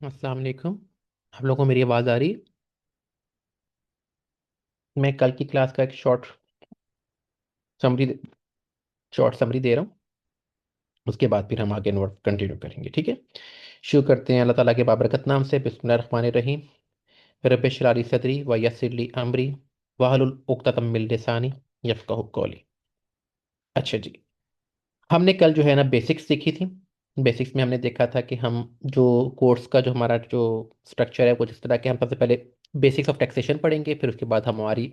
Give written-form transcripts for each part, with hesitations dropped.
अस्सलाम वालेकुम। आप लोगों को मेरी आवाज़ आ रही है? मैं कल की क्लास का एक समरी शॉर्ट समरी दे रहा हूँ। उसके बाद फिर हम आगे नोट कंटिन्यू करेंगे, ठीक है। शुरू करते हैं अल्लाह ताला के बाबरकत नाम से। बिस्मिल्लाहिर्रहमानिर्रहीम। रब्बिश इश्रह ली सदरी व यस्सिर ली अमरी वहलुल उक़्दतम मिन लिसानी यफ़क़हू क़ौली। अच्छा जी, हमने कल जो है ना बेसिक्स सीखी थी। बेसिक्स में हमने देखा था कि हम जो कोर्स का जो हमारा जो स्ट्रक्चर है वो जिस तरह के, हम सबसे पहले बेसिक्स ऑफ टैक्सेशन पढ़ेंगे, फिर उसके बाद हमारी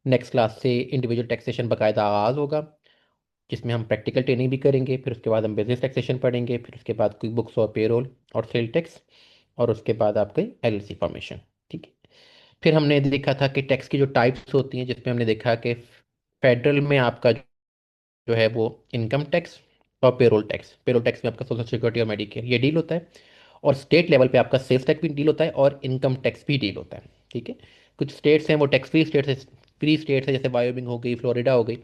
नेक्स्ट क्लास से इंडिविजुअल टैक्सेशन बाकायदा आगाज़ होगा, जिसमें हम प्रैक्टिकल ट्रेनिंग भी करेंगे। फिर उसके बाद हम बिजनेस टैक्सेशन पढ़ेंगे, फिर उसके बाद क्विक बुक्स और पेरोल और सेल टैक्स, और उसके बाद आपके एलएलसी फॉर्मेशन, ठीक है। फिर हमने देखा था कि टैक्स की जो टाइप्स होती हैं, जिसमें हमने देखा कि फेडरल में आपका जो है वो इनकम टैक्स और पेरोल टैक्स, पेरोल टैक्स में आपका सोशल सिक्योरिटी और मेडिकेयर ये डील होता है, और स्टेट लेवल पे आपका सेल्स टैक्स भी डील होता है और इनकम टैक्स भी डील होता है, ठीक है। कुछ स्टेट्स हैं वो टैक्स फ्री स्टेट्स है, फ्री स्टेट्स है, जैसे वायोमिंग हो गई, फ्लोरिडा हो गई,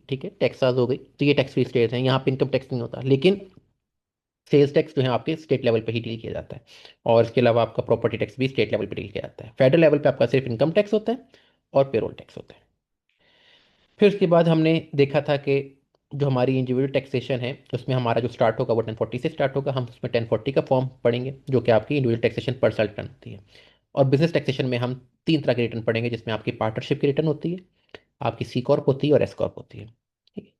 ठीक है, टेक्सास हो गई, तो ये टैक्स फ्री स्टेट्स हैं, यहाँ पे इनकम टैक्स नहीं होता। लेकिन सेल्स टैक्स जो है आपके स्टेट लेवल पे ही डील किया जाता है, और इसके अलावा आपका प्रॉपर्टी टैक्स भी स्टेट लेवल पे डील किया जाता है। फेडरल लेवल पे आपका सिर्फ इनकम टैक्स होता है और पेरोल टैक्स होता है। फिर उसके बाद हमने देखा था कि जो हमारी इंडिविजुअल टैक्सेशन है उसमें हमारा जो स्टार्ट होगा वो 1040 से स्टार्ट होगा। हम उसमें 1040 का फॉर्म पढ़ेंगे, जो कि आपकी इंडिविजुअल टैक्सेशन पर्सनल रिटर्न होती है। और बिजनेस टैक्सेशन में हम तीन तरह के रिटर्न पढ़ेंगे, जिसमें आपकी पार्टनरशिप की रिटर्न होती है, आपकी सी कॉर्प होती है और एस कॉर्प होती है, ठीक है।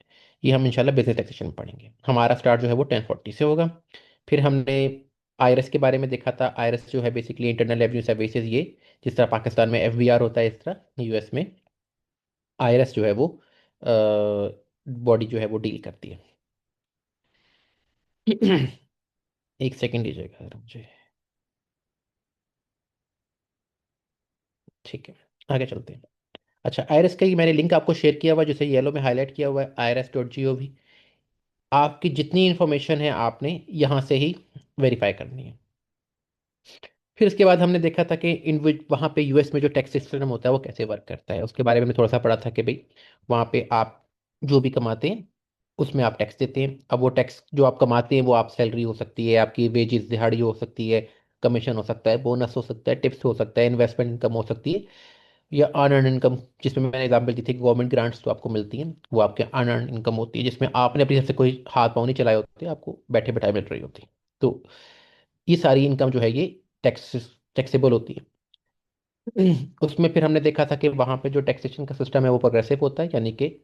ये हम इंशाल्लाह बिजनेस टैक्सेशन में पढ़ेंगे। हमारा स्टार्ट जो है वो 1040 से होगा। फिर हमने आईआरएस के बारे में देखा था। आईआरएस जो है बेसिकली इंटरनल रेवेन्यू सर्विसेज, ये जिस तरह पाकिस्तान में एफबीआर होता है, इस तरह यूएस में आईआरएस जो है वो बॉडी जो है वो डील करती है। एक सेकंड दीजिएगा जरा मुझे, ठीक है। आगे चलते हैं। अच्छा, आईआरएस का ही मैंने लिंक आपको शेयर किया हुआ है, जिसे येलो में हाईलाइट किया हुआ है, irs.gov। आपकी जितनी इन्फॉर्मेशन है आपने यहाँ से ही वेरीफाई करनी है। फिर उसके बाद हमने देखा था कि इन वहाँ पे यूएस में जो टैक्स सिस्टम होता है वो कैसे वर्क करता है, उसके बारे में थोड़ा सा पढ़ा था कि भाई वहाँ पे आप जो भी कमाते हैं उसमें आप टैक्स देते हैं। अब वो टैक्स जो आप कमाते हैं वो आप सैलरी हो सकती है, आपकी वेजेस दिहाड़ी हो सकती है, कमीशन हो सकता है, बोनस हो सकता है, टिप्स हो सकता है, इन्वेस्टमेंट इनकम हो सकती है, या अनअर्न इनकम, जिसमें मैंने एग्जाम्पल दी थी गवर्नमेंट ग्रांट्स तो आपको मिलती हैं, वो आपके अनअर्न इनकम होती है, जिसमें आपने अपनी तरफ से कोई हाथ पाँव नहीं चलाए होते, आपको बैठे बैठाए मिल रही होती है। तो ये सारी इनकम जो है ये टैक्स टैक्सेबल होती है। उसमें फिर हमने देखा था कि वहाँ पे जो टैक्सेशन का सिस्टम है वो प्रोग्रेसिव होता है, यानी कि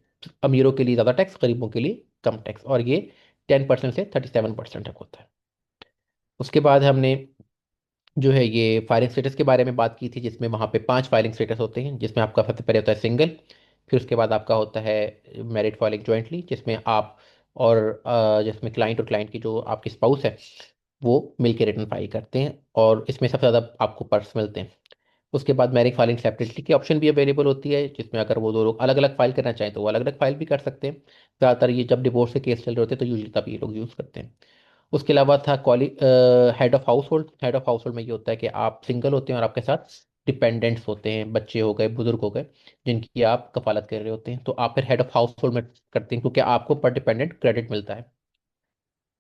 अमीरों के लिए ज़्यादा टैक्स, गरीबों के लिए कम टैक्स, और ये 10% से 37% तक होता है। उसके बाद हमने जो है ये फाइलिंग स्टेटस के बारे में बात की थी, जिसमें वहाँ पे 5 फाइलिंग स्टेटस होते हैं, जिसमें आपका सबसे पहले होता है सिंगल, फिर उसके बाद आपका होता है मैरिड फाइलिंग जॉइंटली, जिसमें आप और जिसमें क्लाइंट और क्लाइंट की जो आपकी स्पाउस है वो मिलकर रिटर्न फाइल करते हैं, और इसमें सबसे ज़्यादा आपको पर्स मिलते हैं। उसके बाद मैरिज फाइलिंग सेपरेटली की ऑप्शन भी अवेलेबल होती है, जिसमें अगर वो दो लोग अलग अलग फाइल करना चाहें तो वो अलग अलग फाइल भी कर सकते हैं। ज़्यादातर ये जब डिवोर्स के केस चल रहे होते हैं तो यूजली तब ये लोग यूज़ करते हैं। उसके अलावा था head of house hold. Head of house hold में ये होता है कि आप सिंगल होते हैं और आपके साथ डिपेंडेंट्स होते हैं, बच्चे हो गए, बुजुर्ग हो गए, जिनकी आप कफालत कर रहे होते हैं, तो आप फिर हेड ऑफ हाउस होल्ड में करते हैं, क्योंकि आपको पर डिपेंडेंट क्रेडिट मिलता है।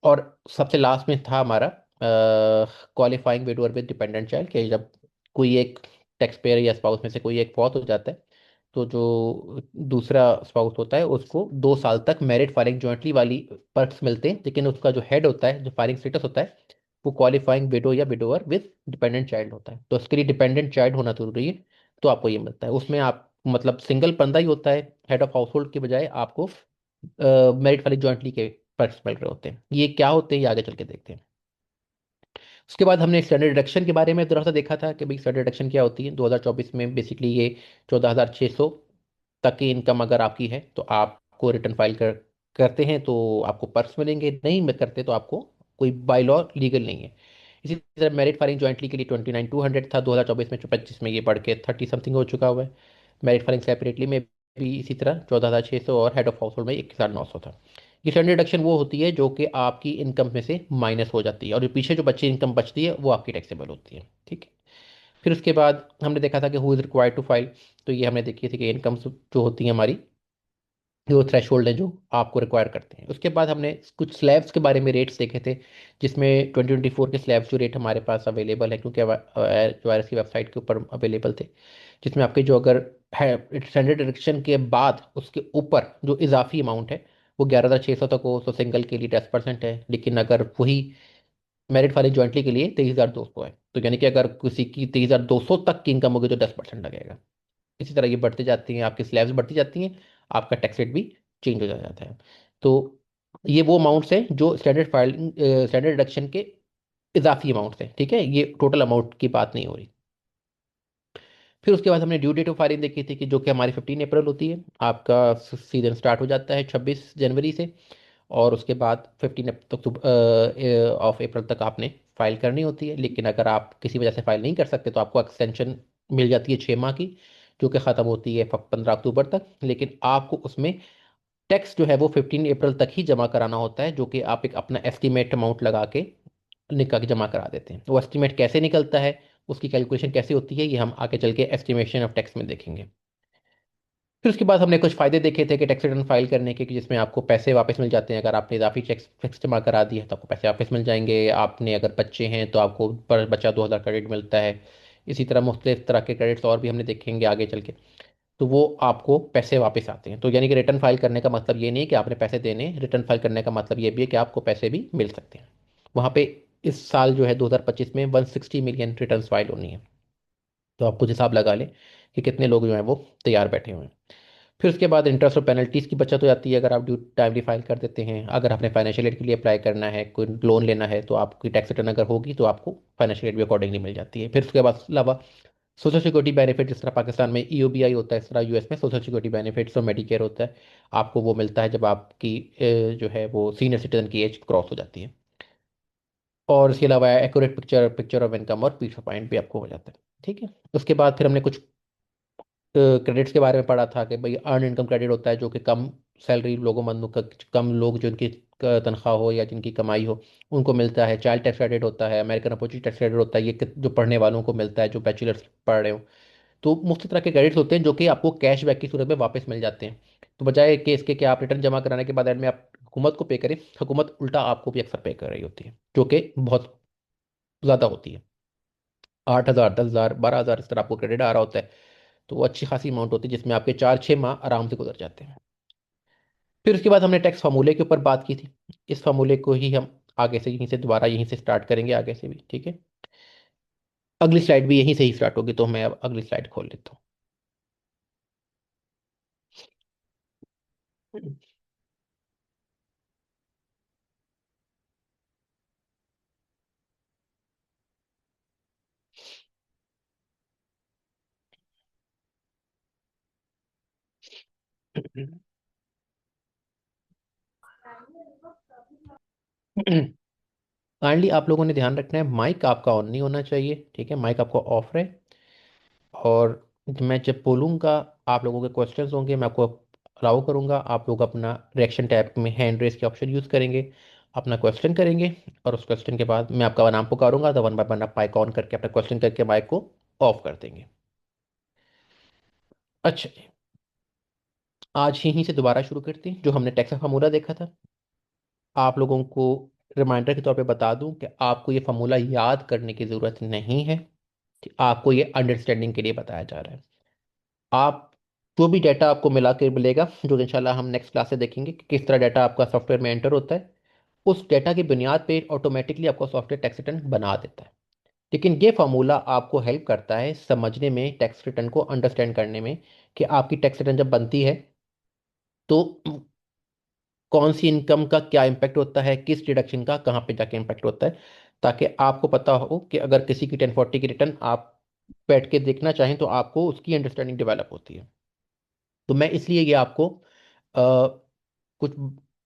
और सबसे लास्ट में था हमारा qualifying widower with dependent child, कि जब कोई एक टैक्स पेयर या स्पाउस में से कोई एक फौत हो जाता है, तो जो दूसरा स्पाउस होता है उसको 2 साल तक मैरिड फाइलिंग जॉइंटली वाली पर्क्स मिलते हैं, लेकिन उसका जो हेड होता है, जो फाइलिंग स्टेटस होता है, वो क्वालिफाइंग विडो या विडोअर विद डिपेंडेंट चाइल्ड होता है, तो उसके लिए डिपेंडेंट चाइल्ड होना जरूरी है, तो आपको ये मिलता है। उसमें आप मतलब सिंगल बंदा ही होता है, हेड ऑफ हाउस होल्ड के बजाय आपको मैरिड फाइलिंग जॉइंटली के पर्क्स मिल रहे होते हैं। ये क्या होते हैं ये आगे चल के देखते हैं। उसके बाद हमने स्टैंडर्ड डिडक्शन के बारे में थोड़ा सा देखा था कि भाई स्टैंडर्ड डिडक्शन क्या होती है। 2024 में बेसिकली ये 14,600 तक की इनकम अगर आपकी है तो आपको रिटर्न फाइल करते हैं तो आपको पर्क्स मिलेंगे, नहीं में करते तो आपको कोई बाय लॉ लीगल नहीं है। इसी तरह मेरिट फाइलिंग जॉइंटली के लिए 29,200 था 2024 में, 25 में ये बढ़ के 30 समथिंग हो चुका हुआ है। मेरिट फाइलिंग सेपरेटली में भी इसी तरह 14,600, और हेड ऑफ हाउस होल्ड में 21,900 था। ये स्टैंडर्ड डिडक्शन वो होती है जो कि आपकी इनकम में से माइनस हो जाती है, और जो पीछे जो बची इनकम बचती है वो आपकी टैक्सेबल होती है, ठीक है। फिर उसके बाद हमने देखा था कि who is required to file, तो ये हमने देखी थी कि इनकम जो होती है हमारी वो थ्रेशोल्ड है जो आपको रिक्वायर करते हैं। उसके बाद हमने कुछ स्लैब्स के बारे में रेट्स देखे थे, जिसमें 2024 के स्लैब्स जो रेट हमारे पास अवेलेबल है, क्योंकि जो वायरस की वेबसाइट के ऊपर अवेलेबल थे, जिसमें आपके जो अगर है स्टैंडर्ड डिडक्शन के बाद उसके ऊपर जो इजाफी अमाउंट है वो 11,600 तक हो तो सिंगल के लिए 10% है, लेकिन अगर वही मेरिट वाले ज्वाइंटली के लिए 23,200 है, तो यानी कि अगर किसी की 23,200 तक की इनकम होगी तो 10% लगेगा। इसी तरह ये बढ़ती जाती हैं, आपकी स्लैब्स बढ़ती जाती हैं, आपका टैक्स रेट भी चेंज हो जाता है। तो ये वो अमाउंट्स हैं जो स्टैंडर्ड डिडक्शन के इजाफी अमाउंट्स हैं, ठीक है, ये टोटल अमाउंट की बात नहीं हो रही। फिर उसके बाद हमने ड्यू डेट ऑफ फाइलिंग देखी थी कि जो कि हमारी 15 अप्रैल होती है, आपका सीजन स्टार्ट हो जाता है 26 जनवरी से, और उसके बाद 15 ऑफ अप्रैल तक आपने फाइल करनी होती है। लेकिन अगर आप किसी वजह से फाइल नहीं कर सकते तो आपको एक्सटेंशन मिल जाती है 6 माह की, जो कि ख़त्म होती है 15 अक्टूबर तक। लेकिन आपको उसमें टैक्स जो है वो 15 अप्रैल तक ही जमा कराना होता है, जो कि आप एक अपना एस्टिमेट अमाउंट लगा के निकाल के जमा करा देते हैं। वो एस्टिमेट कैसे निकलता है, उसकी कैलकुलेशन कैसे होती है, ये हम आगे चल के एस्टिमेशन ऑफ टैक्स में देखेंगे। फिर उसके बाद हमने कुछ फायदे देखे थे कि टैक्स रिटर्न फाइल करने के, कि जिसमें आपको पैसे वापस मिल जाते हैं। अगर आपने इजाफी टैक्स जमा करा दी है तो आपको पैसे वापस मिल जाएंगे। आपने अगर बच्चे हैं तो आपको पर बच्चा 2,000 क्रेडिट मिलता है। इसी तरह मुख्तलिफ तरह के क्रेडिट्स और भी हमने देखेंगे आगे चल के, तो वो आपको पैसे वापस आते हैं। तो यानी कि रिटर्न फाइल करने का मतलब ये नहीं है कि आपने पैसे देने, रिटर्न फाइल करने का मतलब ये भी है कि आपको पैसे भी मिल सकते हैं। वहाँ पे इस साल जो है 2025 में 160 मिलियन रिटर्न फाइल होनी है। तो आप कुछ हिसाब लगा लें कि कितने लोग जो हैं वो तैयार बैठे हुए हैं। फिर उसके बाद इंटरेस्ट और पेनल्टीज़ की बचत हो जाती है अगर आप ड्यू टाइमली फाइल कर देते हैं। अगर आपने फाइनेंशियल एड के लिए अप्लाई करना है, कोई लोन लेना है, तो आपकी टैक्स रिटर्न अगर होगी तो आपको फाइनेंशियल एड भी अकॉर्डिंगली मिल जाती है। फिर उसके बाद अलावा सोशल सिक्योरिटी बेनिफिट, जिस तरह पाकिस्तान में ईओबीआई होता है, इस तरह यूएस में सोशल सिक्योरिटी बेनिफिट्स और मेडिकेयर होता है। आपको वो मिलता है जब आपकी जो है वो सीनियर सिटीजन की एज क्रॉस हो जाती है। और इसके अलावा accurate picture picture of income और पीस ऑफ माइंड भी आपको हो जाता है। ठीक है, उसके बाद फिर हमने कुछ क्रेडिट्स के बारे में पढ़ा था कि भाई अर्न इनकम क्रेडिट होता है, जो कि कम सैलरी लोगों मंदों का, कम लोग जिनकी तनख्वाह हो या जिनकी कमाई हो उनको मिलता है। चाइल्ड टैक्स क्रेडिट होता है, अमेरिकन अपॉर्चुनिटी टैक्स क्रेडिट होता है, ये जो पढ़ने वालों को मिलता है जो बैचलर्स पढ़ रहे हो। तो मुख्त तरह के क्रेडिट्स होते हैं जो कि आपको कैश बैक की सूरत में वापस मिल जाते हैं। तो बजाय कि इसके कि आप रिटर्न जमा कराने के बाद एंड में आप हुकूमत को पे करें, हुकूमत उल्टा आपको भी अक्सर पे कर रही होती है, जो कि बहुत ज़्यादा होती है। 8,000, 10,000, 12,000 इस तरह आपको क्रेडिट आ रहा होता है। तो वो अच्छी खासी अमाउंट होती है जिसमें आपके 4-6 माह आराम से गुजर जाते हैं। फिर उसके बाद हमने टैक्स फार्मूले के ऊपर बात की थी। इस फार्मूले को ही हम आगे से यहीं से दोबारा यहीं से स्टार्ट करेंगे आगे से भी, ठीक है। अगली स्लाइड भी यहीं से ही स्टार्ट होगी, तो मैं अब अगली स्लाइड खोल लेता हूँ। काइंडली आप लोगों ने ध्यान रखना है, माइक आपका ऑन नहीं होना चाहिए, ठीक है, माइक आपका ऑफ रहे। और मैं जब बोलूँगा आप लोगों के क्वेश्चंस होंगे, मैं आपको अलाउ करूँगा, आप लोग अपना रिएक्शन टैब में हैंड रेस के ऑप्शन यूज़ करेंगे, अपना क्वेश्चन करेंगे। और उस क्वेश्चन के बाद मैं आपका नाम पुकारूंगा तो वन बाय वन आप माइक ऑन करके अपना क्वेश्चन करके माइक को ऑफ कर देंगे। अच्छा, आज यहीं से दोबारा शुरू करते हैं। जो हमने टैक्स का फार्मूला देखा था, आप लोगों को रिमाइंडर के तौर पे बता दूं कि आपको ये फार्मूला याद करने की ज़रूरत नहीं है, कि आपको ये अंडरस्टैंडिंग के लिए बताया जा रहा है। आप जो भी डाटा आपको मिला के मिलेगा, जो इंशाल्लाह हम नेक्स्ट क्लास से देखेंगे कि किस तरह डाटा आपका सॉफ्टवेयर में एंटर होता है, उस डाटा की बुनियाद पे ऑटोमेटिकली आपको सॉफ्टवेयर टैक्स रिटर्न बना देता है। लेकिन ये फार्मूला आपको हेल्प करता है समझने में, टैक्स रिटर्न को अंडरस्टैंड करने में, कि आपकी टैक्स रिटर्न जब बनती है तो कौन सी इनकम का क्या इम्पैक्ट होता है, किस डिडक्शन का कहाँ पे जाके इम्पैक्ट होता है, ताकि आपको पता हो कि अगर किसी की 1040 की रिटर्न आप बैठ के देखना चाहें तो आपको उसकी अंडरस्टैंडिंग डेवलप होती है। तो मैं इसलिए ये आपको कुछ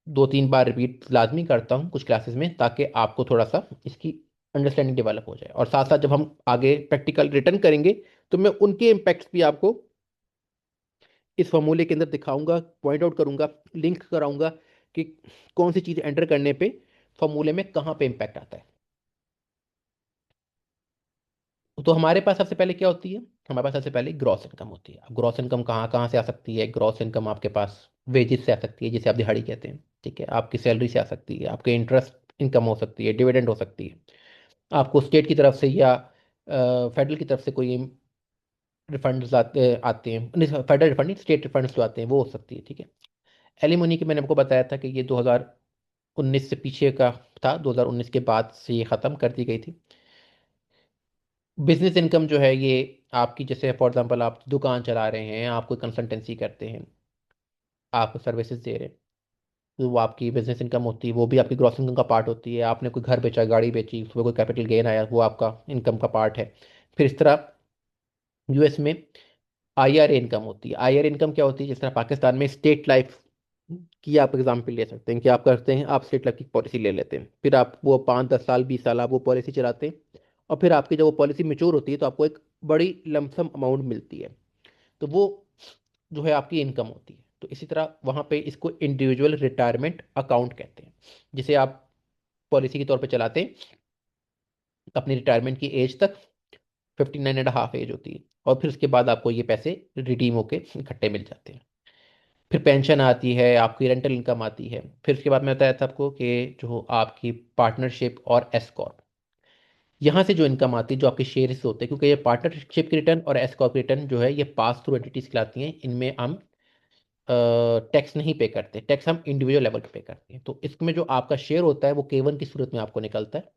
2-3 बार रिपीट लाजमी करता हूँ कुछ क्लासेस में, ताकि आपको थोड़ा सा इसकी अंडरस्टैंडिंग डेवलप हो जाए। और साथ साथ जब हम आगे प्रैक्टिकल रिटर्न करेंगे तो मैं उनके इम्पैक्ट्स भी आपको इस फॉर्मूले के अंदर दिखाऊंगा, पॉइंट आउट करूंगा, लिंक कराऊंगा कि कौन सी चीज़ एंटर करने पे फॉर्मूले में कहाँ पे इम्पैक्ट आता है। तो हमारे पास सबसे पहले क्या होती है, हमारे पास सबसे पहले ग्रॉस इनकम होती है। अब ग्रॉस इनकम कहाँ कहाँ से आ सकती है? ग्रॉस इनकम आपके पास वेजेस से आ सकती है, जिसे आप दिहाड़ी कहते हैं, ठीक है। आपकी सैलरी से आ सकती है, आपके इंटरेस्ट इनकम हो सकती है, डिविडेंड हो सकती है, आपको स्टेट की तरफ से या फेडरल की तरफ से कोई रिफंड्स आते आते हैं, नहीं फेडरल रिफंड नहीं, स्टेट रिफंड्स जो आते हैं वो हो सकती है, ठीक है। एलिमोनी की मैंने आपको बताया था कि ये 2019 से पीछे का था, 2019 के बाद से ये ख़त्म कर दी गई थी। बिजनेस इनकम जो है ये आपकी, जैसे फॉर एग्जांपल आप दुकान चला रहे हैं, आप कोई कंसल्टेंसी करते हैं, आप सर्विसेज दे रहे हैं, तो वो आपकी बिजनेस इनकम होती है, वो भी आपकी ग्रॉस इनकम का पार्ट होती है। आपने कोई घर बेचा, गाड़ी बेची, उसमें कोई कैपिटल गेन आया, वो आपका इनकम का पार्ट है। फिर इस तरह यूएस में आईआर इनकम होती है। आईआर इनकम क्या होती है? जिस तरह पाकिस्तान में स्टेट लाइफ की आप एग्जाम्पल ले सकते हैं कि आप करते हैं, आप स्टेट लाइफ की पॉलिसी ले लेते हैं, फिर आप वो 5 10 साल 20 साल आप वो पॉलिसी चलाते हैं, और फिर आपकी जब वो पॉलिसी मेच्योर होती है तो आपको एक बड़ी लमसम अमाउंट मिलती है। तो वो जो है आपकी इनकम होती है। तो इसी तरह वहाँ पे इसको इंडिविजुअल रिटायरमेंट अकाउंट कहते हैं, जिसे आप पॉलिसी के तौर पे चलाते हैं अपनी रिटायरमेंट की एज तक। 59.5 एज होती है, और फिर उसके बाद आपको ये पैसे रिडीम होके इकट्ठे मिल जाते हैं। फिर पेंशन आती है, आपकी रेंटल इनकम आती है। फिर उसके बाद मैं बताया था आपको कि जो आपकी पार्टनरशिप और एस कॉर्प, यहाँ से जो इनकम आती है, जो आपके शेयर्स होते हैं, क्योंकि ये पार्टनरशिप की रिटर्न और एस कॉर्प रिटर्न जो है ये पास थ्रू एंटिटीज कहलाती हैं। इनमें हम टैक्स नहीं पे करते, टैक्स हम इंडिविजुअल लेवल पे करते हैं। तो इसमें जो आपका शेयर होता है वो केवन की सूरत में आपको निकलता है।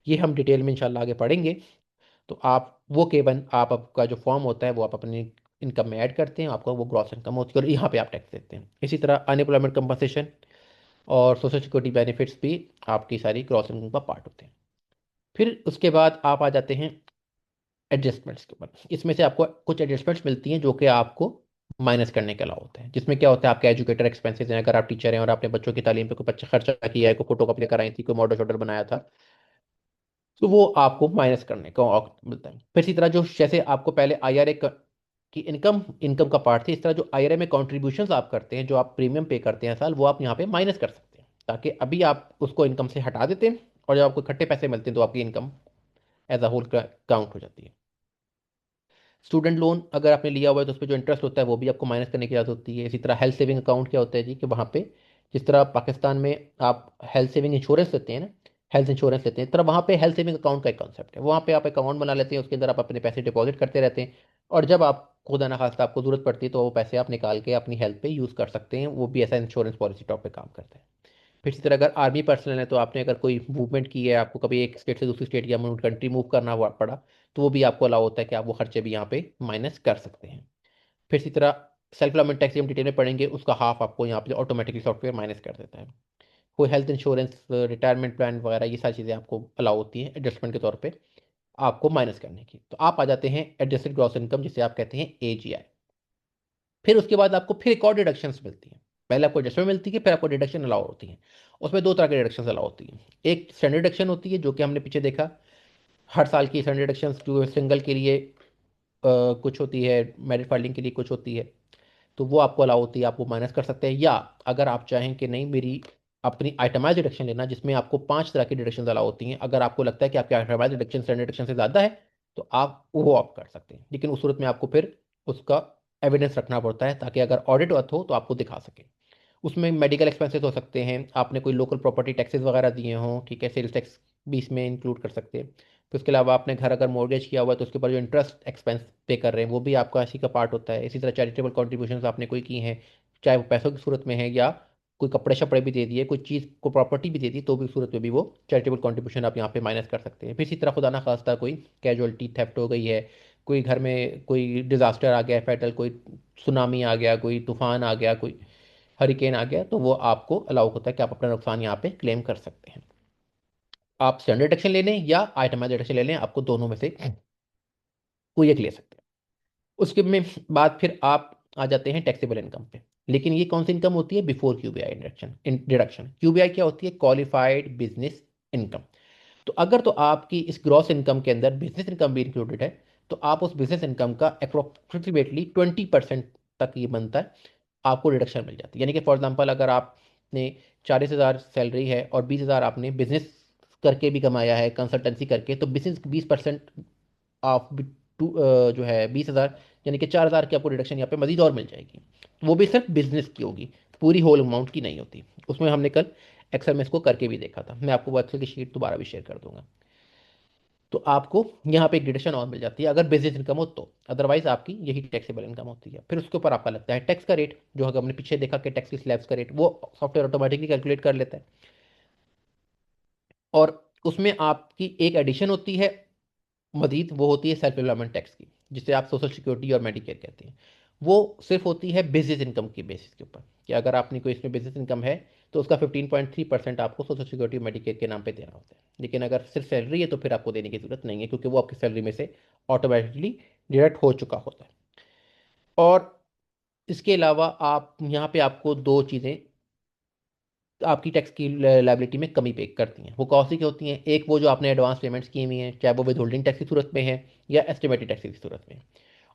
ये हम डिटेल में इंशाल्लाह आगे पढ़ेंगे। तो आप वो केवन, आप आपका जो फॉर्म होता है वो आप अपनी इनकम में ऐड करते हैं, आपका वो ग्रॉस इनकम होती है, और यहाँ पे आप टैक्स देते हैं। इसी तरह अनएम्प्लॉयमेंट कंपनसेशन और सोशल सिक्योरिटी बेनिफिट्स भी आपकी सारी ग्रॉस इनकम का पार्ट होते हैं। फिर उसके बाद आप आ जाते हैं एडजस्टमेंट्स के ऊपर। इसमें से आपको कुछ एडजस्टमेंट्स मिलती हैं जो कि आपको माइनस करने के अलावा होते हैं। जिसमें क्या होता है, आपके एजुकेटर एक्सपेंसेस हैं, अगर आप टीचर हैं और आपने बच्चों की तालीम पे कोई बच्चा खर्चा किया है, कोई फोटो कॉपी कराई थी, कोई मॉडल शॉडल बनाया था, तो वो आपको माइनस करने का वक्त मिलता है। फिर इसी तरह जो, जैसे आपको पहले आईआरए की इनकम इनकम का पार्ट थी, इस तरह जो आईआरए में कॉन्ट्रीब्यूशंस आप करते हैं, जो आप प्रीमियम पे करते हैं साल, वो आप यहाँ पे माइनस कर सकते हैं, ताकि अभी आप उसको इनकम से हटा देते हैं, और जब आपको इकट्ठे पैसे मिलते हैं तो आपकी income as a whole count हो जाती है। स्टूडेंट लोन अगर आपने लिया हुआ है तो उस पर जो इंटरेस्ट होता है वो भी आपको माइनस करने की जरूरत होती है। इसी तरह हेल्थ सेविंग अकाउंट क्या होता है जी, कि वहाँ पे जिस तरह पाकिस्तान में आप हेल्थ सेविंग इंश्योरेंस लेते हैं ना, हेल्थ इंश्योरेंस लेते हैं, इस तरह वहाँ पे हेल्थ सेविंग अकाउंट का एक कॉन्सेप्ट है। वहाँ पे आप अकाउंट बना लेते हैं, उसके अंदर आप अपने पैसे डिपॉजिट करते रहते हैं, और जब आप खुदा ना खास्ता आपको जरूरत पड़ती है तो वो पैसे आप निकाल के अपनी हेल्थ पे यूज़ कर सकते हैं। वो भी ऐसा इंश्योरेंस पॉलिसी टॉप पे काम करता है। फिर इसी तरह अगर आर्मी पर्सनल है तो आपने अगर कोई मूवमेंट की है, आपको कभी एक स्टेट से दूसरी स्टेट या कंट्री मूव करना पड़ा, तो वो भी आपको अलाउ होता है कि आप वो खर्चे भी यहाँ पे माइनस कर सकते हैं। फिर इसी तरह सेल्फ एम्प्लॉयमेंट टैक्स हम डिटेल में पढ़ेंगे, उसका हाफ आपको यहाँ पे ऑटोमेटिकली सॉफ्टवेयर माइनस कर देता है। कोई हेल्थ इंश्योरेंस, रिटायरमेंट प्लान वगैरह, ये सारी चीज़ें आपको अलाउ होती हैं एडजस्टमेंट के तौर पे आपको माइनस करने की। तो आप आ जाते हैं एडजस्टेड ग्रॉस इनकम, जिसे आप कहते हैं एजीआई। फिर उसके बाद आपको फिर एक और डिडक्शंस मिलती हैं। पहले आपको एडजस्टमेंट मिलती है, फिर आपको डिडक्शन अलाउ होती हैं। उसमें दो तरह की डिडक्शन अलाउ होती हैं। एक स्टैंडर्ड डिडक्शन होती है, जो कि हमने पीछे देखा, हर साल की स्टैंडर्ड डिडक्शन जो सिंगल के लिए कुछ होती है, मैरिज फाइलिंग के लिए कुछ होती है, तो वो आपको अलाउ होती है, आप वो माइनस कर सकते हैं। या अगर आप चाहें कि नहीं, मेरी अपनी आइटमाइज डिडक्शन लेना, जिसमें आपको 5 तरह की डिडक्शन अलाउ होती हैं, अगर आपको लगता है कि आपकी आइटमाइज डिडक्शन स्टैंडर्ड डिडक्शन से ज़्यादा है तो आप वो ऑप्ट कर सकते हैं। लेकिन उस सूरत में आपको फिर उसका एविडेंस रखना पड़ता है, ताकि अगर ऑडिट हो तो आपको दिखा सके। उसमें मेडिकल एक्सपेंसेस हो सकते हैं, आपने कोई लोकल प्रॉपर्टी टैक्सेस वगैरह दिए हों, ठीक है, सेल्स टैक्स भी इसमें इंक्लूड कर सकते हैं। तो उसके अलावा आपने घर अगर मॉर्गेज किया हुआ है तो उसके ऊपर जो इंटरेस्ट एक्सपेंस पे कर रहे हैं वो भी आपका इसी का पार्ट होता है। इसी तरह चैरिटेबल कॉन्ट्रीब्यूशन आपने कोई की हैं, चाहे वो पैसों की सूरत में है या कोई कपड़े शपड़े भी दे दिए, कोई चीज़ को प्रॉपर्टी भी दे दी, तो भी उस सूरत में भी वो चैरिटेबल कॉन्ट्रीब्यूशन आप यहाँ पे माइनस कर सकते हैं। फिर इसी तरह खुदा ना खास्ता कोई कैजुअलिटी थेफ्ट हो गई है, कोई घर में कोई डिजास्टर आ गया, फेटल कोई सुनामी आ गया, कोई तूफान आ गया, कोई हरिकेन आ गया, तो वो आपको अलाउ होता है कि आप अपना नुकसान यहाँ पे क्लेम कर सकते हैं। आप स्टैंडर्ड डिडक्शन ले लें या आइटमाइज डिडक्शन ले लें, आपको दोनों में से कोई एक ले सकते हैं। उसके में बाद फिर आप आ जाते हैं टैक्सेबल इनकम पे। लेकिन ये कौन सी इनकम होती है? Before QBI deduction. Deduction QBI क्या होती है? Qualified business income. तो अगर तो आपकी इस ग्रॉस इनकम के अंदर बिजनेस इनकम भी इंक्लूडेड है, तो आप उस बिजनेस इनकम का अप्रोक्सीमेटली 20% तक ये बनता है, आपको रिडक्शन मिल जाती है। यानी कि फॉर एग्जांपल अगर आपने 40,000 सैलरी है और 20,000 आपने बिजनेस करके भी कमाया है, कंसल्टेंसी करके, तो बिजनेस 20% ऑफ जो है 20,000, यानी कि 4,000 की आपको डिडक्शन यहाँ पे मजीद और मिल जाएगी। वो भी सिर्फ बिजनेस की होगी, पूरी होल अमाउंट की नहीं होती। उसमें हमने कल एक्सेल में इसको करके भी देखा था, मैं आपको वो एक्सेल की शीट दोबारा भी शेयर कर दूंगा। तो आपको यहाँ पे एक डिडक्शन और मिल जाती है अगर बिजनेस इनकम हो तो, अदरवाइज आपकी यही टैक्सेबल इनकम होती है। फिर उसके ऊपर आपका लगता है टैक्स का रेट, जो अगर हमने पीछे देखा कि टैक्स की स्लैब्स का रेट वो सॉफ्टवेयर ऑटोमेटिकली कैलकुलेट कर लेता है। और उसमें आपकी एक एडिशन होती है मजीद, वो होती है सेल्फ एम्प्लॉयमेंट टैक्स की, जिसे आप सोशल सिक्योरिटी और मेडिकेयर कहते हैं। वो सिर्फ होती है बिजनेस इनकम की बेसिस के ऊपर, कि अगर आपने कोई इसमें बिजनेस इनकम है तो उसका 15.3% आपको सोशल सिक्योरिटी मेडिकेयर के नाम पे देना होता है। लेकिन अगर सिर्फ सैलरी है तो फिर आपको देने की जरूरत नहीं है, क्योंकि वो आपकी सैलरी में से ऑटोमेटिकली डिडक्ट हो चुका होता है। और इसके अलावा आप यहाँ पे आपको दो चीज़ें आपकी टैक्स की लाइबिलिटी में कमी पे करती हैं। वो कौन सी की होती हैं? एक वो जो आपने एडवांस पेमेंट्स की हुई हैं, चाहे वो विद होल्डिंग टैक्स की सूरत में है या एस्टिमेटेड टैक्स की सूरत में।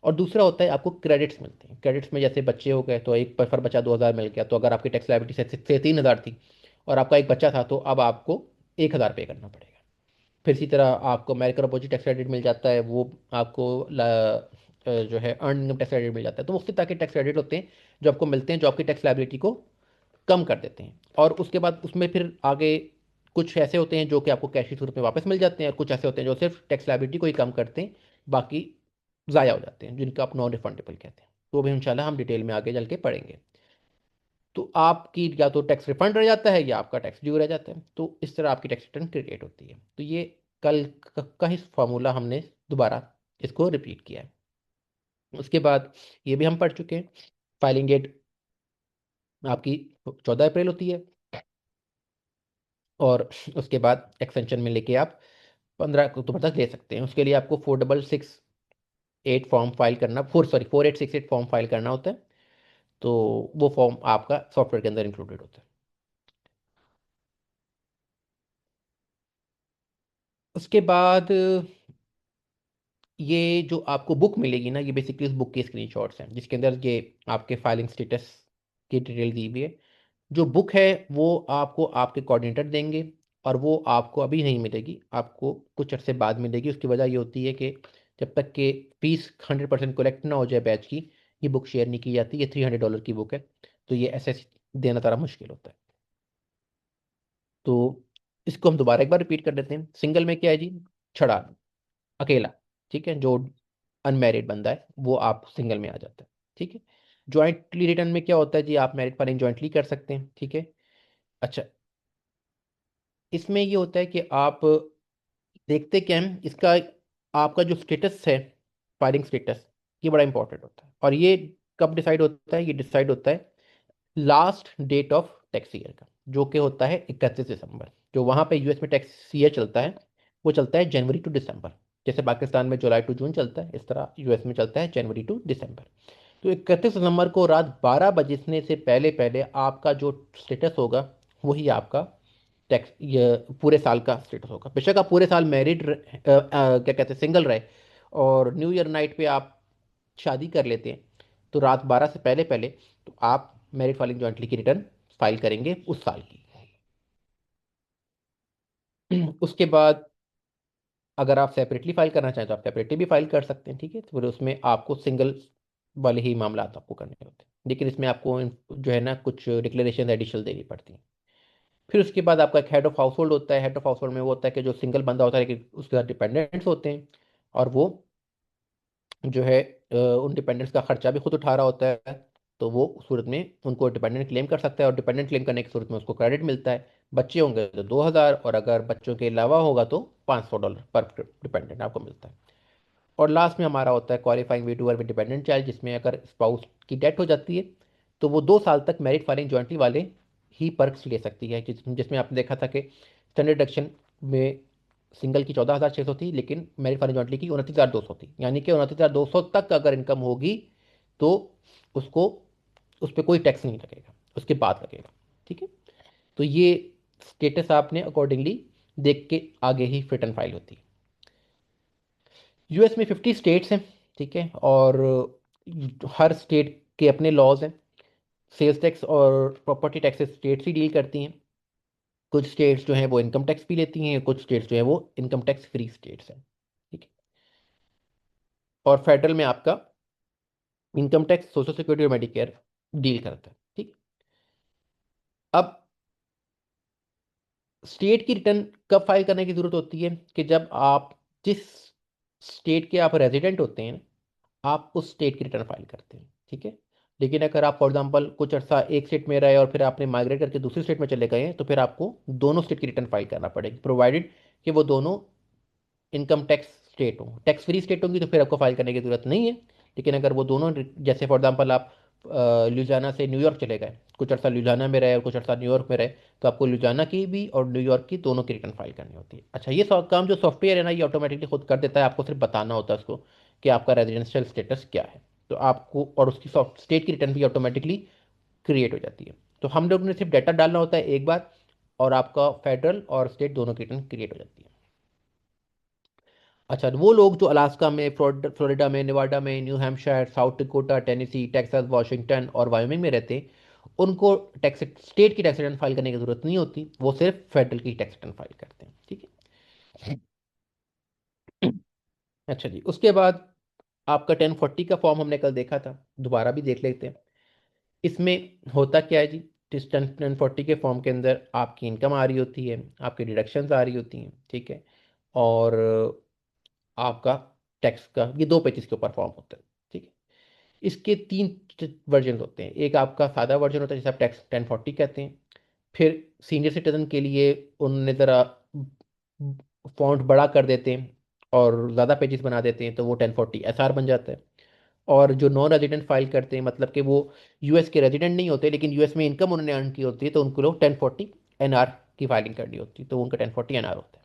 और दूसरा होता है आपको क्रेडिट्स मिलते हैं। क्रेडिट्स में जैसे बच्चे हो गए तो एक पर बच्चा 2,000 मिल गया, तो अगर आपकी टैक्स लाइबिलिटी से 3,000 थी और आपका एक बच्चा था, तो अब आपको 1,000 पे करना पड़ेगा। फिर इसी तरह आपको अमेरिकन अपोजिट टैक्स क्रेडिट मिल जाता है, वो आपको जो है अर्न इनकम टैक्स क्रेडिट मिल जाता है। तो मुख्तलिफ तरह के टैक्स क्रेडिट होते हैं जो आपको मिलते हैं, जो आपकी टैक्स लाइबिलिटी को कम कर देते हैं। और उसके बाद उसमें फिर आगे कुछ ऐसे होते हैं जो कि आपको कैश की सूरत में वापस मिल जाते हैं, और कुछ ऐसे होते हैं जो सिर्फ टैक्स लाइबिलिटी को ही कम करते हैं, बाकी ज़ाया हो जाते हैं, जिनका आप नॉन रिफंडेबल कहते हैं। तो भी इंशाल्लाह हम डिटेल में आगे चल के पढ़ेंगे। तो आपकी या तो टैक्स रिफंड रह जाता है या आपका टैक्स ड्यू रह जाता है, तो इस तरह आपकी टैक्स रिटर्न क्रिएट होती है। तो ये कल का ही फार्मूला हमने दोबारा इसको रिपीट किया है। उसके बाद ये भी हम पढ़ चुके हैं, फाइलिंग डेट आपकी 14 अप्रैल होती है। और उसके बाद एक्सटेंशन में लेके आप 15 अक्टूबर तक ले सकते हैं। उसके लिए आपको 4668 फॉर्म फाइल करना, 4868 फॉर्म फाइल करना होता है। तो वो फॉर्म आपका सॉफ्टवेयर के अंदर इंक्लूडेड होता है। उसके बाद ये जो आपको बुक मिलेगी ना, ये बेसिकली इस बुक के स्क्रीनशॉट्स हैं, जिसके अंदर ये आपके फाइलिंग स्टेटस की डिटेल दी हुई है। जो बुक है वो आपको आपके कोऑर्डिनेटर देंगे, और वो आपको अभी नहीं मिलेगी, आपको कुछ अर्से बाद मिलेगी। उसकी वजह ये होती है कि जब तक कि फीस 100% कलेक्ट ना हो जाए बैच की, ये बुक शेयर नहीं की जाती। ये $300 की बुक है, तो ये ऐसे देना तारा मुश्किल होता है। तो इसको हम दोबारा एक बार रिपीट कर देते हैं। सिंगल में क्या है जी? छड़ा, अकेला, ठीक है, जो अनमैरिड बंदा है वो आप सिंगल में आ जाता है, ठीक है। ज्वाइंटली रिटर्न में क्या होता है जी? आप मैरिड फाइलिंग ज्वाइंटली कर सकते हैं, ठीक है। अच्छा, इसमें ये होता है कि आप देखते क्या हैं इसका, आपका जो स्टेटस है, फाइलिंग स्टेटस, ये बड़ा इंपॉर्टेंट होता है। और ये कब डिसाइड होता है? ये डिसाइड होता है last date of tax year का, जो कि होता है 31 दिसंबर। जो वहाँ पे यूएस में टैक्स ईयर चलता है वो चलता है जनवरी टू दिसंबर। जैसे पाकिस्तान में जुलाई टू जून चलता है, इस तरह यूएस में चलता है जनवरी टू दिसंबर। तो 31 दिसंबर को रात 12 बजने से पहले पहले आपका जो स्टेटस होगा वही आपका टैक्स, ये पूरे साल का स्टेटस होगा। बेशक आप पूरे साल मैरिड क्या कहते हैं, सिंगल रहे, और न्यू ईयर नाइट पे आप शादी कर लेते हैं, तो रात 12 से पहले पहले तो आप मैरिड फाइलिंग जॉइंटली की रिटर्न फाइल करेंगे उस साल की। उसके बाद अगर आप सेपरेटली फाइल करना चाहें तो आप सेपरेटली भी फाइल कर सकते हैं, ठीक है। तो फिर उसमें आपको सिंगल वाले ही मामला आपको करने होते हैं, लेकिन इसमें आपको जो है ना कुछ डिक्लेरेशन एडिशनल देनी पड़ती हैं। फिर उसके बाद आपका एक हेड ऑफ हाउस होल्ड होता है। हेड ऑफ हाउस होल्ड में वो होता है कि जो सिंगल बंदा होता है लेकिन उसके साथ डिपेंडेंट्स होते हैं, और वो जो है उन डिपेंडेंट्स का खर्चा भी खुद उठा रहा होता है। तो वो उस सूरत में उनको डिपेंडेंट क्लेम कर सकता है, और डिपेंडेंट क्लेम करने की सूरत में उसको क्रेडिट मिलता है। बच्चे होंगे तो 2,000, और अगर बच्चों के अलावा होगा तो $500 पर डिपेंडेंट आपको मिलता है। और लास्ट में हमारा होता है qualifying widower with dependent child, जिसमें अगर स्पाउस की डेथ हो जाती है तो वो 2 साल तक मैरिड फाइलिंग जॉइंटली वाले ही पर्क्स ले सकती है। जिसमें आपने देखा था कि स्टैंडर्ड डिडक्शन में सिंगल की 14,600 थी, लेकिन मैरिड फाइलिंग जॉइंटली की 29,200 थी। यानी कि 29,200 तक अगर इनकम होगी तो उसको उस पर कोई टैक्स नहीं लगेगा, उसके बाद लगेगा, ठीक है। तो ये स्टेटस आपने अकॉर्डिंगली देख के आगे ही रिटर्न फाइल होती है। यूएस में 50 स्टेट्स हैं, ठीक है, और हर स्टेट के अपने लॉज हैं। सेल्स टैक्स और प्रॉपर्टी टैक्सेस स्टेट्स ही डील करती हैं। कुछ स्टेट्स जो हैं वो इनकम टैक्स भी लेती हैं, कुछ स्टेट्स जो है वो इनकम टैक्स फ्री स्टेट्स हैं, ठीक है। और फेडरल में आपका इनकम टैक्स, सोशल सिक्योरिटी और मेडिकेयर डील करता है। ठीक। अब स्टेट की रिटर्न कब फाइल करने की जरूरत होती है? कि जब आप जिस स्टेट के आप रेजिडेंट होते हैं, आप उस स्टेट की रिटर्न फाइल करते हैं। ठीक है। लेकिन अगर आप फॉर एग्जांपल कुछ अर्सा एक स्टेट में रहे और फिर आपने माइग्रेट करके दूसरी स्टेट में चले गए हैं, तो फिर आपको दोनों स्टेट की रिटर्न फाइल करना पड़ेगी, प्रोवाइडेड कि वो दोनों इनकम टैक्स स्टेट हो। टैक्स फ्री स्टेट होंगी तो फिर आपको फाइल करने की जरूरत नहीं है। लेकिन अगर वो दोनों, जैसे फॉर एग्जांपल आप लुधियाना से न्यूयॉर्क चले गए, कुछ अर्सा लुधियाना में रहे और कुछ अर्सा न्यूयॉर्क में रहे, तो आपको लुधियाना की भी और न्यूयॉर्क की दोनों की रिटर्न फाइल करनी होती है। अच्छा, ये काम जो सॉफ्टवेयर है ना, ये ऑटोमेटिकली खुद कर देता है, आपको सिर्फ बताना होता है उसको कि आपका रेजिडेंशियल स्टेटस क्या है। तो आपको और उसकी सॉफ्ट स्टेट की रिटर्न भी ऑटोमेटिकली क्रिएट हो जाती है। तो हम लोग ने सिर्फ डाटा डालना होता है एक बार, और आपका फेडरल और स्टेट दोनों की रिटर्न क्रिएट हो जाती है। अच्छा, वो लोग जो अलास्का में, फ्लोरिडा में, नेवाडा में, new Hampshire, south Dakota, Tennessee, Texas, Washington और वायोमिंग में रहते हैं, उनको टैक्स स्टेट की टैक्स रिटर्न फाइल करने की जरूरत नहीं होती, वो सिर्फ फेडरल की टैक्स रिटर्न फाइल करते हैं। ठीक है। अच्छा जी, उसके बाद आपका 1040 का फॉर्म हमने कल देखा था, दोबारा भी देख लेते हैं। इसमें होता क्या है जी? इस 1040 के फॉर्म के अंदर आपकी इनकम आ रही होती है, आपकी डिडक्शंस आ रही होती हैं। ठीक है। और आपका टैक्स का ये 2 पेजेस के ऊपर फॉर्म होता है। ठीक है। इसके 3 वर्जन होते हैं। एक आपका सादा वर्जन होता है जिसे आप टैक्स 1040 कहते हैं। फिर सीनियर सिटीजन के लिए उन्होंने ज़रा फॉन्ट बड़ा कर देते हैं और ज़्यादा पेजेस बना देते हैं, तो वो 1040 SR बन जाता है। और जो नॉन रेजिडेंट फाइल करते हैं, मतलब कि वो यूएस के रेजिडेंट नहीं होते लेकिन यूएस में इनकम उन्होंने अर्न की होती है, तो उनको लोग 1040 NR की फाइलिंग करनी होती है, तो उनका 1040 NR होता है।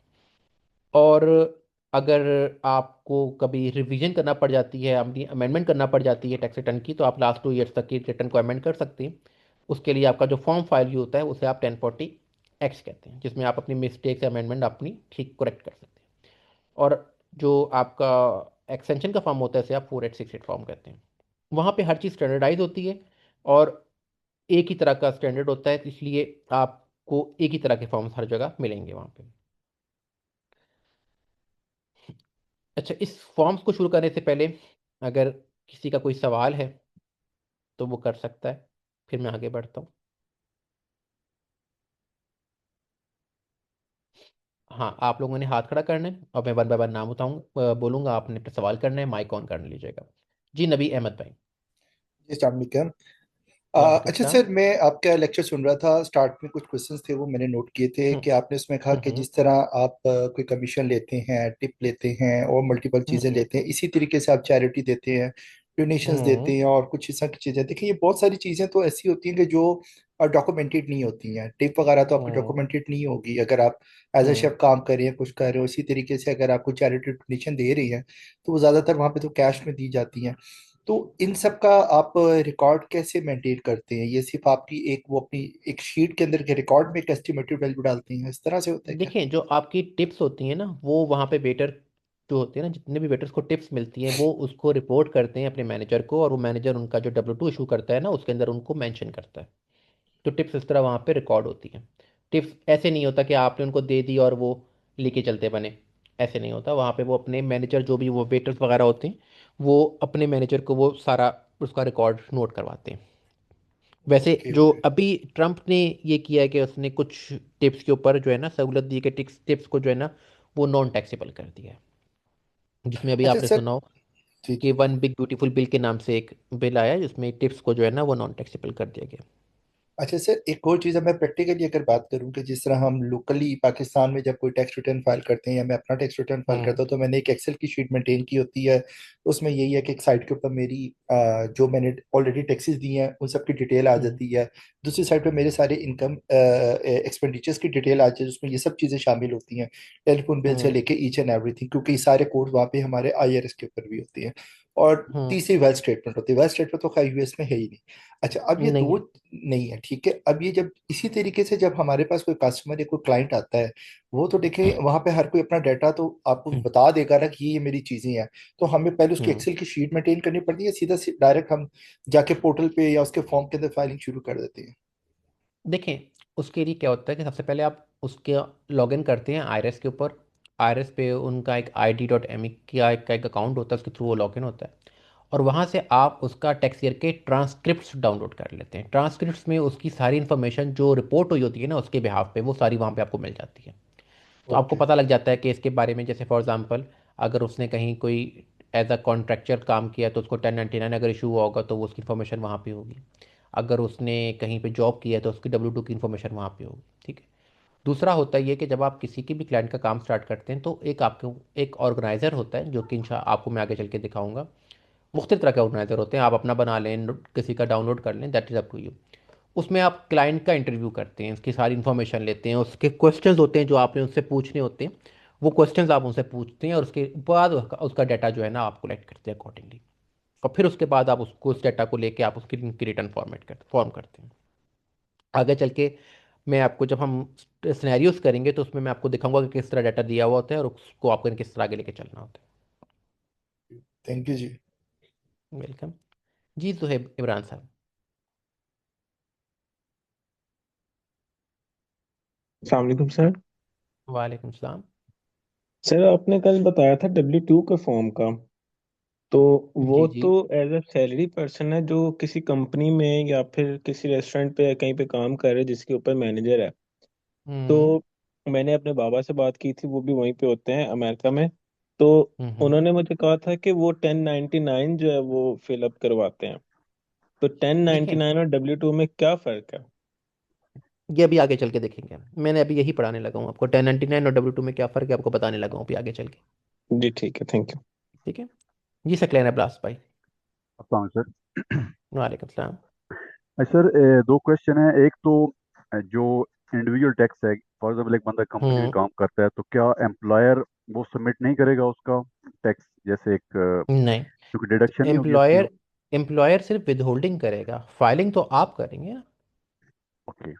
और अगर आपको कभी रिवीजन करना पड़ जाती है, अपनी अमेंडमेंट करना पड़ जाती है टैक्स रिटर्न की, तो आप लास्ट 2 ईयर्स तक की रिटर्न को अमेंड कर सकते हैं। उसके लिए आपका जो फॉर्म फाइल होता है उसे आप 1040X कहते हैं, जिसमें आप अपनी मिस्टेक से अमेंडमेंट अपनी ठीक करेक्ट कर सकते हैं। और जो आपका एक्सटेंशन का फॉर्म होता है, इसे आप 4868 फॉर्म कहते हैं। वहाँ पे हर चीज़ स्टैंडर्डाइज होती है और एक ही तरह का स्टैंडर्ड होता है, इसलिए आपको एक ही तरह के फॉर्म्स हर जगह मिलेंगे वहाँ पे। अच्छा, इस फॉर्म्स को शुरू करने से पहले अगर किसी का कोई सवाल है तो वो कर सकता है, फिर मैं आगे बढ़ता हूँ। हाँ, आप लोगों ने हाथ खड़ा करना है और मैं वन बाय वन नाम बताऊँ, बोलूँगा, आपने अपना सवाल करना है, माइक ऑन कर लीजिएगा। जी, नबी अहमद भाई। जी अस्सलाम वालेकुम। वालेकुम अच्छा सलाम। सर, मैं आपका लेक्चर सुन रहा था। स्टार्ट में कुछ क्वेश्चंस थे वो मैंने नोट किए थे हम्म। कि आपने उसमें कहा कि हम्म। जिस तरह आप कोई कमीशन लेते हैं, टिप लेते हैं और मल्टीपल चीज़ें हम्म। लेते हैं, इसी तरीके से आप चैरिटी देते हैं, डोनेशंस देते हम्म। हैं और कुछ इस तरह की चीज़ें। देखिए, ये बहुत सारी चीज़ें तो ऐसी होती हैं कि जो डॉक्यूमेंटेड नहीं होती हैं। टिप वगैरह तो आपकी हम्म। डॉक्यूमेंटेड नहीं होगी। अगर आप एज ए हम्म। शेफ काम कर रहे हैं, कुछ कर रहे हो, इसी तरीके से अगर आपको चैरिटी डोनेशन दे रही है तो वो ज़्यादातर वहाँ पे तो कैश में दी जाती हैं। तो इन सब का आप रिकॉर्ड कैसे मेंटेन करते हैं? ये सिर्फ आपकी एक वो अपनी एक शीट के अंदर के रिकॉर्ड में एक एस्टिमेटेड वैल्यू डालते हैं, इस तरह से होता है क्या? देखें, जो आपकी टिप्स होती हैं ना, वो वहाँ पे वेटर जो होते हैं ना, जितने भी वेटर्स को टिप्स मिलती हैं, वो उसको रिपोर्ट करते हैं अपने मैनेजर को, और वो मैनेजर उनका जो W2 इशू करता है ना, उसके अंदर उनको मेंशन करता है। तो टिप्स इस तरह वहाँ पे रिकॉर्ड होती हैं। टिप्स ऐसे नहीं होता कि आपने उनको दे दी और वो लेके चलते बने, ऐसे नहीं होता। वहाँ पे वो अपने मैनेजर, जो भी वो वेटर्स वगैरह होते हैं, वो अपने मैनेजर को वो सारा उसका रिकॉर्ड नोट करवाते हैं। वैसे ओके जो ओके। अभी ट्रम्प ने ये किया है कि उसने कुछ टिप्स के ऊपर जो है ना सहूलत दी है, कि टिप्स टिप्स को जो है ना वो नॉन टैक्सेबल कर दिया है। जिसमें अभी अच्छा आपने सर। सुना हो जी कि जी। वन बिग ब्यूटीफुल बिल के नाम से एक बिल आया है, जिसमें टिप्स को जो है ना वो नॉन टैक्सेबल कर दिया गया। अच्छा सर, एक और चीज़ है, मैं प्रैक्टिकली अगर बात करूं कि जिस तरह हम लोकली पाकिस्तान में जब कोई टैक्स रिटर्न फाइल करते हैं या मैं अपना टैक्स रिटर्न फाइल हम्म। करता हूं, तो मैंने एक एक्सेल की शीट मेंटेन की होती है। उसमें यही है कि एक साइड के ऊपर मेरी जो मैंने ऑलरेडी टैक्सेस दिए हैं उन सब की डिटेल आ हम्म। जाती है। दूसरी साइड पे मेरे सारे इनकम एक्सपेंडिचर्स की डिटेल आ जाती है, उसमें ये सब चीज़ें शामिल होती हैं, टेलीफोन बिल से हम्म। लेके ईच एंड एवरीथिंग, क्योंकि ये सारे कोड वहाँ पे हमारे IRS के ऊपर भी होती हैं। और हम्म। तीसरी वेल्थ स्टेटमेंट होती है। वेल्थ स्टेटमेंट तो खैर यूएस में है ही नहीं। अच्छा, अब ये नहीं दो है। नहीं है, ठीक है। अब ये जब इसी तरीके से जब हमारे पास कोई कस्टमर या कोई क्लाइंट आता है, वो तो देखें वहां पे हर कोई अपना डाटा तो आपको हम्म। बता देगा ना कि ये मेरी चीजें हैं। तो हमें पहले उसकी हम्म। एक्सेल की शीट मेंटेन करनी पड़ती है, सीधा डायरेक्ट हम जाके पोर्टल पे या उसके फॉर्म के अंदर फाइलिंग शुरू कर देते हैं? देखें, उसके लिए क्या होता है कि सबसे पहले आप उसके लॉगिन करते हैं आईआरएस के ऊपर, आईआरएस पे उनका एक ID.me का एक अकाउंट होता है, उसके थ्रू वो लॉगिन होता है। और वहाँ से आप उसका टैक्स ईयर के ट्रांसक्रिप्ट्स डाउनलोड कर लेते हैं। ट्रांसक्रिप्ट्स में उसकी सारी इन्फॉर्मेशन जो रिपोर्ट हुई होती है ना उसके बिहाफ पे, वो सारी वहाँ पे आपको मिल जाती है। तो आपको ओके। पता लग जाता है कि इसके बारे में, जैसे फॉर एग्जांपल अगर उसने कहीं कोई एज अ कॉन्ट्रैक्चर काम किया तो उसको 1099 अगर इशू हुआ होगा तो वो उसकी इन्फॉर्मेशन वहाँ पे होगी। अगर उसने कहीं पे जॉब किया है तो उसकी W2 की इन्फॉर्मेशन वहाँ पे होगी। ठीक है। दूसरा होता है ये कि जब आप किसी की भी क्लाइंट का काम स्टार्ट करते हैं तो एक आपको एक ऑर्गेनाइजर होता है, जो कि इंशा आपको मैं आगे चल के दिखाऊंगा। मुख्तलिफ तरह के ऑर्गेनाइजर होते हैं, आप अपना बना लें, किसी का डाउनलोड कर लें, that is up to you. उसमें आप क्लाइंट का इंटरव्यू करते हैं, उसकी सारी इन्फॉर्मेशन लेते हैं, उसके क्वेश्चंस होते हैं जो आपने उनसे पूछने होते हैं। वो क्वेश्चंस आप उनसे पूछते हैं और उसके बाद उसका डाटा जो है ना आप कलेक्ट करते हैं अकॉर्डिंगली। और फिर उसके बाद आप उसको उस डाटा को लेके आप उसकी रिटर्न फॉर्म करते हैं। आगे चल के मैं आपको, जब हम सिनेरियोस करेंगे तो उसमें मैं आपको दिखाऊंगा कि किस तरह डाटा दिया हुआ होता है और उसको आपको किस तरह आगे लेके चलना होता थैंक यू जी। है। वेलकम। जी सुहेब इमरान साहब। अस्सलाम वालेकुम सर। वालेकुम सलाम। सर आपने कल बताया था W2 का फॉर्म का, तो वो जी जी। तो एज अ सैलरी पर्सन है जो किसी कंपनी में या फिर किसी रेस्टोरेंट पे या कहीं पे काम कर रहे हैं जिसके ऊपर मैनेजर है। हम्म तो मैंने अपने बाबा से बात की थी, वो भी वहीं पे होते हैं अमेरिका में। तो हम्म। उन्होंने मुझे कहा था कि वो 1099 जो है वो फिलअप करवाते हैं। तो टेन नाइन्टी देखें, नाइन और W2 में क्या फ़र्क है? ये अभी आगे चल के देखेंगे हम। मैंने अभी यही पढ़ाने लगा हूँ आपको, 1099 और W2 में क्या फ़र्क है आपको बताने लगा हूँ अभी आगे चल के। जी ठीक है, थैंक यू। ठीक है। जी सकलैन अब्बास भाई। अस्सलाम सर। वालेकुम सलाम। सर, दो क्वेश्चन है। एक तो जो इंडिविजुअल टैक्स है, फॉर एग्जाम्पल एक बंदा कंपनी में हम्म। काम करता है तो क्या एम्प्लॉयर वो सबमिट नहीं करेगा उसका टैक्स, जैसे एक नहीं, क्योंकि डिडक्शन नहीं होगी उसकी? एम्प्लॉयर एम्प्लॉयर सिर्फ विदहोल्डिंग करेगा, फाइलिंग तो आप करेंगे ना। ओके।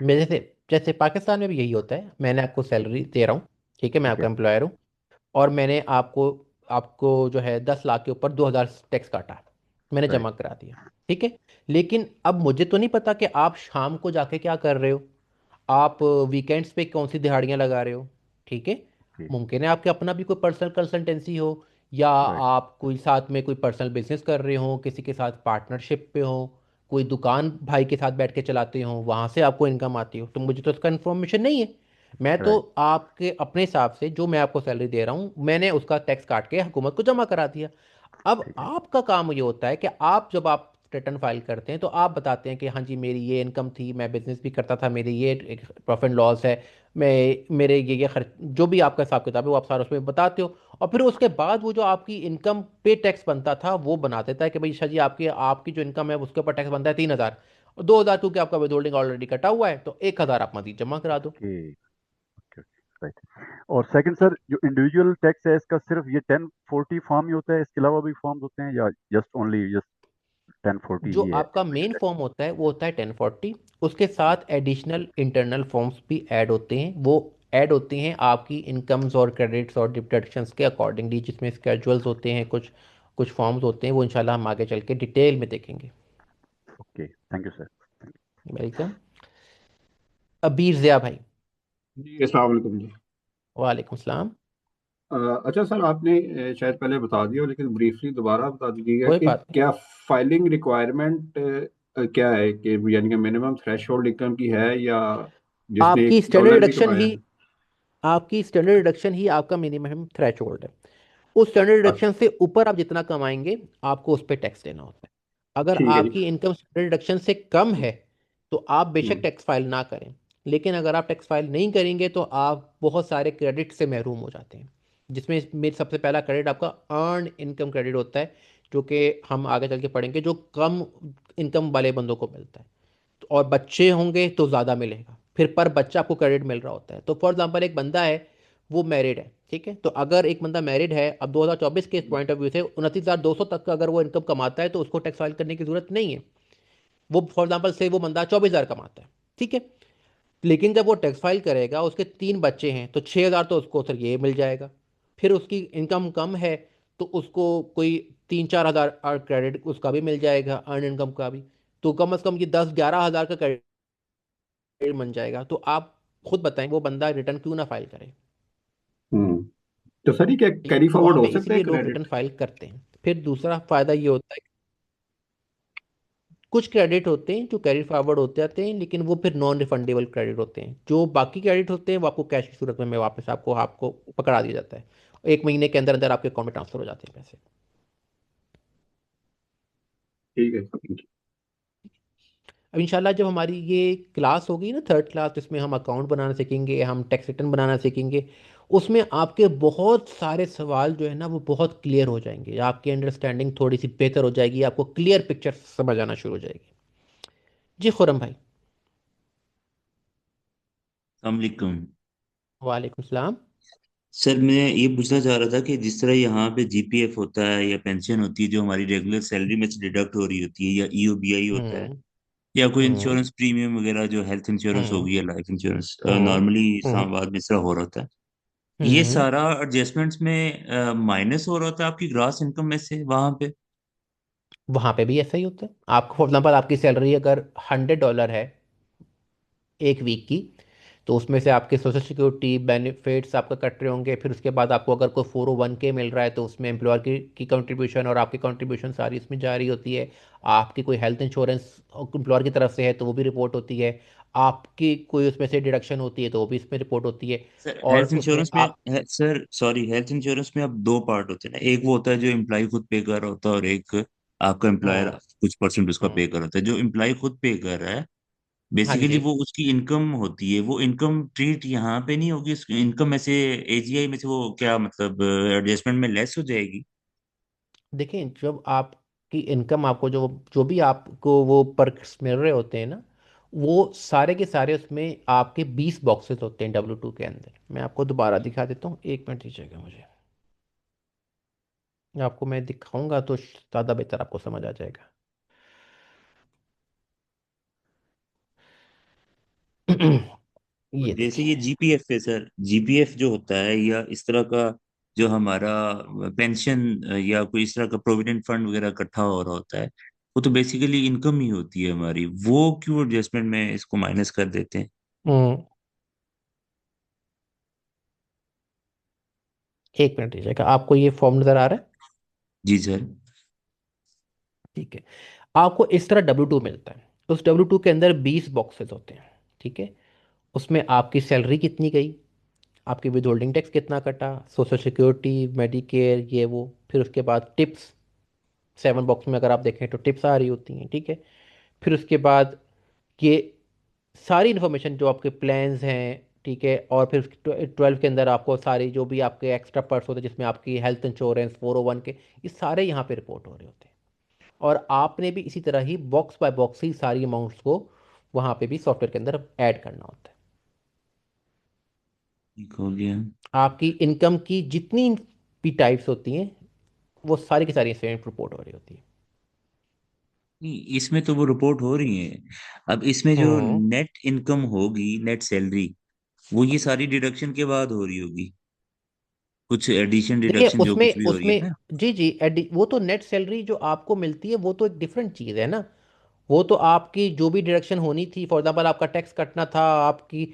मेरे से जैसे पाकिस्तान में भी यही होता है, मैंने आपको सैलरी दे रहा हूँ, ठीक है, मैं ठीक है। आपका एम्प्लॉयर हूँ। और मैंने आपको आपको जो है 10 लाख के ऊपर 2,000 टैक्स काटा, मैंने राइट। जमा करा दिया। ठीक है। लेकिन अब मुझे तो नहीं पता कि आप शाम को जाके क्या कर रहे हो, आप वीकेंड्स पे कौन सी दिहाड़ियाँ लगा रहे हो। ठीक है। ओके। मुमकिन है आपके अपना भी कोई पर्सनल कंसल्टेंसी हो, या राइट। आप कोई साथ में कोई पर्सनल बिजनेस कर रहे हो, किसी के साथ पार्टनरशिप पे हो, कोई दुकान भाई के साथ बैठ के चलाते हो, वहाँ से आपको इनकम आती हो, तो मुझे तो इसका इन्फॉर्मेशन नहीं है। मैं तो राइट। आपके अपने हिसाब से जो मैं आपको सैलरी दे रहा हूँ मैंने उसका टैक्स काट के हुकूमत को जमा करा दिया। अब ठीक है। आपका काम ये होता है कि आप जब आप रिटर्न फाइल करते हैं तो आप बताते हैं कि हाँ जी मेरी ये इनकम थी, मैं बिजनेस भी करता था, मेरी ये प्रॉफिट एंड लॉस है, मैं मेरे ये खर्च, जो भी आपका हिसाब किताब है वो आप सारा उसमें बताते हो। और फिर उसके बाद वो जो आपकी इनकम पे टैक्स बनता था वो बना देता है कि भाई शाह जी आपकी आपकी जो इनकम है उसके ऊपर टैक्स बनता है 3,000, और 2,000 क्योंकि आपका विदहोल्डिंग ऑलरेडी कटा हुआ है तो 1,000 आप मजीद जमा करा दो। ओके। ओके। राइट। और सेकंड सर, जो इंडिविजुअल टैक्स है इसका सिर्फ ये 1040 फॉर्म ही होता है, इसके अलावा भी फॉर्म्स होते हैं, या जस्ट ओनली जस्ट 1040 जो ही है आपका मेन इंडिविजुअल फॉर्म होता है वो होता है 1040। उसके साथ एडिशनल इंटरनल फॉर्म्स भी ऐड होते हैं, वो ऐड होते हैं आपकी इनकम्स और क्रेडिट्स और डिडक्शंस के अकॉर्डिंगली, जिसमें स्केजुअल्स होते हैं, कुछ कुछ फॉर्म्स होते हैं, वो इंशाल्लाह हम आगे चल के डिटेल में देखेंगे। Okay. Thank you sir. Welcome. अबीर ज़िया भाई। जी अस्सलाम वालेकुम जी। वालेकुम सलाम। अ, अच्छा सर, आपने शायद पहले बता दिया हो, लेकिन ब्रीफली दोबारा बता दीजिएगा कोई कि बात नहीं। क्या फाइलिंग रिक्वायरमेंट क्या है, कि यानी कि मिनिमम थ्रेशोल्ड इनकम की है, या जिसने आपकी स्टैंडर्ड $1 भी डिडक्शन कमाया ही है? आपकी स्टैंडर्ड डिडक्शन ही आपका मिनिमम थ्रेशोल्ड है। उस स्टैंडर्ड अच्छा, डिडक्शन से ऊपर आप जितना कमाएंगे आपको उस पर टैक्स देना होता है। अगर ठीक है जी। आपकी इनकम स्टैंडर्ड डिडक्शन से कम है तो आप बेशक हम्म। टैक्स फाइल ना करें। लेकिन अगर आप टैक्स फाइल नहीं करेंगे तो आप बहुत सारे क्रेडिट से महरूम हो जाते हैं, जिसमें मेरे सबसे पहला क्रेडिट आपका अर्न इनकम क्रेडिट होता है, जो कि हम आगे चल के पढ़ेंगे, जो कम इनकम वाले बंदों को मिलता है। और बच्चे होंगे तो ज़्यादा मिलेगा, फिर पर बच्चा आपको क्रेडिट मिल रहा होता है। तो फॉर एग्जांपल एक बंदा है, वो मैरिड है, ठीक है, तो अगर एक बंदा मैरिड है, अब 2024 के पॉइंट ऑफ व्यू से 29,200 तक का अगर वो इनकम कमाता है तो उसको टैक्स फाइल करने की जरूरत नहीं है। वो फॉर एग्जांपल से वो बंदा 24,000 कमाता है, ठीक है, लेकिन जब वो टैक्स फाइल करेगा, उसके 3 बच्चे हैं तो 6,000 तो उसको सिर्फ ये मिल जाएगा। फिर उसकी इनकम कम है तो उसको कोई 3-4 हज़ार क्रेडिट उसका भी मिल जाएगा, अर्न इनकम का भी। तो कम से कम ये 10-11 हज़ार का क्रेडिट बन जाएगा। तो आप खुद बताएं वो बंदा रिटर्न क्यों ना फाइल करे। तो सर ये क्या ठीक है, कैरी तो फॉरवर्ड वहाँ हो पे सकता है इसीलिए लोग क्रेडिट? रिटर्न फाइल करते हैं। फिर दूसरा फायदा ये होता है, कुछ क्रेडिट होते हैं जो कैरी फॉरवर्ड होते जाते हैं, लेकिन वो फिर नॉन रिफंडेबल क्रेडिट होते हैं। जो बाकी क्रेडिट होते हैं वो आपको कैश की सूरत में वापस आपको आपको पकड़ा दिया जाता है, 1 महीने के अंदर अंदर आपके अकाउंट में ट्रांसफर हो जाते हैं पैसे। ठीक है, thank you। अब इंशाल्लाह जब हमारी ये क्लास होगी ना, थर्ड क्लास, जिसमें हम अकाउंट बनाना सीखेंगे, हम टैक्स रिटर्न बनाना सीखेंगे, उसमें आपके बहुत सारे सवाल जो है ना वो बहुत क्लियर हो जाएंगे, आपकी अंडरस्टैंडिंग थोड़ी सी बेहतर हो जाएगी, आपको क्लियर पिक्चर समझ आना शुरू हो जाएगी। जी खुरम भाई। अलैक्म। वालेकुम सलाम। सर मैं ये पूछना चाह रहा था कि जिस तरह यहाँ पे जीपीएफ होता है या पेंशन होती है जो हमारी रेगुलर सैलरी में से डिडक्ट हो रही होती है, या ईओबीआई होता है, हम्म। या कोई हम्म। इंश्योरेंस प्रीमियम वगैरह जो हेल्थ इंश्योरेंस हम्म। होगी या लाइफ इंश्योरेंस, हम्म। नॉर्मली हम्म। इस्लामाबाद में इस तरह हो रहा होता है, ये हम्म। सारा एडजस्टमेंट्स में माइनस हो रहा होता है आपकी ग्रास इनकम में से वहां पे? वहां पे भी ऐसा ही होता है। आपको फॉर एग्जाम्पल आपकी सैलरी अगर $100 है एक वीक की, तो उसमें से आपके सोशल सिक्योरिटी बेनिफिट्स आपका कट रहे होंगे। फिर उसके बाद आपको अगर कोई 401k मिल रहा है तो उसमें एम्प्लॉयर की कंट्रीब्यूशन और आपकी कंट्रीब्यूशन सारी उसमें जा रही होती है। आपकी कोई हेल्थ इंश्योरेंस एम्प्लॉयर की तरफ से है तो वो भी रिपोर्ट होती है। आपकी कोई उसमें से डिडक्शन होती है तो वो भी इसमें रिपोर्ट होती है। सर और हेल्थ उसमें इंश्योरेंस में सर सॉरी, हेल्थ इंश्योरेंस में अब दो पार्ट होते हैं ना, एक वो होता है जो एम्प्लॉय खुद पे कर रहा होता है, और एक आपका एम्प्लॉयर हम्म। कुछ परसेंट उसका पे हम्म। कर रहा होता है। जो एम्प्लॉय खुद पे कर रहा है हाँ बेसिकली जी। वो उसकी इनकम होती है, वो इनकम ट्रीट यहाँ पे नहीं होगी, उसकी इनकम में से एजीआई में से वो क्या मतलब एडजस्टमेंट में लेस हो जाएगी? देखें, जब आपकी इनकम आपको जो जो भी आपको वो पर्क्स मिल रहे होते हैं ना, वो सारे के सारे उसमें आपके 20 बॉक्सेस होते हैं W2 के अंदर। मैं आपको दोबारा दिखा देता हूँ, 1 मिनट दीजिएगा मुझे। आपको मैं दिखाऊंगा तो ज़्यादा बेहतर आपको समझ आ जाएगा। तो ये जैसे देखिए। ये जीपीएफ है सर, जीपीएफ जो होता है या इस तरह का जो हमारा पेंशन या कोई इस तरह का प्रोविडेंट फंड वगैरह इकट्ठा हो रहा होता है, वो तो बेसिकली इनकम ही होती है हमारी, वो क्यों एडजस्टमेंट में इसको माइनस कर देते हैं? हम्म। 1 मिनट दीजिएगा, आपको ये फॉर्म नज़र आ रहा है? जी सर। ठीक है। आपको इस तरह W2 मिलता है। उस W2 के अंदर 20 बॉक्सेस होते हैं। ठीक है। उसमें आपकी सैलरी कितनी गई, आपकी विद होल्डिंग टैक्स कितना कटा, सोशल सिक्योरिटी, मेडिकेयर, ये वो। फिर उसके बाद टिप्स, 7 बॉक्स में अगर आप देखें तो टिप्स आ रही होती हैं। ठीक है। फिर उसके बाद ये सारी इन्फॉर्मेशन जो आपके प्लान्स हैं, ठीक है। और फिर 12 के अंदर आपको सारी जो भी आपके एक्स्ट्रा पर्स होते हैं, जिसमें आपकी हेल्थ इंश्योरेंस, 401 के, ये सारे यहाँ पे रिपोर्ट हो रहे होते हैं। और आपने भी इसी तरह ही बॉक्स बाय बॉक्स ही सारी अमाउंट्स को वहाँ पे भी सॉफ्टवेयर के अंदर ऐड करना होता है। ठीक हो गया। आपकी इनकम की जितनी भी टाइप्स होती हैं वो सारी की सारी इसमें रिपोर्ट हो रही होती है। नहीं, इसमें तो वो रिपोर्ट हो रही है। अब इसमें जो हम्म। नेट इनकम होगी, नेट सैलरी, वो ये सारी डिडक्शन के बाद हो रही होगी, कुछ एडिशन देखिए डिडक्शन जो कुछ उसमें भी हो रही है उसमें ना? जी जी वो तो नेट सैलरी जो आपको मिलती है वो तो एक डिफरेंट चीज़ है ना। वो तो आपकी जो भी डिडक्शन होनी थी, फॉर एग्जांपल आपका टैक्स कटना था, आपकी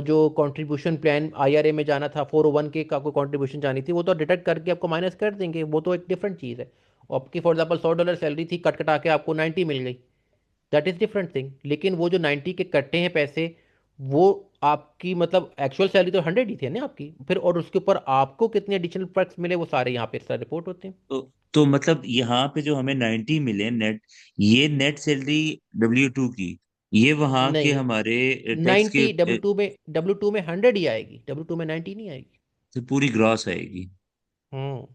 जो कंट्रीब्यूशन प्लान IRA में जाना था, 401k का कोई कंट्रीब्यूशन जानी थी, वो तो डिडक्ट करके आपको माइनस कर देंगे। वो तो एक डिफरेंट चीज़ है। आपकी फॉर एग्जांपल $100 सैलरी थी, कट कटा के आपको 90 मिल गई, दैट इज़ डिफरेंट थिंग। लेकिन वो जो 90 के कट्टे हैं पैसे, वो आपकी मतलब एक्चुअल सैलरी तो 100 ही थी ना आपकी। फिर और उसके ऊपर आपको कितने एडिशनल पर्क्स मिले वो सारे यहाँ पे सर रिपोर्ट होते हैं। तो मतलब यहाँ पे जो हमें 90 मिले नेट, ये नेट सैलरी W2 की, ये वहाँ के नहीं, हमारे टैक्स के 90 W2 में 100 ही आएगी, W2 में 90 नहीं आएगी। से पूरी ग्रॉस आएगी। हम्म।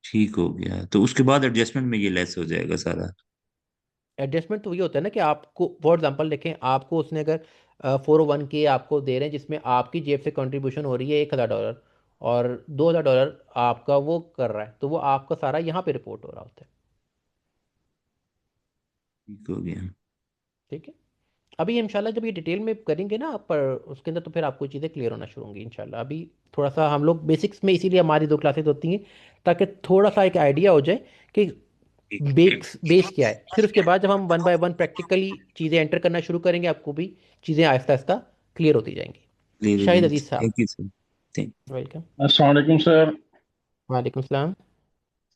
ठीक हो गया, तो उसके बाद एडजस्टमेंट में ये लेस हो जाएगा सारा। एडजस्टमेंट तो ये होता है ना कि आपको फॉर एग्जांपल देखें, आपको उसने अगर 401k आपको दे रहे हैं जिसमें आपकी जेब से कंट्रीब्यूशन हो रही है $1000, और $2000 आपका वो कर रहा है, तो वो आपका सारा यहाँ पे रिपोर्ट हो रहा होता है। ठीक हो गया। ठीक है। अभी इंशाल्लाह जब ये डिटेल में करेंगे ना पर उसके अंदर, तो फिर आपको चीज़ें क्लियर होना शुरू होंगी इंशाल्लाह। अभी थोड़ा सा हम लोग बेसिक्स में, इसीलिए हमारी 2 क्लासेस होती हैं, ताकि थोड़ा सा एक आइडिया हो जाए कि ठीक हो गया। बेस बेस क्या है। फिर उसके बाद जब हम 1 बाय 1 प्रैक्टिकली चीज़ें एंटर करना शुरू करेंगे, आपको भी चीज़ें आहिस्ता आहिस्ता क्लियर होती जाएंगी। ले लो शाहिद जी। अजीज़ साहब। Thank you sir. Thank welcome. अस्सलाम वालेकुम सर। वालेकुम सलाम।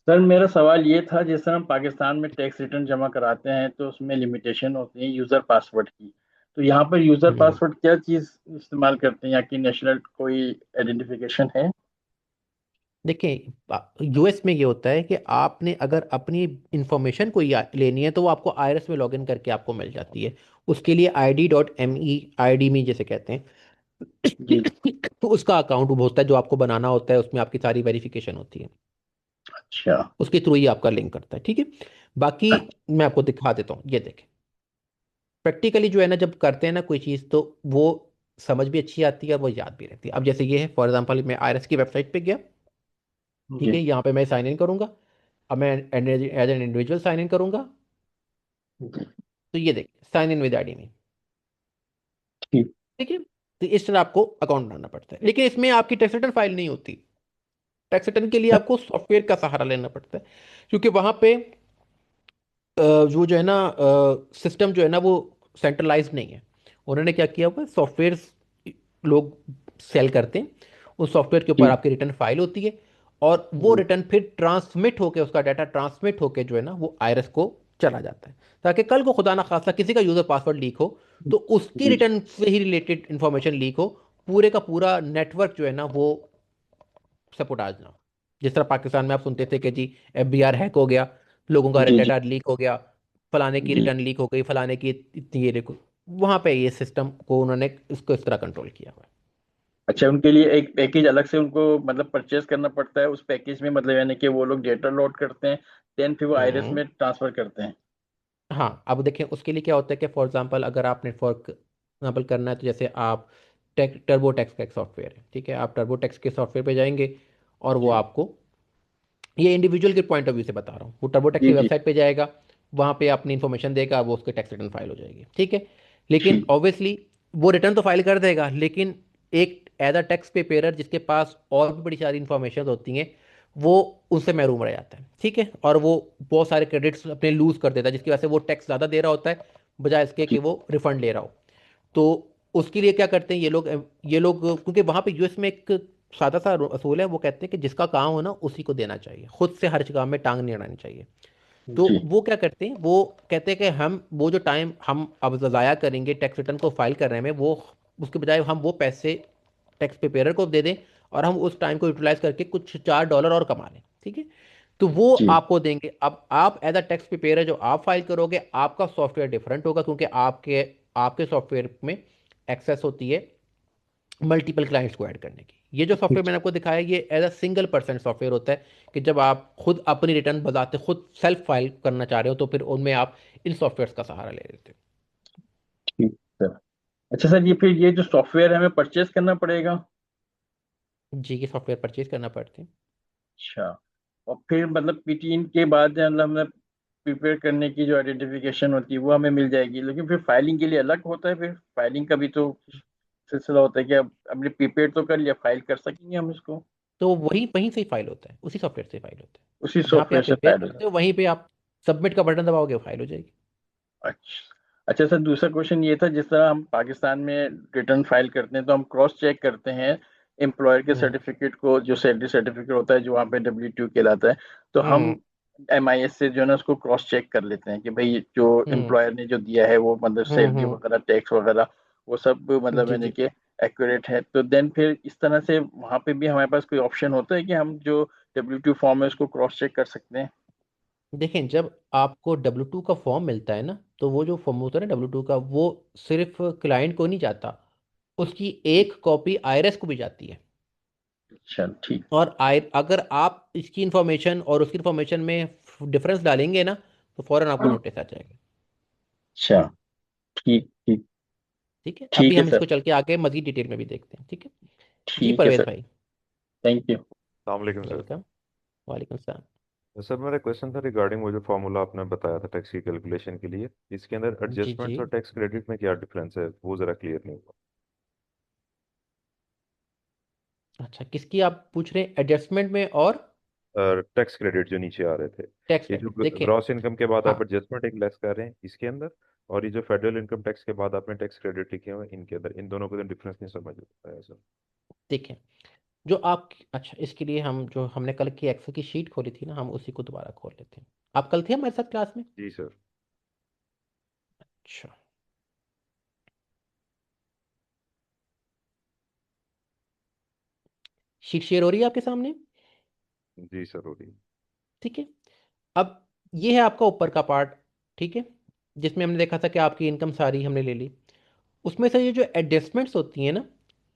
सर मेरा सवाल ये था, जिस तरह हम पाकिस्तान में टैक्स रिटर्न जमा कराते हैं तो उसमें लिमिटेशन होती है यूज़र पासवर्ड की। तो यहाँ पर यूज़र हम्म। पासवर्ड क्या चीज़ इस्तेमाल करते हैं, यहाँ की नेशनल कोई आइडेंटिफिकेशन है? देखिए, यूएस में ये होता है कि आपने अगर अपनी इंफॉर्मेशन कोई लेनी है तो वो आपको आईआरएस में लॉगिन करके आपको मिल जाती है। उसके लिए ID.me, आईडी मी जैसे कहते जी। हैं तो उसका अकाउंट होता है जो आपको बनाना होता है, उसमें आपकी सारी वेरिफिकेशन होती है। अच्छा। उसके थ्रू ही आपका लिंक करता है, ठीक है। बाकी मैं आपको दिखा देता हूँ, ये देखें। प्रैक्टिकली जो है ना, जब करते हैं ना कोई चीज़ तो वो समझ भी अच्छी आती है और वो याद भी रहती है। अब जैसे ये है, फॉर एग्जांपल मैं आईआरएस की वेबसाइट पे गया, ठीक है। जी। यहाँ पे मैं साइन इन करूंगा। अब मैं as an individual sign in करूंगा। जी। तो ये देखिए, साइन इन विद आईडी में, ठीक। ठीक है। तो इस तरह आपको अकाउंट बनाना पड़ता है, लेकिन इसमें आपकी टैक्स रिटर्न फाइल नहीं होती। टैक्स रिटर्न के लिए आपको सॉफ्टवेयर का सहारा लेना पड़ता है, क्योंकि वहां पे वो जो है ना, सिस्टम जो है ना वो सेंट्रलाइज्ड नहीं है। उन्होंने क्या किया हुआ है, सॉफ्टवेयर लोग सेल करते हैं। उस सॉफ्टवेयर के ऊपर ठीक। आपकी रिटर्न फाइल होती है, और वो जी। रिटर्न फिर ट्रांसमिट होके, उसका डाटा ट्रांसमिट होके जो है ना वो आईआरएस को चला जाता है, ताकि कल को खुदा ना खास्ता किसी का यूजर पासवर्ड लीक हो तो उसकी जी। रिटर्न से ही रिलेटेड इंफॉर्मेशन लीक हो, पूरे का पूरा नेटवर्क जो है ना वो सपोर्टाज ना हो। जिस तरह पाकिस्तान में आप सुनते थे कि जी एफबीआर हैक हो गया, लोगों का जी। जी। डाटा लीक हो गया, फलाने की जी। रिटर्न लीक हो गई, फलाने की इतनी ये देखो। वहां पे ये सिस्टम को उन्होंने इसको इस तरह कंट्रोल किया हुआ अच्छा, उनके लिए एक पैकेज अलग से उनको मतलब परचेज करना पड़ता है, उस पैकेज में मतलब यानी कि वो लोग डेटा लोड करते हैं, देन फिर वो है। आईरिस में ट्रांसफर करते हैं। हाँ, अब देखें उसके लिए क्या होता है कि फॉर एग्जांपल अगर आप नेटवर्क एग्जांपल करना है, तो जैसे आप टर्बो टैक्स का एक सॉफ्टवेयर है, ठीक है। आप टर्बो टैक्स के सॉफ्टवेयर पे जाएंगे और वो जी। आपको, ये इंडिविजुअल के पॉइंट ऑफ व्यू से बता रहा हूँ, वो टर्बोटेक्स जी। की जी। वेबसाइट पे जाएगा, वहाँ पे अपनी इन्फॉर्मेशन देगा, वो उसके टैक्स रिटर्न फाइल हो जाएगी, ठीक है। लेकिन ठीक। ऑब्वियसली वो रिटर्न तो फाइल कर देगा, लेकिन एक एज अ टैक्स पे पेयर जिसके पास और भी बड़ी सारी इन्फॉर्मेशन होती हैं, वो उससे महरूम रह जाता है, ठीक है। और वो बहुत सारे क्रेडिट्स अपने लूज कर देता है, जिसकी वजह से वो टैक्स ज़्यादा दे रहा होता है बजाय इसके कि जी। वो रिफंड ले रहा हो। तो उसके लिए क्या करते हैं ये लोग क्योंकि वहां पे यूएस में एक सादा सा असूल है, वो कहते हैं कि जिसका काम हो ना उसी को देना चाहिए, खुद से हर काम में टांग नहीं अड़ानी चाहिए। तो जी। वो क्या करते हैं, वो कहते हैं कि हम वो जो टाइम हम अब ज़ाया करेंगे टैक्स रिटर्न को फाइल करने में, वो उसके बजाय हम वो पैसे टैक्स पेपर को दे दें, और हम उस टाइम को यूटिलाइज करके कुछ $4 और कमा लें, ठीक है। तो वो जी। आपको देंगे। अब आप एज अ टैक्स पेपर जो आप फाइल करोगे, आपका सॉफ्टवेयर डिफरेंट होगा, क्योंकि आपके आपके सॉफ्टवेयर में एक्सेस होती है मल्टीपल क्लाइंट्स को ऐड करने की। ये जो सॉफ्टवेयर मैंने आपको दिखाया, ये as a single person software होता है, कि जब आप खुद अपनी रिटर्न बजाते खुद सेल्फ फाइल करना चाह रहे हो, तो फिर उनमें आप इन सॉफ्टवेयर का सहारा ले लेते ठीक सर। अच्छा सर, ये फिर ये जो सॉफ्टवेयर है हमें परचेज करना पड़ेगा? हो। जी, ये सॉफ्टवेयर परचेज करना पड़ते हैं। अच्छा। और फिर मतलब पीटीइन के बाद जो मतलब हमें प्रिपेयर करने की जो आइडेंटिफिकेशन होती है वो हमें मिल जाएगी, लेकिन फिर फाइलिंग के लिए अलग होता है, फिर फाइलिंग का भी तो सिलसिला होता है कि अब हमने प्रिपेयर तो कर लिया, फाइल कर सकेंगे हम इसको? तो वही वहीं से ही फाइल होता है, उसी सॉफ्टवेयर से ही फाइल होता उसी है। जहाँ पे सॉफ्टवेयर आप से प्रिपेयर फाइल होगा? करते हो वहीं पे आप सबमिट का बटन दबाओगे, फाइल हो जाएगी। अच्छा। अच्छा सर, दूसरा क्वेश्चन ये था, जिस तरह हम पाकिस्तान में रिटर्न फाइल करते हैं तो हम क्रॉस चेक करते हैं एम्प्लॉयर के हम्म। सर्टिफिकेट को, जो सैलरी सर्टिफिकेट होता है जो वहाँ पे W2 कहलाता है, तो हम हम्म। MIS से जो है ना उसको क्रॉस चेक कर लेते हैं कि भाई जो हम्म। एम्प्लॉयर ने जो दिया है वो मतलब सैलरी हम्म। वगैरह टैक्स वगैरह वो सब मतलब जी यानी जी। कि एक्यूरेट है। तो देन फिर इस तरह से वहाँ पे भी हमारे पास कोई ऑप्शन होता है कि हम जो W2 फॉर्म है उसको क्रॉस चेक कर सकते हैं? देखें, जब आपको W2 का फॉर्म मिलता है ना, तो वो जो फॉर्म होता है ना W2 का, वो सिर्फ क्लाइंट को नहीं जाता, उसकी एक कॉपी आईआरएस को भी जाती है। अच्छा। ठीक। और आई अगर आप इसकी इंफॉर्मेशन और उसकी इंफॉर्मेशन में डिफरेंस डालेंगे ना, तो फौरन आपको नोटिस आ जाएगा। अच्छा। ठीक। ठीक। ठीक है, अभी ठीक है हम सर। इसको चल के आगे मजीद डिटेल में भी देखते हैं, ठीक है। जी ठीक है परवेज सर। भाई। Thank you. अलैक्म सर। वेलकम। वालेकुम सलाम। सर मेरा क्वेश्चन था रिगार्डिंग वो जो फार्मूला आपने बताया था टैक्स की कैलकुलेशन के लिए, इसके अंदर जी जी। एडजस्टमेंट्स और टैक्स क्रेडिट में क्या डिफरेंस है, वो ज़रा क्लियर नहीं हुआ। अच्छा, किसकी आप पूछ रहे हैं, एडजस्टमेंट में और टैक्स क्रेडिट जो नीचे आ रहे थे, टैक्स ये जो क्रेडिट? देखें, ग्रॉस इनकम के बाद हाँ, आप एडजस्टमेंट एक लेस कर रहे हैं इसके अंदर, और ये जो फेडरल इनकम टैक्स के बाद आपने टैक्स क्रेडिट लिखे हुए हैं इनके अंदर, इन दोनों को तो डिफरेंस नहीं समझ आता है सर। देखें, जो आप, अच्छा इसके लिए हम जो हमने कल की एक्सेल की शीट खोली थी ना, हम उसी को दोबारा खोल लेते हैं। आप कल थे हमारे साथ क्लास में? जी सर। अच्छा, शीट शेयर हो रही है आपके सामने? जी सर हो रही है। ठीक है। अब ये है आपका ऊपर का पार्ट, ठीक है, जिसमें हमने देखा था कि आपकी इनकम सारी हमने ले ली। उसमें से ये जो एडजस्टमेंट्स होती हैं ना,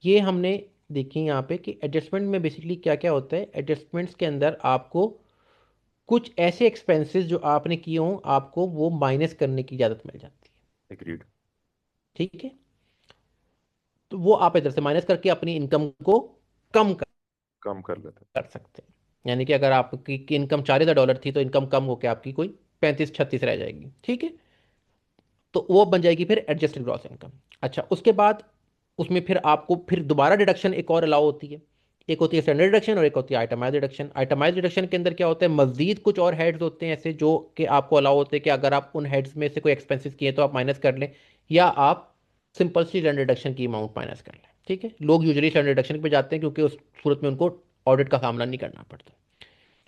ये हमने देखी यहाँ पे कि एडजस्टमेंट में बेसिकली क्या क्या होता है। एडजस्टमेंट्स के अंदर आपको कुछ ऐसे एक्सपेंसेस जो आपने किए हों, आपको वो माइनस करने की इजाज़त मिल जाती है। एग्रीड। ठीक है, तो वो आप इधर से माइनस करके अपनी इनकम को कम कम कर लेते कर सकते हैं। यानी कि अगर आपकी की इनकम $40,000 थी, तो इनकम कम होकर आपकी कोई 35-36 रह जाएगी। ठीक है, तो वो बन जाएगी फिर एडजस्टेड ग्रॉस इनकम। अच्छा, उसके बाद उसमें फिर आपको फिर दोबारा डिडक्शन एक और अलाउ होती है। एक होती है स्टैंडर्ड डिडक्शन और एक होती है आइटमाइज डिडक्शन। आइटमाइज डिडक्शन के अंदर क्या होता है, मजीद कुछ और हेड्स होते हैं ऐसे जो कि आपको अलाउ होते हैं कि अगर आप उन हेड्स में से कोई एक्सपेंसेस किए तो आप माइनस कर लें, या आप सिंपल सी स्टैंडर्ड डिडक्शन की अमाउंट माइनस कर लें। ठीक है, लोग यूजली स्टैंडर्ड डिडक्शन पे जाते हैं क्योंकि उस सूरत में उनको ऑडिट का सामना नहीं करना पड़ता,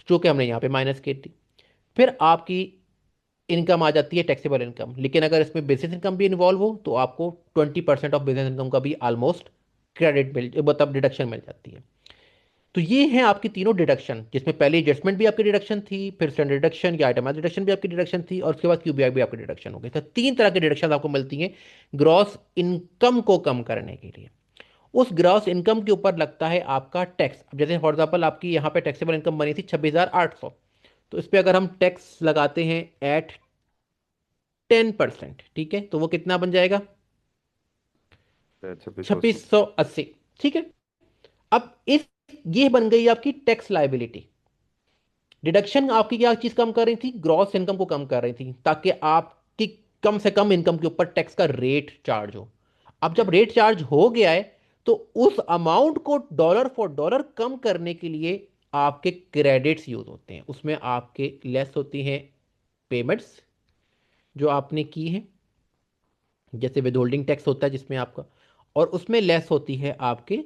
जो कि हमने यहाँ पे माइनस की थी। फिर आपकी इनकम आ जाती है टैक्सेबल इनकम, लेकिन अगर इसमें बिजनेस इनकम भी इन्वॉल्व हो तो आपको 20% ऑफ बिजनेस इनकम का भी ऑलमोस्ट क्रेडिट मिल, मतलब डिडक्शन मिल जाती है। तो ये हैं आपकी तीनों डिडक्शन, जिसमें पहले एडजस्टमेंट भी आपकी डिडक्शन थी, फिर स्टैंडर्ड डिडक्शन या आइटमाइज डिडक्शन भी आपकी डिडक्शन थी, और उसके बाद क्यूबीआई भी आपकी डिडक्शन हो गई। तो तीन तरह की डिडक्शन आपको मिलती हैं ग्रॉस इनकम को कम करने के लिए। उस ग्रॉस इनकम के ऊपर लगता है आपका टैक्स। अब जैसे फॉर एग्जांपल आपकी यहाँ पे टैक्सेबल इनकम बनी थी 26,800, तो इस पे अगर हम टैक्स लगाते हैं एट 10%, ठीक है, तो वो कितना बन जाएगा? हैं। 2680। 2680। ठीक है, अब इस ये बन गई आपकी टैक्स लाइबिलिटी। डिडक्शन आपकी क्या चीज कम कर रही थी? ग्रॉस इनकम को कम कर रही थी, ताकि आपकी कम से कम इनकम के ऊपर टैक्स का रेट चार्ज हो। अब जब रेट चार्ज हो गया है, तो उस अमाउंट को डॉलर फॉर डॉलर कम करने के लिए आपके क्रेडिट्स यूज होते हैं। उसमें आपके लेस होती हैं पेमेंट्स जो आपने की है, जैसे विदहोल्डिंग टैक्स होता है जिसमें आपका, और उसमें लेस होती है आपके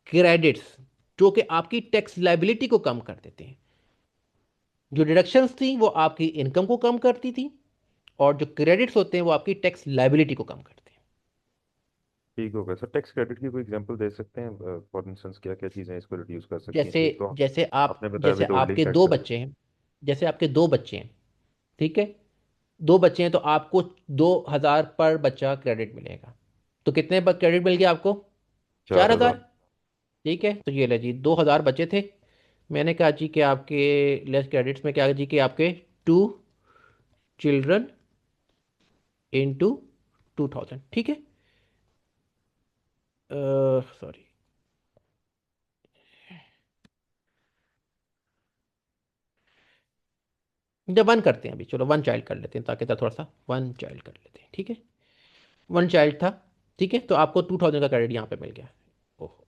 क्रेडिट्स, जो कि आपकी टैक्स लाइबिलिटी को कम कर देते हैं। जो डिडक्शंस थी वो आपकी इनकम को कम करती थी, और जो क्रेडिट्स होते हैं वो आपकी टैक्स लाइबिलिटी को कम करते हैं। ठीक हो गया सर। टैक्स क्रेडिट की कोई एग्जांपल दे सकते हैं? फॉर इंस्टेंस क्या क्या चीज़ें इसको रिड्यूस कर सकती हैं? जैसे एक तो जैसे आप आपने बताया जैसे विदहोल्डिंग आपके दो टैक्स है। बच्चे हैं, जैसे आपके दो बच्चे हैं, ठीक है, दो बच्चे हैं, तो आपको 2,000 पर बच्चा क्रेडिट मिलेगा। तो कितने पर क्रेडिट मिल गया आपको? चार 4000। हजार ठीक है, तो ये ले जी, 2,000 बचे थे। मैंने कहा जी कि आपके लेस क्रेडिट्स में क्या जी कि आपके 2 चिल्ड्रन इंटू 2,000। ठीक है, सॉरी, जब वन करते हैं, अभी चलो 1 चाइल्ड कर लेते हैं, ताकि थोड़ा सा 1 चाइल्ड कर लेते हैं। ठीक है, 1 चाइल्ड था, ठीक है, तो आपको 2,000 का क्रेडिट यहाँ पे मिल गया। ओहो,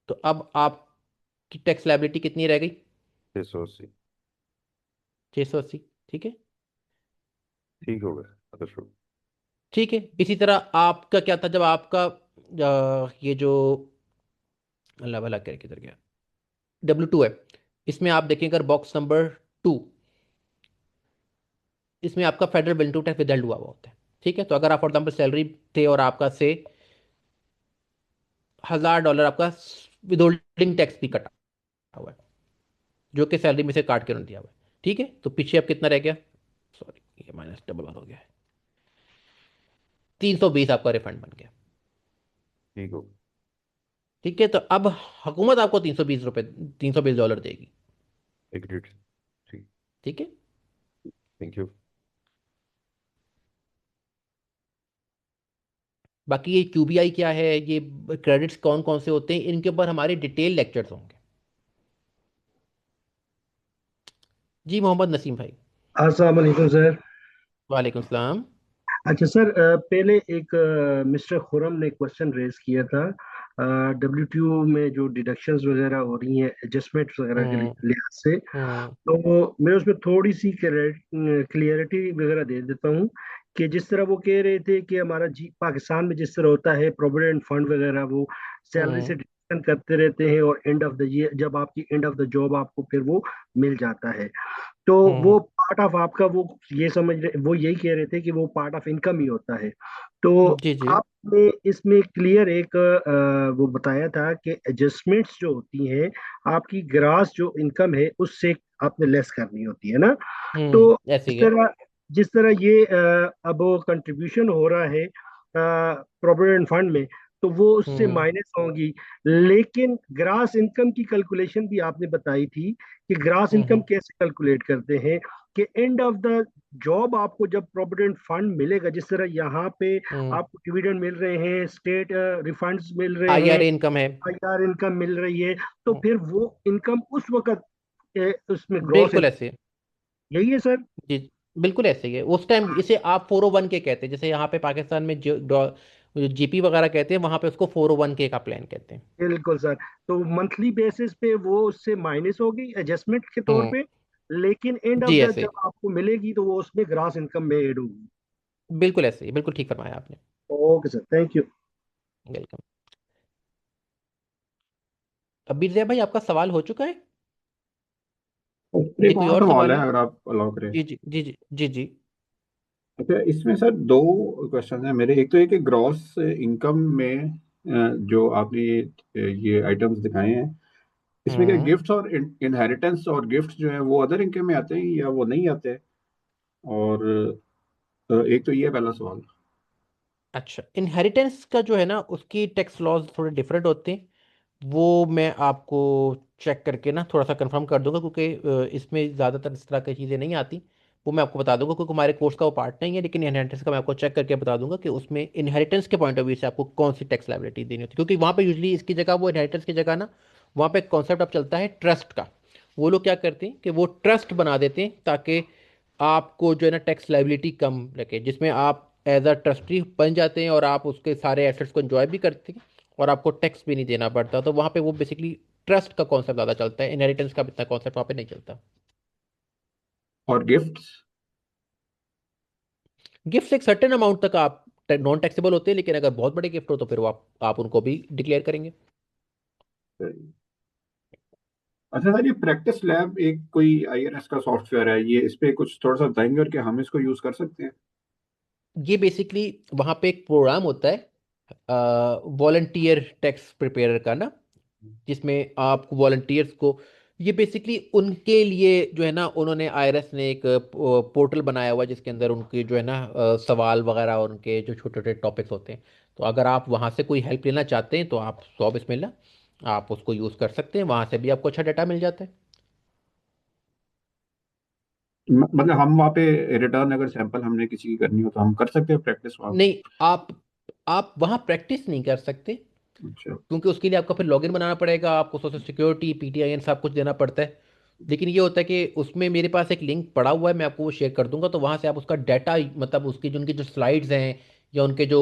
तो अब आपकी टैक्स लाइबिलिटी कितनी रह गई? 680। 680। ठीक है, ठीक हो गया अंडरस्टूड। ठीक है। इसी तरह आपका क्या था, जब आपका ये जो, अल्लाह भला करे किधर गया, W2 है, इसमें आप देखें अगर बॉक्स नंबर 2, इसमें आपका फेडरल इनकम टैक्स विदहल्ड हुआ हुआ होता है। ठीक है, तो अगर आप फॉर एग्जाम्पल सैलरी थे और आपका से $1,000 आपका विदहोल्डिंग टैक्स भी कटा हुआ है, जो कि सैलरी में से काट के उन्होंने दिया हुआ है। ठीक है, तो पीछे अब कितना रह गया? सॉरी, ये माइनस डबल हो गया है, 320 आपका रिफंड बन गया। ठीक हो गया। ठीक है, तो अब हुकूमत आपको $320, $320 देगी। एग्रीड। ठीक। ठीक है, थैंक यू। बाकी ये क्यूबीआई क्या है, ये क्रेडिट्स कौन कौन से होते हैं, इनके ऊपर हमारे डिटेल लेक्चर्स होंगे। जी मोहम्मद नसीम भाई। अस्सलाम वालेकुम सर। वालेकुम सलाम। अच्छा सर, पहले एक मिस्टर खुरम ने क्वेश्चन रेज किया था डब्ल्यू में जो डिडक्शंस वगैरह हो रही हैं एडजस्टमेंट्स वगैरह के हम्म। लिहाज से। हम्म। तो मैं उसमें थोड़ी सी क्लियरिटी वगैरह दे देता हूँ कि जिस तरह वो कह रहे थे कि हमारा जी पाकिस्तान में जिस तरह होता है प्रोविडेंट फंड वगैरह, वो सैलरी से हम्म डिडक्शन करते रहते हैं और एंड ऑफ द ईयर जब आपकी एंड ऑफ द जॉब आपको फिर वो मिल जाता है। तो हम्म वो पार्ट ऑफ आपका, वो ये समझ रहे, वो यही कह रहे थे कि वो पार्ट ऑफ इनकम ही होता है। तो जी जी आपने इसमें क्लियर एक वो बताया था कि एडजस्टमेंट्स जो होती हैं आपकी ग्रास जो इनकम है उससे आपने लेस करनी होती है ना। तो ऐसे इस ही है। तरह जिस तरह ये अब कंट्रीब्यूशन हो रहा है प्रोविडेंट फंड में, तो वो उससे हम्म माइनस होंगी। लेकिन ग्रास इनकम की कैलकुलेशन भी आपने बताई थी कि ग्रास इनकम हम्म कैसे कैलकुलेट करते हैं, कि एंड ऑफ द जॉब आपको जब प्रोविडेंट फंड मिलेगा, जिस तरह यहाँ पे हम्म आपको डिविडेंड मिल रहे हैं, स्टेट रिफंड्स मिल रहे हैं, IRA इनकम है। आईआर इनकम मिल रही है, तो हम्म, फिर वो इनकम उस वक्त उसमें ग्रॉस बिल्कुल इनकम, ऐसे। यही है सर। जी बिल्कुल ऐसे ही है उस टाइम। इसे आप 401 के कहते हैं, जैसे यहाँ पे पाकिस्तान में जो GP वगैरह कहते हैं, वहां पे उसको 401 के का प्लान कहते हैं। बिल्कुल सर। तो मंथली बेसिस पे वो उससे माइनस होगी एडजस्टमेंट के तौर हम्म पे, लेकिन एंड ऑफ जी द ऐसे ही। जब आपको मिलेगी तो वो उसमें ग्रास इनकम में ऐड होगी। बिल्कुल ऐसे ही, बिल्कुल ठीक फरमाया आपने। Okay sir, thank you. Welcome. अभी जय भाई, आपका सवाल हो चुका है या एक कोई और और सवाल सवाल है है? अगर आप अलाउ करें। जी जी जी जी जी जी। अच्छा, इसमें सर दो क्वेश्चन है मेरे। एक तो ये कि ग्रॉस इनकम में जो आपने ये आइटम्स दिखाए हैं, इसमें क्या हम्म गिफ्ट्स और इनहेरिटेंस और गिफ्ट्स जो है वो अदर इनकम में आते हैं या वो नहीं आते हैं? और एक तो ये पहला सवाल। अच्छा, इनहेरिटेंस का जो है ना, उसकी टैक्स लॉज थोड़े डिफरेंट होते हैं। वो मैं आपको चेक करके ना थोड़ा सा कंफर्म कर दूंगा, क्योंकि इसमें ज़्यादातर इस तरह की चीज़ें नहीं आती। वो मैं आपको बता दूंगा, क्योंकि हमारे कोर्स का वो पार्ट नहीं है। लेकिन इनहेरिटेंस का मैं आपको चेक करके बता दूंगा कि उसमें इनहेरिटेंस के पॉइंट ऑफ व्यू से आपको कौन सी टैक्स लायबिलिटी देनी होती है। क्योंकि वहाँ पे यूजली इसकी जगह, वो इनहेरिटेंस की जगह ना, वहाँ पे कॉन्सेप्ट अब चलता है ट्रस्ट का। वो लोग क्या करते हैं कि वो ट्रस्ट बना देते हैं, ताकि आपको जो है ना टैक्स लायबिलिटी कम लगे, जिसमें आप एज अ ट्रस्टी बन जाते हैं और आप उसके सारे एसेट्स को एंजॉय भी करते हैं और आपको टैक्स भी नहीं देना पड़ता। तो वहाँ पे वो बेसिकली ट्रस्ट का कॉन्सेप्ट ज़्यादा चलता है, इनहेरिटेंस का इतना कॉन्सेप्ट वहाँ पे नहीं चलता। और गिफ्ट्स? गिफ्ट एक सर्टेन अमाउंट तक आप नॉन टैक्सेबल होते हैं, लेकिन अगर बहुत बड़े गिफ्ट हो तो फिर वो आप उनको भी डिक्लेयर करेंगे। अच्छा सर, ये प्रैक्टिस लैब एक कोई IRS का सॉफ्टवेयर है, ये इस पे कुछ थोड़ा सा बताएंगे और क्या हम इसको यूज कर सकते हैं? ये बेसिकली वहाँ पे एक प्रोग्राम होता है वॉलंटियर टैक्स प्रिपेयर का ना, जिसमें आप वॉलंटियर्स को, ये बेसिकली उनके लिए जो है ना, उन्होंने IRS ने एक पोर्टल बनाया हुआ है, जिसके अंदर उनके जो है ना सवाल वगैरह और उनके जो छोटे छोटे टॉपिक्स होते हैं। तो अगर आप वहाँ से कोई हेल्प लेना चाहते हैं तो आप 100 बिस्मिल्लाह, आप उसको यूज़ कर सकते हैं। वहाँ से भी आपको अच्छा डाटा मिल जाता है। मतलब हम वहाँ पे रिटर्न अगर सैंपल हमने किसी की करनी हो तो हम कर सकते हैं प्रैक्टिस वहाँ पे? नहीं, आप वहाँ प्रैक्टिस नहीं कर सकते, अच्छा। क्योंकि उसके लिए आपको फिर लॉगिन बनाना पड़ेगा, आपको सोशल सिक्योरिटी, PTIN सब कुछ देना पड़ता है। लेकिन ये होता है कि उसमें मेरे पास एक लिंक पड़ा हुआ है, मैं आपको वो शेयर कर दूंगा। तो वहाँ से आप उसका डाटा, मतलब उसकी जो उनकी जो स्लाइड्स हैं, या उनके जो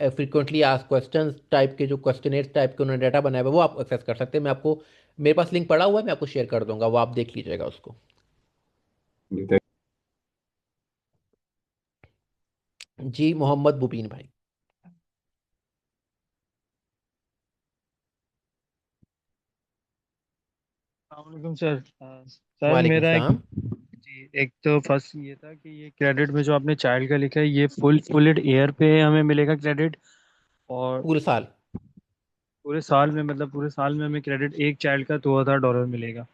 फ्रिक्वेंटली आस्क्ड क्वेश्चंस टाइप के, जो क्वेश्चनेयर टाइप के उन्होंने डाटा बनाया हुआ है, वो आप एक्सेस कर सकते हैं। मैं आपको, मेरे पास लिंक पड़ा हुआ है, मैं आपको शेयर कर दूंगा, वो आप देख लीजिएगा उसको। जी, मोहम्मद बुबीन भाई। अस्सलामुअलैकुम सर। सर वालेकुम मेरा एक, सलाम। जी एक तो फर्स्ट ये था कि ये क्रेडिट में जो आपने चाइल्ड का लिखा है, ये फुल ईयर पे हमें मिलेगा क्रेडिट, और पूरे साल। पूरे साल में, मतलब पूरे साल में हमें क्रेडिट एक चाइल्ड का $2000 मिलेगा,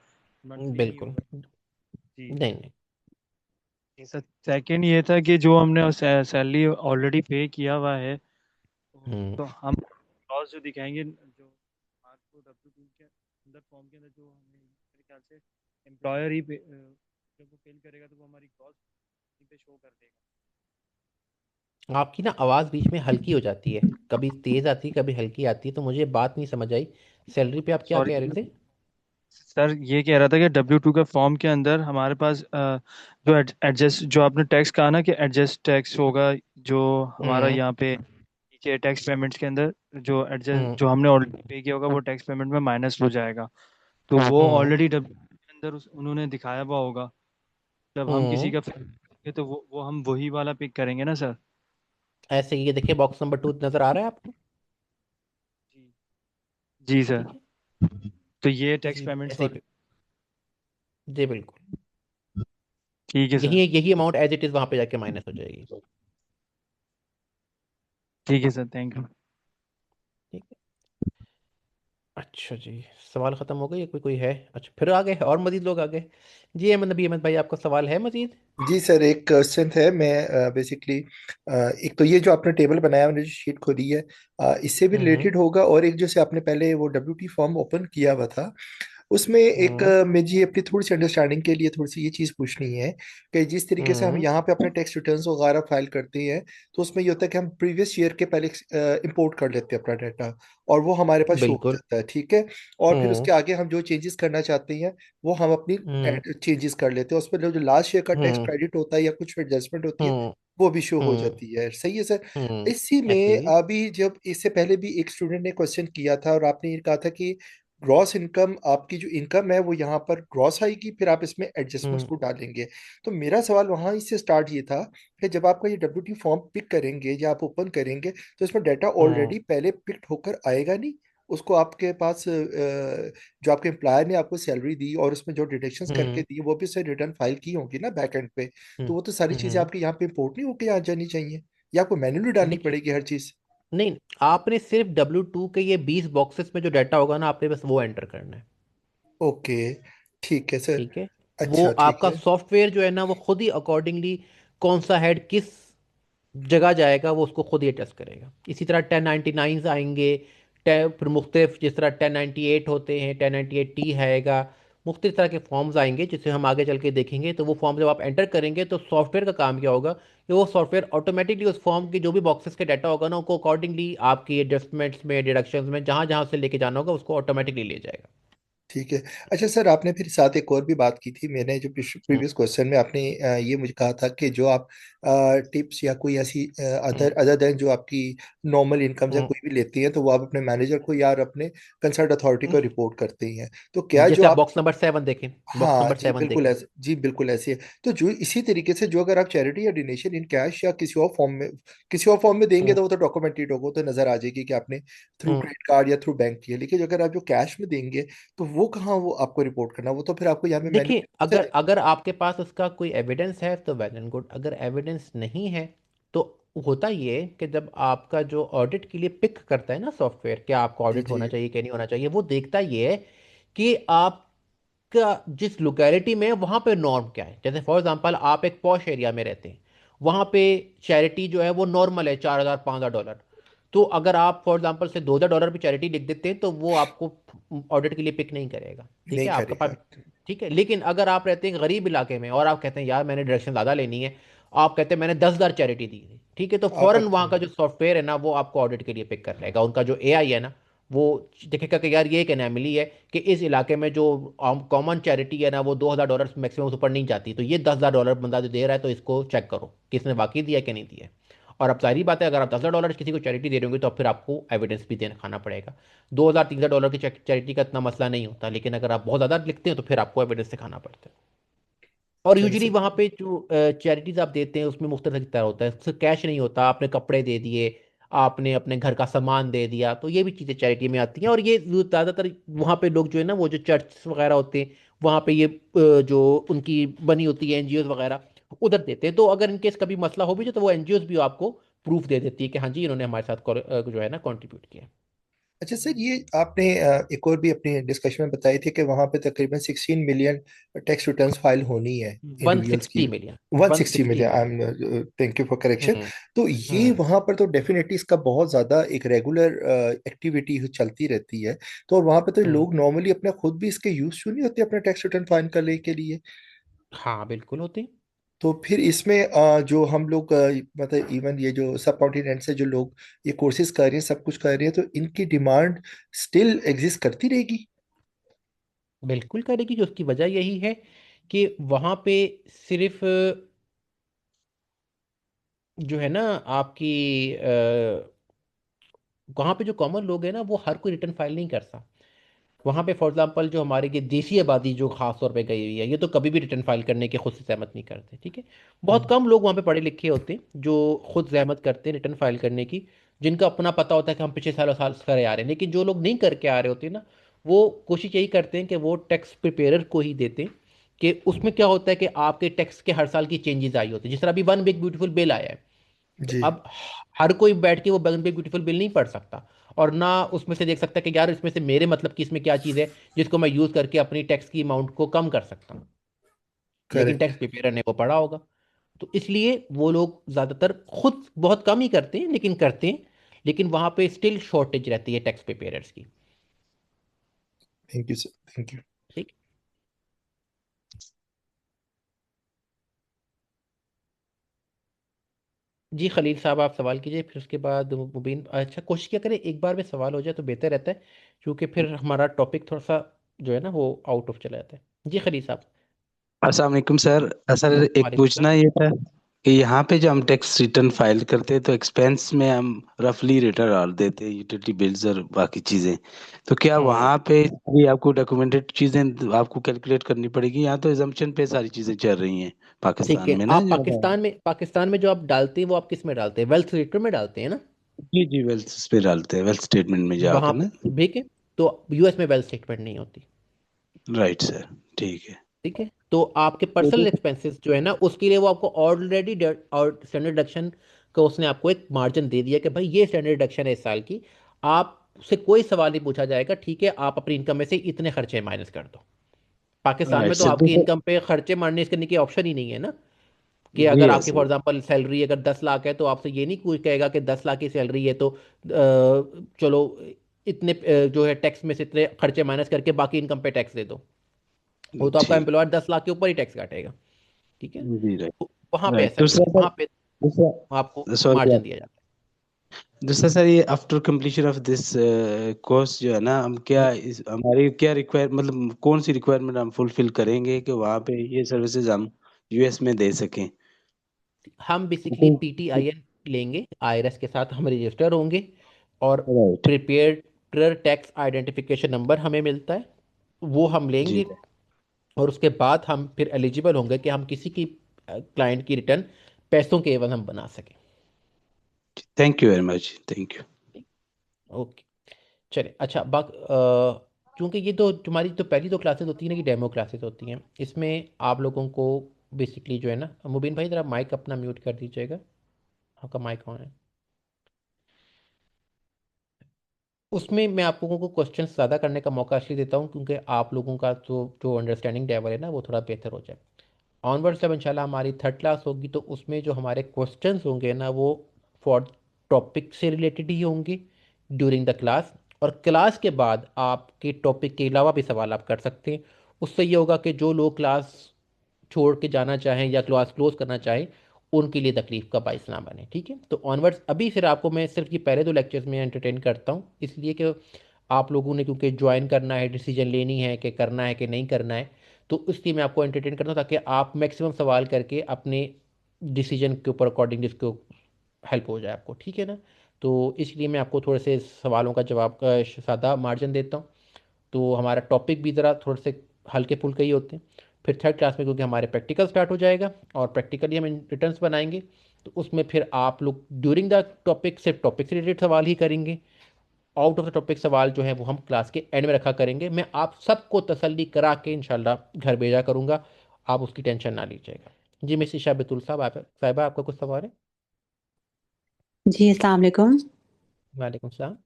मंथली नहीं बिल्कुल। होगा? जी। नहीं नहीं। ये सर सेकंड ये था कि जो हमने सैलरी ऑलरेडी पे किया हुआ है, हम्म तो हम क्लॉज जो दिखाएंगे, जो आपको W2 के अंदर, फॉर्म के अंदर, जो हमें मेरे ख्याल से एम्प्लॉयर ही जब वो फिल करेगा तो वो हमारी क्लॉज पे शो कर देगा। आपकी ना आवाज़ बीच में हल्की हो जाती है, कभी तेज़ आती है, कभी हल्की आती है, तो मुझे बात नहीं समझ आई। सैलरी पे आप क्या कह सॉरी रहे थे? सर, ये कह रहा था कि W2 के फॉर्म के अंदर हमारे पास जो एडजस्ट, जो आपने टैक्स कहा ना कि एडजस्ट टैक्स होगा, जो हमारा हम्म यहाँ पे नीचे टैक्स पेमेंट्स के अंदर जो एडजस्ट, हम्म जो हमने ऑलरेडी पे किया होगा वो टैक्स पेमेंट में माइनस हो जाएगा। तो वो हम्म ऑलरेडी W के अंदर उन्होंने दिखाया हुआ होगा जब हम किसी हम्म का ये तो वो हम वही वाला पिक करेंगे ना सर? ऐसे ही ये देखिए, बॉक्स नंबर 2 नजर आ रहा है आपको? जी जी सर। ठीक है, तो ये टैक्स इसी पेमेंट्स ऐसे ही वाले। जी बिल्कुल, ठीक है यही सर। यही अमाउंट एज इट इज वहां पे जाके माइनस हो जाएगी। ठीक है सर, थैंक यू। ठीक है। अच्छा जी, सवाल खत्म हो गए या कोई कोई है? अच्छा, फिर आ गए और मजीद लोग आ गए। जी अहमद नबी अहमद भाई, आपका सवाल है मजीद? जी सर, एक क्वेश्चन है। मैं बेसिकली एक तो ये जो आपने टेबल बनाया, मैंने जो शीट खोली है, इससे भी हम्म रिलेटेड होगा, और एक जैसे आपने पहले वो WT फॉर्म ओपन किया हुआ था, उसमें एक हम्म मुझे अपनी थोड़ी सी अंडरस्टैंडिंग के लिए थोड़ी सी ये चीज़ पूछनी है कि जिस तरीके से हम हम्म यहाँ पे अपने टैक्स रिटर्न्स वगैरह फाइल करते हैं, तो उसमें ये होता है कि हम प्रीवियस ईयर के पहले इंपोर्ट कर लेते हैं अपना डाटा, और वो हमारे पास शो हो बिल्कुल। जाता है, ठीक है। और फिर हम्म उसके आगे हम जो चेंजेस करना चाहते हैं वो हम अपनी हम्म चेंजेस कर लेते हैं, उसमें जो लास्ट ईयर का टैक्स हम्म क्रेडिट होता है या कुछ एडजस्टमेंट होती है, हम्म वो भी शो हो हम्म जाती है। सही है सर। इसी ऐसे में ही। अभी जब इससे पहले भी एक स्टूडेंट ने क्वेश्चन किया था, और आपने ये कहा था कि ग्रॉस इनकम, आपकी जो इनकम है वो यहाँ पर ग्रॉस आएगी, फिर आप इसमें एडजस्टमेंट्स हम्म को डालेंगे। तो मेरा सवाल वहाँ इससे स्टार्ट ये था कि जब आपका ये WT फॉर्म पिक करेंगे या आप ओपन करेंगे, तो इसमें डाटा हम्म ऑलरेडी पहले पिक्ड होकर आएगा नहीं? उसको आपके पास जो आपके एम्प्लॉयर ने आपको सैलरी दी और उसमें जो डिडक्शंस करके हम्म दी, वो भी उससे रिटर्न फाइल की होगी ना बैक एंड पे। तो हम्म वो तो सारी चीज़ें हम्म। आपके यहाँ पे इंपोर्ट नहीं होकर यहाँ जानी चाहिए, या आपको मैन्युअली डालनी देखिए, पड़ेगी हर चीज़? नहीं, आपने सिर्फ W2 के ये 20 बॉक्सेस में जो डाटा होगा ना, आपने बस वो एंटर करना है। ओके, ठीक है सर। ठीक है, वो अच्छा, ठीक आपका है। सॉफ्टवेयर जो है ना, वो खुद ही अकॉर्डिंगली कौन सा हेड किस जगह जाएगा वो उसको खुद ही एडजस्ट करेगा। इसी तरह 1099 आएंगे, फिर मुख्तलिफ, जिस तरह 1098 होते हैं, 1098T आएगा, मुख्तलिफ तरह के फॉर्म्स आएंगे जिसे हम आगे चल के देखेंगे। तो वो फॉर्म जब आप एंटर करेंगे तो सॉफ्टवेयर का काम क्या होगा कि वो सॉफ्टवेयर ऑटोमेटिकली उस फॉर्म के जो भी बॉक्सेस के डाटा होगा ना, उनको अकॉर्डिंगली आपकी एडजस्टमेंट्स में, डिडक्शंस में, जहाँ जहाँ से लेके जाना होगा उसको ऑटोमेटिकली ले जाएगा। ठीक है। अच्छा सर, आपने फिर साथ एक और भी बात की थी, मैंने जो हम्म, प्रीवियस क्वेश्चन में आपने ये मुझे कहा था कि जो आप टिप्स या कोई ऐसी हम्म, अदर अदर देन जो आपकी नॉर्मल इनकम या हम्म, कोई भी लेती हैं, तो वो आप अपने मैनेजर को या अपने कंसर्ट अथॉरिटी को हम्म। रिपोर्ट करते हैं, तो क्या जो जैसे आप आप। बॉक्स नंबर 7 देखें, बॉक्स हाँ नंबर जी 7 बिल्कुल देखें। ऐसे, जी बिल्कुल ऐसे है। तो जो इसी तरीके से जो अगर आप चैरिटी या डोनेशन इन कैश या किसी और फॉर्म में देंगे, हम्म, तो वो तो डॉक्यूमेंटेड होगा, वो तो नजर आ जाएगी कि आपने थ्रू हम्म। क्रेडिट कार्ड या थ्रू बैंक किया। लेकिन जो अगर आप जो कैश में देंगे, तो वो कहाँ वो आपको रिपोर्ट करना, वो तो फिर आपको यहाँ पे देखिए, मैन्युअली। अगर अगर आपके पास उसका कोई एविडेंस है तो वेल एंड गुड, अगर एविडेंस नहीं है तो होता ये है कि जब आपका जो ऑडिट के लिए पिक करता है ना सॉफ्टवेयर, क्या आपका जी ऑडिट जी होना चाहिए क्या नहीं होना चाहिए, वो देखता ये है कि आपका जिस लोकेलिटी में है वहाँ पे नॉर्म क्या है। जैसे फॉर एग्जांपल आप एक पॉश एरिया में रहते हैं, वहाँ पे चैरिटी जो है वो नॉर्मल है, 4,000 5,000 डॉलर। तो अगर आप फॉर एग्जांपल से $2,000 भी चैरिटी लिख देते हैं तो वो आपको ऑडिट के लिए पिक नहीं करेगा। ठीक नहीं है, आपका पास। करेगा। ठीक है, लेकिन अगर आप रहते हैं गरीब इलाके में और आप कहते हैं यार मैंने डायरेक्शन ज़्यादा लेनी है, आप कहते हैं मैंने 10,000 चैरिटी दी थी, ठीक है, तो आप फौरन वहाँ अच्छा। का जो सॉफ्टवेयर है ना वो आपको ऑडिट के लिए पिक कर लेगा। उनका जो एआई है ना, वो देखेगा कि यार ये एक एनैमली है कि इस इलाके में जो कॉमन चैरिटी है ना वो $2,000 मैक्सिमम ऊपर नहीं जाती, तो ये $10,000 बंदा जो दे रहा है तो इसको चेक करो कि इसने वाकई दिया कि नहीं दिया है। और अब सारी बात है, अगर आप $10,000 किसी को चैरिटी दे रहे होंगे तो अब फिर आपको एविडेंस भी देना खाना पड़ेगा। $2,000 3,000 की चैरिटी का इतना मसला नहीं होता, लेकिन अगर आप बहुत ज़्यादा लिखते हैं तो फिर आपको एविडेंस दिखाना पड़ता है। और चलिए यूजुअली सर। वहाँ पे जो चैरिटीज आप देते हैं उसमें मुख्तलिफ तरह होता है, सिर्फ कैश नहीं होता, आपने कपड़े दे दिए, आपने अपने घर का सामान दे दिया, तो ये भी चीज़ें चैरिटी में आती हैं। और ये ज़्यादातर वहाँ पे लोग जो है ना, वो जो चर्च वगैरह होते हैं वहाँ पे ये जो उनकी बनी होती है एनजीओ वगैरह, उधर देते हैं। तो अगर इनकेस कभी मसला हो भी जाए तो वो एनजीओ भी आपको प्रूफ दे देती है कि हाँ जी इन्होंने हमारे साथ जो है ना कंट्रीब्यूट किया है। अच्छा सर, ये आपने एक और भी अपने डिस्कशन में बताई थी कि वहाँ पे तकरीबन 16 मिलियन टैक्स रिटर्न्स फाइल होनी है वन इंडिविजुअल्स की। Sixty million 160 160 million, I million M thank you for correction. हम्म तो ये हम्म वहाँ पर तो डेफिनेटली इसका बहुत ज़्यादा एक रेगुलर एक्टिविटी चलती रहती है। तो और वहाँ पे तो हम्म। लोग नॉर्मली अपना खुद भी इसके यूज क्यों नहीं होते अपना टैक्स रिटर्न फाइल करने के लिए? हाँ बिल्कुल होती। तो फिर इसमें जो हम लोग मतलब इवन ये जो सब कॉन्टिनेंट से जो लोग ये कोर्सेज कर रहे हैं, सब कुछ कर रहे हैं, तो इनकी डिमांड स्टिल एग्जिस्ट करती रहेगी? बिल्कुल करेगी, जो उसकी वजह यही है कि वहाँ पे सिर्फ जो है ना आपकी वहाँ पे जो कॉमन लोग हैं ना वो हर कोई रिटर्न फाइल नहीं करता। वहाँ पे फॉर एग्जांपल जो हमारे ये देसी आबादी जो खास तौर पे गई हुई है, ये तो कभी भी रिटर्न फाइल करने के खुद से सहमत नहीं करते, ठीक है। बहुत कम लोग वहाँ पे पढ़े लिखे होते हैं जो खुद सहमत करते हैं रिटर्न फाइल करने की, जिनका अपना पता होता है कि हम पिछले सालों साल करे आ रहे हैं। लेकिन जो लोग नहीं करके आ रहे होते ना, वो कोशिश यही करते हैं कि वो टैक्स प्रिपेयर को ही देते हैं, कि उसमें क्या होता है कि आपके टैक्स के हर साल की चेंजेस आई होती है। जिस तरह अभी वन बिग ब्यूटीफुल बिल आया है, तो जी। अब हर कोई बैठ के वो वन बिग ब्यूटीफुल बिल नहीं पढ़ सकता, और ना उसमें से देख सकता कि यार इसमें से मेरे मतलब की इसमें क्या चीज़ है जिसको मैं यूज़ करके अपनी टैक्स की अमाउंट को कम कर सकता हूँ। लेकिन करेक्ट। टैक्स प्रिपेयर ने वो पढ़ा होगा, तो इसलिए वो लोग ज़्यादातर खुद बहुत कम ही करते हैं, लेकिन करते हैं। लेकिन वहाँ पे स्टिल शॉर्टेज रहती है टैक्स प्रिपेयर्स की। Thank you sir, thank you. ठीक। जी खलील साहब, आप सवाल कीजिए, फिर उसके बाद मुबीन। अच्छा, कोशिश क्या करें एक बार में सवाल हो जाए तो बेहतर रहता है, क्योंकि फिर हमारा टॉपिक थोड़ा सा जो है ना वो आउट ऑफ चला जाता है। जी खलील साहब। अस्सलाम वालेकुम सर। सर एक वालेकुम सलाम। पूछना ये था कि यहाँ पे जो हम टैक्स रिटर्न फाइल करते हैं तो एक्सपेंस में हम रफली रिटर्न डाल देते हैं, यूटिलिटी बिल्स और बाकी चीज़ें। तो क्या वहाँ पे भी आपको डॉक्यूमेंटेड चीज़ें आपको कैलकुलेट करनी पड़ेगी? यहाँ तो एजम्पशन पे सारी चीज़ें चल रही हैं ठीक पाकिस्तान है, में ना आप ज़्यादा। पाकिस्तान में जो आप डालते हैं वो आप किस में डालते हैं? वेल्थ स्टेटमेंट में डालते हैं ना? जी जी, वेल्थ पे डालते हैं, वेल्थ स्टेटमेंट में वहां जाकर पे ना। ठीक है। तो यूएस में वेल्थ स्टेटमेंट नहीं होती। राइट सर, ठीक है। ठीक है, तो आपके पर्सनल एक्सपेंसेस जो है ना, उसके लिए वो आपको ऑलरेडी और स्टैंडर्ड डिडक्शन का उसने आपको एक मार्जिन दे दिया कि भाई ये स्टैंडर्ड डिडक्शन है इस साल की। आपसे कोई सवाल नहीं पूछा जाएगा, ठीक है, आप अपनी इनकम में से इतने खर्चे माइनस कर दो। पाकिस्तान राइट में तो सर, आपकी इनकम पे खर्चे माइनस करने की ऑप्शन ही नहीं है ना, कि जी अगर है आपकी फॉर सर। एग्जांपल सैलरी अगर 10 लाख है, तो आपसे ये नहीं कोई कहेगा कि 10 लाख की सैलरी है तो चलो इतने जो है टैक्स में से इतने खर्चे माइनस करके बाकी इनकम पे टैक्स दे दो। वो तो आपका ठीक। एम्प्लॉयर 10 लाख के ऊपर ही टैक्स काटेगा। ठीक है, जी राइट। तो वहाँ पे राइट, ऐसा नहीं दूसरा है, सर, वहाँ पे आपको दूसरा सॉरी, मार्जिन दिया जाता दूसरा सर ये after completion of this course जो है ना, हम है। क्या इस हमारी क्या रिक्वायर मतलब कौन सी रिक्वायरमेंट हम फुलफिल करेंगे कि वहाँ पे ये सर्विसेज हम यूएस में दे सकें? हम बेसिकली पीटीआईएन लेंगे, आईआरएस के साथ हम रजिस्टर होंगे, और right. Prepare tax identification number हमें मिलता है, वो हम जी, लेंगे। और उसके बाद हम फिर एलिजिबल होंगे कि हम किसी की क्लाइंट की रिटर्न पैसों के एवज हम बना सकें। Thank you very much, thank you. Okay, चलिए। अच्छा, क्योंकि ये तो तुम्हारी तो पहली दो क्लासेस होती है ना कि डेमो क्लासेस होती हैं, इसमें आप लोगों को बेसिकली जो है ना, मुबीन भाई ज़रा माइक अपना म्यूट कर दीजिएगा, आपका माइक ऑन है। उसमें मैं आप लोगों को क्वेश्चन ज़्यादा करने का मौका इसलिए देता हूँ क्योंकि आप लोगों का जो जो अंडरस्टैंडिंग लेवल है ना वो थोड़ा बेहतर हो जाए। ऑनवर्ड जब इंशाल्लाह हमारी थर्ड क्लास होगी, तो उसमें जो हमारे क्वेश्चंस होंगे ना वो फॉर टॉपिक से रिलेटेड ही होंगे ड्यूरिंग द क्लास। और क्लास के बाद आपके टॉपिक के अलावा भी सवाल आप कर सकते हैं। उससे ये होगा कि जो लोग क्लास छोड़ के जाना चाहें या क्लास क्लोज करना चाहें, उनके लिए तकलीफ का बायस ना बने। ठीक है, तो ऑनवर्ड्स अभी फिर आपको मैं सिर्फ ये पहले दो लेक्चर्स में एंटरटेन करता हूँ, इसलिए कि आप लोगों ने क्योंकि ज्वाइन करना है, डिसीजन लेनी है कि करना है कि नहीं करना है, तो इसलिए मैं आपको एंटरटेन करता हूँ ताकि आप मैक्सिमम सवाल करके अपने डिसीजन के ऊपर अकॉर्डिंग जिसको हेल्प हो जाए आपको। ठीक है ना, तो इसलिए मैं आपको थोड़े से सवालों का जवाब का सादा मार्जिन देता हूँ। तो हमारा टॉपिक भी ज़रा थोड़े से हल्के फुल्के ही होते हैं। फिर थर्ड क्लास में क्योंकि हमारे प्रैक्टिकल स्टार्ट हो जाएगा, और प्रैक्टिकली हम रिटर्न्स बनाएंगे, तो उसमें फिर आप लोग ड्यूरिंग द टॉपिक सिर्फ टॉपिक से रिलेटेड सवाल ही करेंगे। आउट ऑफ द टॉपिक सवाल जो है वो हम क्लास के एंड में रखा करेंगे। मैं आप सबको तसल्ली करा के इंशाल्लाह घर भेजा करूँगा, आप उसकी टेंशन ना लीजिएगा। जी मिस ईशा बेतुल साहब, आप साहिबा, आपका कुछ सवाल है? जी, अस्सलाम वालेकुम। वालेकुम सलाम।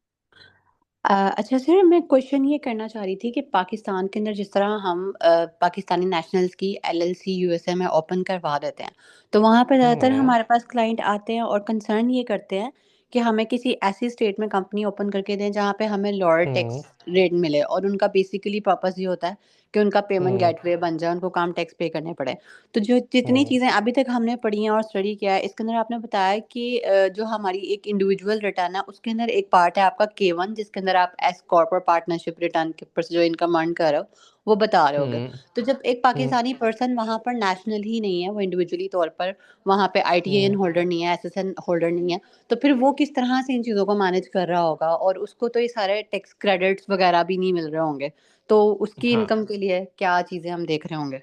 अच्छा सर, मैं क्वेश्चन ये करना चाह रही थी कि पाकिस्तान के अंदर जिस तरह हम पाकिस्तानी नेशनल्स की एलएलसी यूएसए में ओपन करवा देते हैं, तो वहाँ पे ज़्यादातर हमारे पास क्लाइंट आते हैं और कंसर्न ये करते हैं कि हमें किसी ऐसी स्टेट में कंपनी ओपन करके दें जहाँ पे हमें लोअर टैक्स रेट मिले, और उनका बेसिकली पर्पस ये होता है कि उनका पेमेंट गेटवे बन जाए, उनको कम टैक्स पे करने पड़े। तो जो जितनी चीज़ें अभी तक हमने पढ़ी हैं और स्टडी किया है, इसके अंदर आपने बताया कि जो हमारी एक इंडिविजुअल रिटर्न है उसके अंदर एक पार्ट है आपका K1, जिसके अंदर आप एस कॉर्पोरेट पार्टनरशिप रिटर्न के ऊपर से जो इनकम अर्न कर रहे हो वो बता रहे होगे। तो जब एक पाकिस्तानी पर्सन वहाँ पर नेशनल ही नहीं है, वो इंडिविजुअली तौर पर वहाँ पे आईटीएन होल्डर नहीं है, एसएसएन होल्डर नहीं है, तो फिर वो किस तरह से इन चीज़ों को मैनेज कर रहा होगा? और उसको तो ये सारे टैक्स क्रेडिट्स वगैरह भी नहीं मिल रहे होंगे, तो उसकी हाँ इनकम के लिए क्या चीजें हम देख रहे होंगे?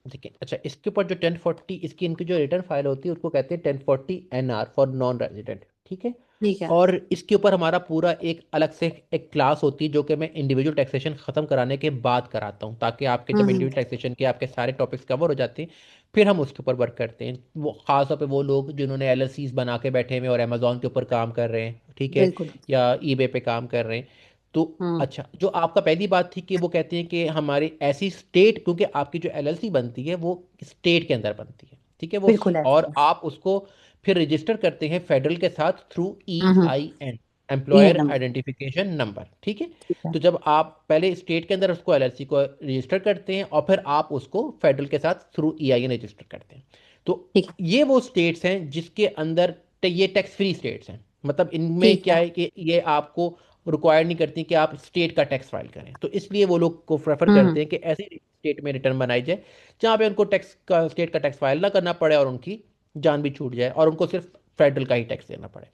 देखिए, अच्छा इसके ऊपर जो 1040 इसकी इनकी जो रिटर्न फाइल होती है उसको कहते हैं 1040 NR फॉर नॉन रेजिडेंट, ठीक है। ठीक है। और इसके ऊपर हमारा पूरा एक अलग से एक क्लास होती है जो कि मैं इंडिविजुअल टैक्सेशन खत्म कराने के बाद कराता हूँ, ताकि आपके जब हम्म। इंडिविजुअल टैक्सेशन के आपके सारे टॉपिक्स कवर हो जाते हैं फिर हम उसके ऊपर वर्क करते हैं। वो खास तौर पे वो लोग जिन्होंने LLCs बना के बैठे हुए और अमेजोन के ऊपर काम कर रहे हैं, ठीक है, बिल्कुल। या ईबे पे काम कर रहे हैं। तो हम्म। अच्छा, जो आपका पहली बात थी कि वो कहते हैं कि हमारी ऐसी स्टेट, क्योंकि आपकी जो LLC बनती है वो स्टेट के अंदर बनती है, ठीक है, वो बिल्कुल ऐसा और है। आप उसको फिर रजिस्टर करते हैं फेडरल के साथ थ्रू हम्म। EIN, ये एम्प्लॉयर नंबर। आइडेंटिफिकेशन नंबर, ठीक है। ठीक है। तो जब आप पहले स्टेट के अंदर उसको LLC को रजिस्टर करते हैं और फिर आप उसको फेडरल के साथ थ्रू EIN रजिस्टर करते हैं, तो ठीक है। ये वो स्टेट्स हैं जिसके अंदर ये टैक्स फ्री स्टेट्स हैं। मतलब इनमें ठीक क्या है। है कि ये आपको रिक्वायर नहीं करती कि आप स्टेट का टैक्स फाइल करें, तो इसलिए वो लोग को प्रेफर हम्म। करते हैं कि ऐसी स्टेट में रिटर्न बनाई जाए जहाँ पे उनको टैक्स का स्टेट का टैक्स फाइल ना करना पड़े और उनकी जान भी छूट जाए और उनको सिर्फ फेडरल का ही टैक्स देना पड़े।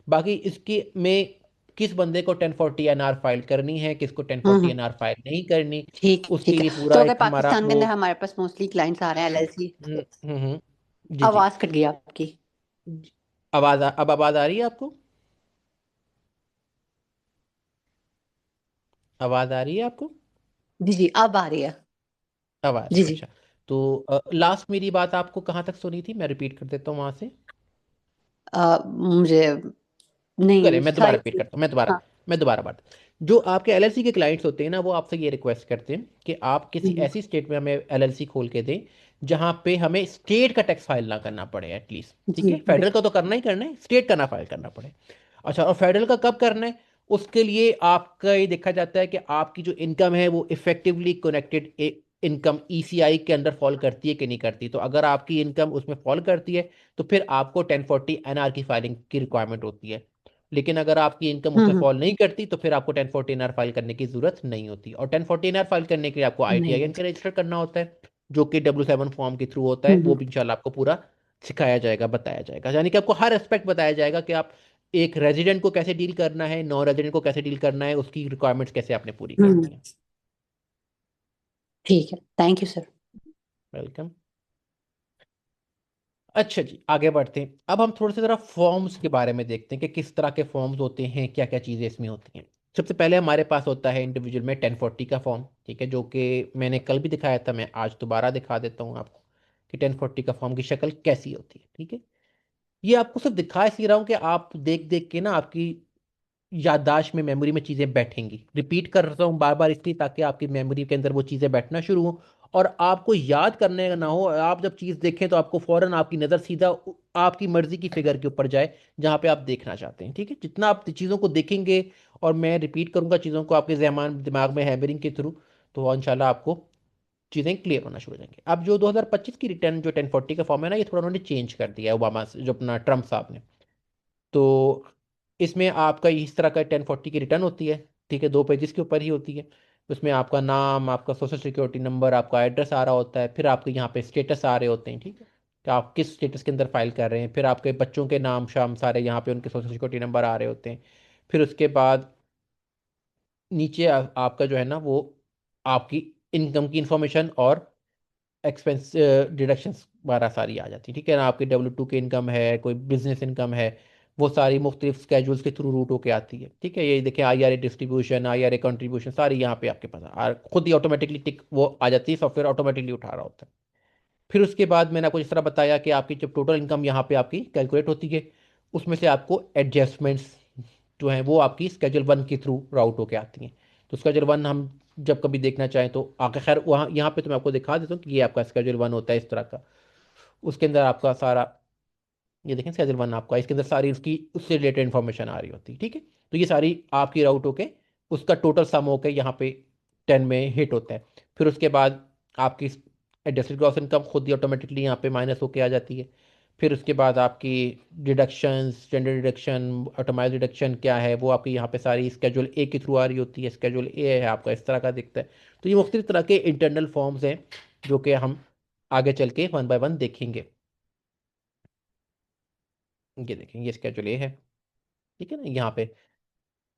बाकी इसकी में किस बंदे को 1040 NR फाइल करनी है, किसको टेन फोर्टी हम्म। एन आर फाइल नहीं करनी, ठीक है। उसके ठीक है। लिए तो पूरा अगर एक हमारा पाकिस्तान के वो। अंदर हमारे पास मोस्टली क्लाइंट्स आ रहे हैं LLC, जी जी। आवाज कट गई आपकी। अब आवाज आ रही है आपको? आवाज आ रही है आपको? जी जी, अब आ रही है। अब आ रही जी है, जी। अच्छा। तो लास्ट मेरी बात आपको कहाँ तक सुनी थी, मैं रिपीट कर देता हूँ वहां से। मुझे नहीं करें, मैं दोबारा सारी रिपीट चीज़- करता हूँ, मैं हाँ। दोबारा बात। जो आपके LLC के क्लाइंट्स होते हैं ना, वो आपसे ये रिक्वेस्ट करते हैं कि आप किसी हम्म। ऐसी स्टेट में हमें LLC खोल के दें जहाँ पे हमें स्टेट का टैक्स फाइल ना करना पड़े एटलीस्ट, ठीक जी है। फेडरल का बिल्कुल। तो करना ही करना है, स्टेट का ना फाइल करना पड़े। अच्छा, और फेडरल का कब करना है? उसके लिए आपका ये देखा जाता है कि आपकी जो इनकम है वो इफेक्टिवली कनेक्टेड इनकम ECI के अंदर फॉल करती है कि नहीं करती। तो अगर आपकी इनकम उसमें फॉल करती है तो फिर आपको 1040 NR की फाइलिंग की रिक्वायरमेंट होती है। लेकिन अगर आपकी इनकम उसमें हम्म। फॉल नहीं करती तो फिर आपको 1040 NR फाइल करने की जरूरत नहीं होती। और 1040 NR फाइल करने के लिए आपको नहीं ITIN का होती। रजिस्टर करना होता है, जो कि W7 फॉर्म के थ्रू होता है। वो हम्म। भी इंशाल्लाह आपको पूरा सिखाया जाएगा, बताया जाएगा, यानी कि आपको हर एस्पेक्ट बताया जाएगा कि आप एक रेजिडेंट को कैसे डील करना है, नॉन रेजिडेंट को कैसे डील करना है, उसकी रिक्वायरमेंट्स कैसे आपने पूरी हम्म। करनी है। ठीक है, थैंक यू सर। वेलकम। अच्छा जी, आगे बढ़ते हैं। अब हम थोड़ा सा जरा फॉर्म्स के बारे में देखते हैं कि किस तरह के फॉर्म्स होते हैं, क्या क्या चीज़ें इसमें होती हैं। सबसे पहले हमारे पास होता है इंडिविजुअल में 1040 का फॉर्म, ठीक है, जो कि मैंने कल भी दिखाया था, मैं आज दोबारा दिखा देता हूँ आपको कि 1040 का फॉर्म की शक्ल कैसी होती है, ठीक है। ये आपको सिर्फ दिखा इसलिए रहा हूँ कि आप देख देख के ना आपकी याददाश्त में, मेमोरी में चीज़ें बैठेंगी। रिपीट कर रहा हूँ बार बार इसलिए ताकि आपकी मेमोरी के अंदर वो चीज़ें बैठना शुरू हो और आपको याद करने का ना हो। आप जब चीज़ देखें तो आपको फौरन आपकी नज़र सीधा आपकी मर्जी की फिगर के ऊपर जाए जहाँ पे आप देखना चाहते हैं, ठीक है। जितना आप चीज़ों को देखेंगे और मैं रिपीट करूंगा चीज़ों को आपके जहमान दिमाग में हैमरिंग के थ्रू, तो इंशाल्लाह आपको चीज़ें क्लियर होना शुरू हो जाएंगी। अब जो 2025 की रिटर्न जो 1040 का फॉर्म है ना, ये थोड़ा उन्होंने चेंज कर दिया है ओबामा जो अपना ट्रम्प साहब ने। तो इसमें आपका इस तरह का 1040 की रिटर्न होती है, ठीक है, 2 पेजेस के ऊपर ही होती है। उसमें आपका नाम, आपका सोशल सिक्योरिटी नंबर, आपका एड्रेस आ रहा होता है, फिर आपके यहाँ पे स्टेटस आ रहे होते हैं, ठीक है, कि आप किस स्टेटस के अंदर फाइल कर रहे हैं। फिर आपके बच्चों के नाम शाम सारे यहाँ पे उनके सोशल सिक्योरिटी नंबर आ रहे होते हैं। फिर उसके बाद नीचे आपका जो है ना वो आपकी इनकम की इंफॉर्मेशन और एक्सपेंस डिडक्शंस वगैरह सारी आ जाती है, ठीक है ना। आपकी W2 की इनकम है, कोई बिजनेस इनकम है, वो सारी मुख्तलिफ स्केजुअल्स के थ्रू रूट होके आती है, ठीक है। ये देखिए IRA डिस्ट्रीब्यूशन, IRA कंट्रीब्यूशन सारी यहाँ पे आपके पास खुद ही ऑटोमेटिकली टिक वो आ जाती है, सॉफ्टवेयर ऑटोमेटिकली उठा रहा होता है। फिर उसके बाद मैंने आपको जिस तरह बताया कि आपकी जब टोटल इनकम यहाँ पे आपकी कैलकुलेट होती है, उसमें से आपको एडजस्टमेंट्स जो हैं वो आपकी स्केजूल 1 के थ्रू राउट होके आती हैं। तो स्केजूल 1 हम जब कभी देखना चाहें तो आगे, खैर वहाँ यहाँ पे तो मैं आपको दिखा देता हूँ कि ये आपका स्केजूल 1 होता है इस तरह का। उसके अंदर आपका सारा, ये देखें स्केजूल 1 आपका, इसके अंदर सारी उसकी उससे रिलेटेड इन्फॉर्मेशन आ रही होती है, ठीक है। तो ये सारी आपकी राउट होके उसका टोटल सम होके यहाँ पे 10 में हिट होता है। फिर उसके बाद आपकी एडजस्टेड ग्रॉस इनकम खुद ही ऑटोमेटिकली यहाँ पे माइनस होके आ जाती है। फिर उसके बाद आपकी deductions, standard deduction, automised deduction क्या है वो आपकी यहाँ पे सारी स्केजूल 1 के थ्रू आ रही होती है। स्केजूल 1 है आपका इस तरह का दिखता है। तो ये मुख्तलिफ तरह के इंटरनल फॉर्म्स हैं जो कि हम आगे चल के 1 बाय 1 देखेंगे। ये देखें, ये स्केजूल 1 है, ठीक है ना, यहाँ पे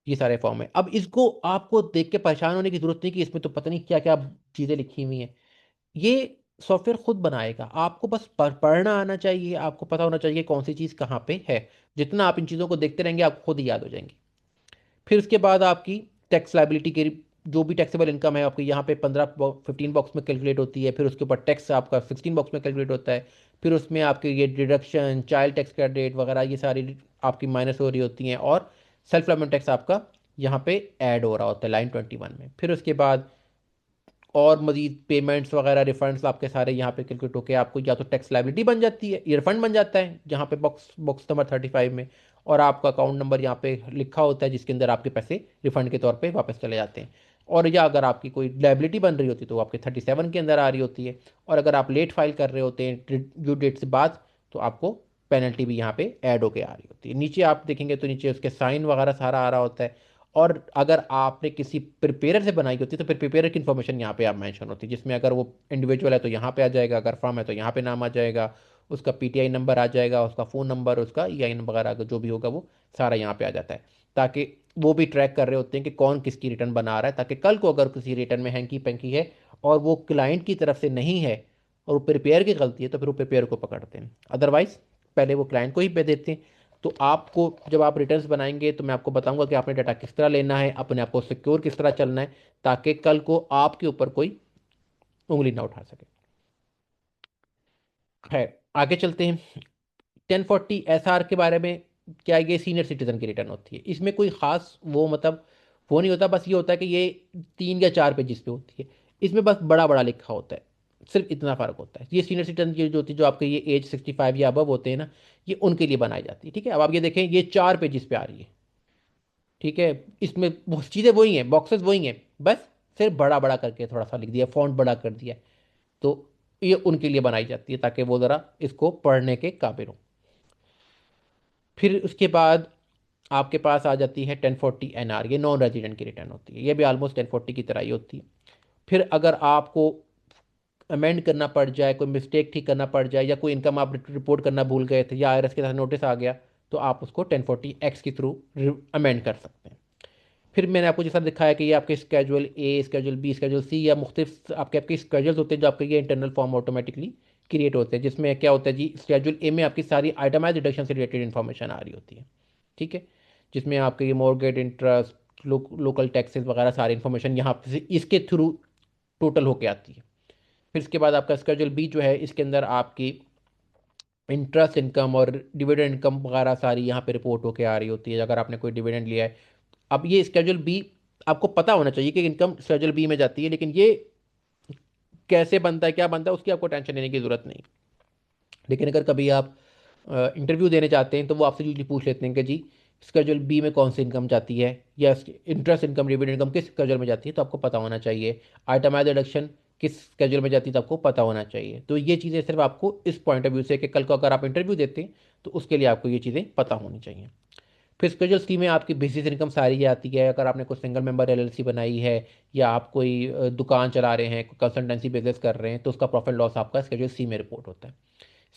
ये सारे फॉर्म है। अब इसको आपको देख के परेशान होने की जरूरत नहीं कि इसमें तो पता नहीं क्या क्या चीज़ें लिखी हुई हैं। ये सॉफ्टवेयर खुद बनाएगा, आपको बस पढ़ना आना चाहिए, आपको पता होना चाहिए कौन सी चीज़ कहाँ पे है। जितना आप इन चीज़ों को देखते रहेंगे आपको खुद ही याद हो जाएंगी। फिर उसके बाद आपकी टैक्स लाइबिलिटी की जो भी टैक्सेबल इनकम है आपकी यहाँ पे 15 बॉक्स में कैलकुलेट होती है। फिर उसके ऊपर टैक्स आपका 16 बॉक्स में कैलकुलेट होता है। फिर उसमें आपके ये डिडक्शन, चाइल्ड टैक्स क्रेडिट वगैरह ये सारी आपकी माइनस हो रही होती हैं। और सेल्फ एम्प्लॉयमेंट टैक्स आपका यहाँ पे ऐड हो रहा होता है लाइन 21 में। फिर उसके बाद और मजीद पेमेंट्स वगैरह रिफंड्स आपके सारे यहाँ पे कैलकुलेट होकर आपको या तो टैक्स लाइबिलिटी बन जाती है, ये रिफंड बन जाता है जहाँ पे बॉक्स बॉक्स नंबर 35 में। और आपका अकाउंट नंबर यहाँ पे लिखा होता है जिसके अंदर आपके पैसे रिफंड के तौर पे वापस चले जाते हैं। और या अगर आपकी कोई लाइबिलिटी बन रही होती है तो वो आपके 37 के अंदर आ रही होती है। और अगर आप लेट फाइल कर रहे होते हैं ड्यू डेट से बाद तो आपको पेनल्टी भी यहाँ पे ऐड होके आ रही होती है। नीचे आप देखेंगे तो नीचे उसके साइन वगैरह सारा आ रहा होता है। और अगर आपने किसी प्रिपेयर से बनाई होती है तो फिर प्रिपेयर की इन्फॉर्मेशन यहाँ पे आप मेंशन होती है, जिसमें अगर वो इंडिविजुअल है तो यहाँ पे आ जाएगा, अगर फर्म है तो यहाँ पे नाम आ जाएगा, उसका पीटीआई नंबर आ जाएगा, उसका फ़ोन नंबर, उसका ईआईएन वगैरह जो भी होगा वो सारा यहाँ पे आ जाता है। ताकि वो भी ट्रैक कर रहे होते हैं कि कौन किसकी रिटर्न बना रहा है, ताकि कल को अगर किसी रिटर्न में हैंकी पैंकी है और वो क्लाइंट की तरफ से नहीं है और वो प्रिपेयर की गलती है तो फिर वो प्रिपेयर को पकड़ते हैं। अदरवाइज पहले वो क्लाइंट को ही पे देते हैं। तो आपको जब आप रिटर्न्स बनाएंगे तो मैं आपको बताऊंगा कि आपने डाटा किस तरह लेना है, अपने आप को सिक्योर किस तरह चलना है, ताकि कल को आपके ऊपर कोई उंगली ना उठा सके। खैर आगे चलते हैं। 1040 एसआर के बारे में क्या, ये सीनियर सिटीजन की रिटर्न होती है। इसमें कोई खास वो मतलब वो नहीं होता, बस ये होता है कि ये 3 या 4 पेजेस पे होती है। इसमें बस बड़ा बड़ा लिखा होता है, सिर्फ इतना फ़र्क होता है। ये सीनियर सिटीजन की जो होती है, जो आपके ये एज 65 या अबव होते हैं ना, ये उनके लिए बनाई जाती है। ठीक है, अब आप ये देखें ये 4 पेजेस पे आ रही है। ठीक है, इसमें वो चीज़ें वही हैं, बॉक्सेस वही हैं, बस सिर्फ बड़ा बड़ा करके थोड़ा सा लिख दिया, फॉन्ट बड़ा कर दिया। तो ये उनके लिए बनाई जाती है ताकि वो ज़रा इसको पढ़ने के काबिल हो। फिर उसके बाद आपके पास आ जाती है 1040 एनआर, ये नॉन रेजिडेंट की रिटर्न होती है। ये भी ऑलमोस्ट 1040 की तरह ही होती है। फिर अगर आपको अमेंड करना पड़ जाए, कोई मिस्टेक ठीक करना पड़ जाए, या कोई इनकम आप रिपोर्ट करना भूल गए थे या आईआरएस के साथ नोटिस आ गया, तो आप उसको 1040 एक्स के थ्रू अमेंड कर सकते हैं। फिर मैंने आपको जैसा दिखाया कि ये आपके स्केजुअल ए, स्केजुअल बी, स्केजुअल सी या मुख्तलिफ आपके आपके स्केजुअल्स होते हैं जो आपके ये इंटरनल फॉर्म ऑटोमेटिकली क्रिएट होते हैं। जिसमें क्या होता है जी, स्केजुअल ए में आपकी सारी आइटमाइज डिडक्शन से रिलेटेड इन्फॉर्मेशन आ रही होती है। ठीक है, जिसमें आपके ये मॉर्गेज इंटरेस्ट, लोकल टैक्सेस वगैरह सारी इन्फॉर्मेशन यहाँ से इसके थ्रू टोटल होके आती है। फिर इसके बाद आपका स्केजुअल बी जो है, इसके अंदर आपकी इंटरेस्ट इनकम और डिविडेंड इनकम वगैरह सारी यहाँ पे रिपोर्ट होके आ रही होती है, अगर आपने कोई डिविडेंड लिया है। अब ये स्केजुअल बी आपको पता होना चाहिए कि इनकम स्केजुअल बी में जाती है, लेकिन ये कैसे बनता है, क्या बनता है, उसकी आपको टेंशन लेने की ज़रूरत नहीं। लेकिन अगर कभी आप इंटरव्यू देने जाते हैं तो वो आपसे यूजली पूछ लेते हैं कि जी स्केजुअल बी में कौन सी इनकम जाती है, या इंटरेस्ट इनकम, डिविडेंड इनकम किस स्केजुअल में जाती है, तो आपको पता होना चाहिए। आइटमाइज डिडक्शन किस स्केजुअल में जाती है तो आपको पता होना चाहिए। तो ये चीज़ें सिर्फ आपको इस पॉइंट ऑफ व्यू से कि कल को अगर आप इंटरव्यू देते हैं तो उसके लिए आपको ये चीज़ें पता होनी चाहिए। फिर स्केजुअल सी में आपकी बेसिस इनकम सारी आती है। अगर आपने कोई सिंगल मेंबर एलएलसी बनाई है, या आप कोई दुकान चला रहे हैं, कंसल्टेंसी बिजनेस कर रहे हैं, तो उसका प्रॉफिट लॉस आपका स्केजुअल सी में रिपोर्ट होता है।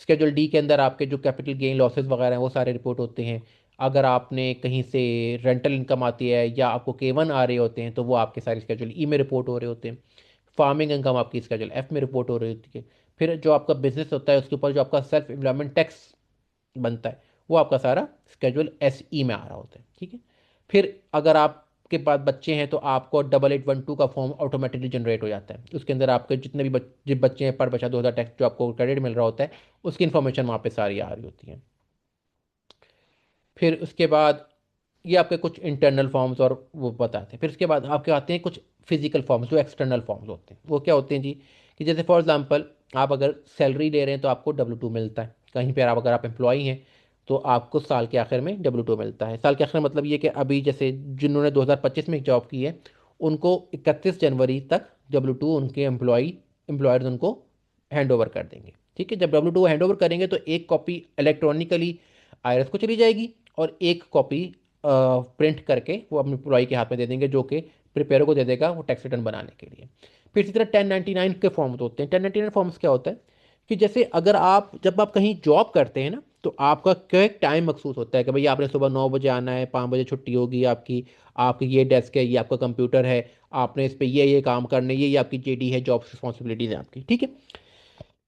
स्केजुअल डी के अंदर आपके जो कैपिटल गेन लॉसेस वगैरह हैं वो सारे रिपोर्ट होते हैं। अगर आपने कहीं से रेंटल इनकम आती है या आपको K1 आ रहे होते हैं तो वो आपके सारे स्केजुअल ई में रिपोर्ट हो रहे होते हैं। फार्मिंग इनकम आपकी स्केजुअल एफ में रिपोर्ट हो रही होती है। फिर जो आपका बिजनेस होता है उसके ऊपर जो आपका सेल्फ एम्प्लॉयमेंट टैक्स बनता है वो आपका सारा स्केजुअल SE में आ रहा होता है। ठीक है, फिर अगर आपके पास बच्चे हैं तो आपको 8812 का फॉर्म ऑटोमेटिकली जनरेट हो जाता है। उसके अंदर आपके जितने भी बच्चे हैं, पर बच्चा 2000 टैक्स जो आपको क्रेडिट मिल रहा होता है उसकी इन्फॉर्मेशन वहाँ पे सारी आ रही होती है। फिर उसके बाद ये आपके कुछ इंटरनल फॉर्म्स और वो बताते हैं। फिर उसके बाद आपके आते हैं कुछ फिजिकल फॉर्म्स, जो एक्सटर्नल फॉर्म्स होते हैं। वो क्या होते हैं जी, कि जैसे फॉर एग्जांपल आप अगर सैलरी ले रहे हैं तो आपको W2 मिलता है। कहीं पर आप अगर आप एम्प्लॉई हैं तो आपको साल के आखिर में W2 मिलता है। साल के आखिर मतलब ये कि अभी जैसे जिन्होंने 2025 में जॉब की है उनको 31 जनवरी तक W2 उनके एम्प्लॉयर्स उनको हैंड ओवर कर देंगे। ठीक है, जब W2 हैंड ओवर करेंगे तो एक कॉपी इलेक्ट्रॉनिकली आईआरएस को चली जाएगी और एक कॉपी प्रिंट करके वो अपने एम्प्लॉय के हाथ में दे देंगे, जो कि प्रिपेयर को दे देगा वो टैक्स रिटर्न बनाने के लिए। फिर इसी तरह 1099 के फॉर्म्स होते हैं। 1099 फॉर्म्स क्या होता है कि जैसे अगर आप जब आप कहीं जॉब करते हैं ना तो आपका क्या एक टाइम मखसूस होता है कि भाई आपने सुबह 9 बजे आना है, 5 बजे छुट्टी होगी आपकी, आपकी ये डेस्क है, ये आपका कंप्यूटर है, आपने इस पे ये काम करने, ये आपकी जेडी है, जॉब रिस्पॉन्सिबिलिटीज है आपकी, ठीक है।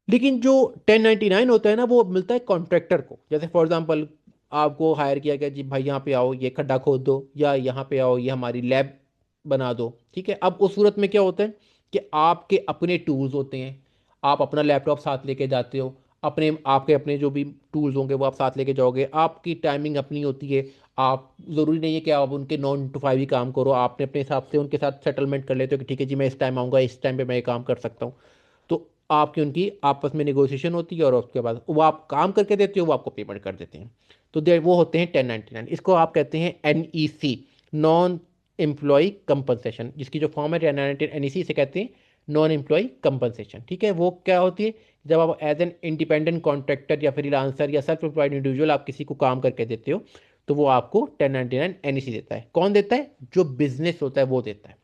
लेकिन जो 1099 होता है ना, वो मिलता है कॉन्ट्रैक्टर को। जैसे फॉर एग्जांपल आपको हायर किया गया जी, भाई यहाँ पे आओ ये खड्डा खोद दो, या यहाँ पे आओ ये हमारी लैब बना दो, ठीक है। अब उस सूरत में क्या होता है कि आपके अपने टूल्स होते हैं, आप अपना लैपटॉप साथ लेके जाते हो, अपने आपके अपने जो भी टूल्स होंगे वो आप साथ लेके जाओगे, आपकी टाइमिंग अपनी होती है। आप ज़रूरी नहीं है कि आप उनके 9 to 5 ही काम करो, आपने अपने हिसाब से उनके साथ सेटलमेंट कर लेते हो कि ठीक है जी मैं इस टाइम आऊँगा, इस टाइम पे मैं ये काम कर सकता हूँ। तो आपकी उनकी आपस में नेगोशिएशन होती है, और उसके बाद वो आप काम करके देते हो, वो आपको पेमेंट कर देते हैं। तो वो होते हैं 1099। इसको आप कहते हैं NEC, नॉन एम्प्लॉय कंपनसेशन, जिसकी जो फॉर्म है 1099 NEC से कहते हैं नॉन एम्प्लॉय कंपनसेशन, ठीक है। वो क्या होती है, जब आप एज एन इंडिपेंडेंट कॉन्ट्रैक्टर या फ्रीलांसर या सेल्फ एम्प्लॉयड इंडिविजुअल आप किसी को काम करके देते हो, तो वो आपको 1099 NEC देता है। कौन देता है? जो बिजनेस होता है वो देता है।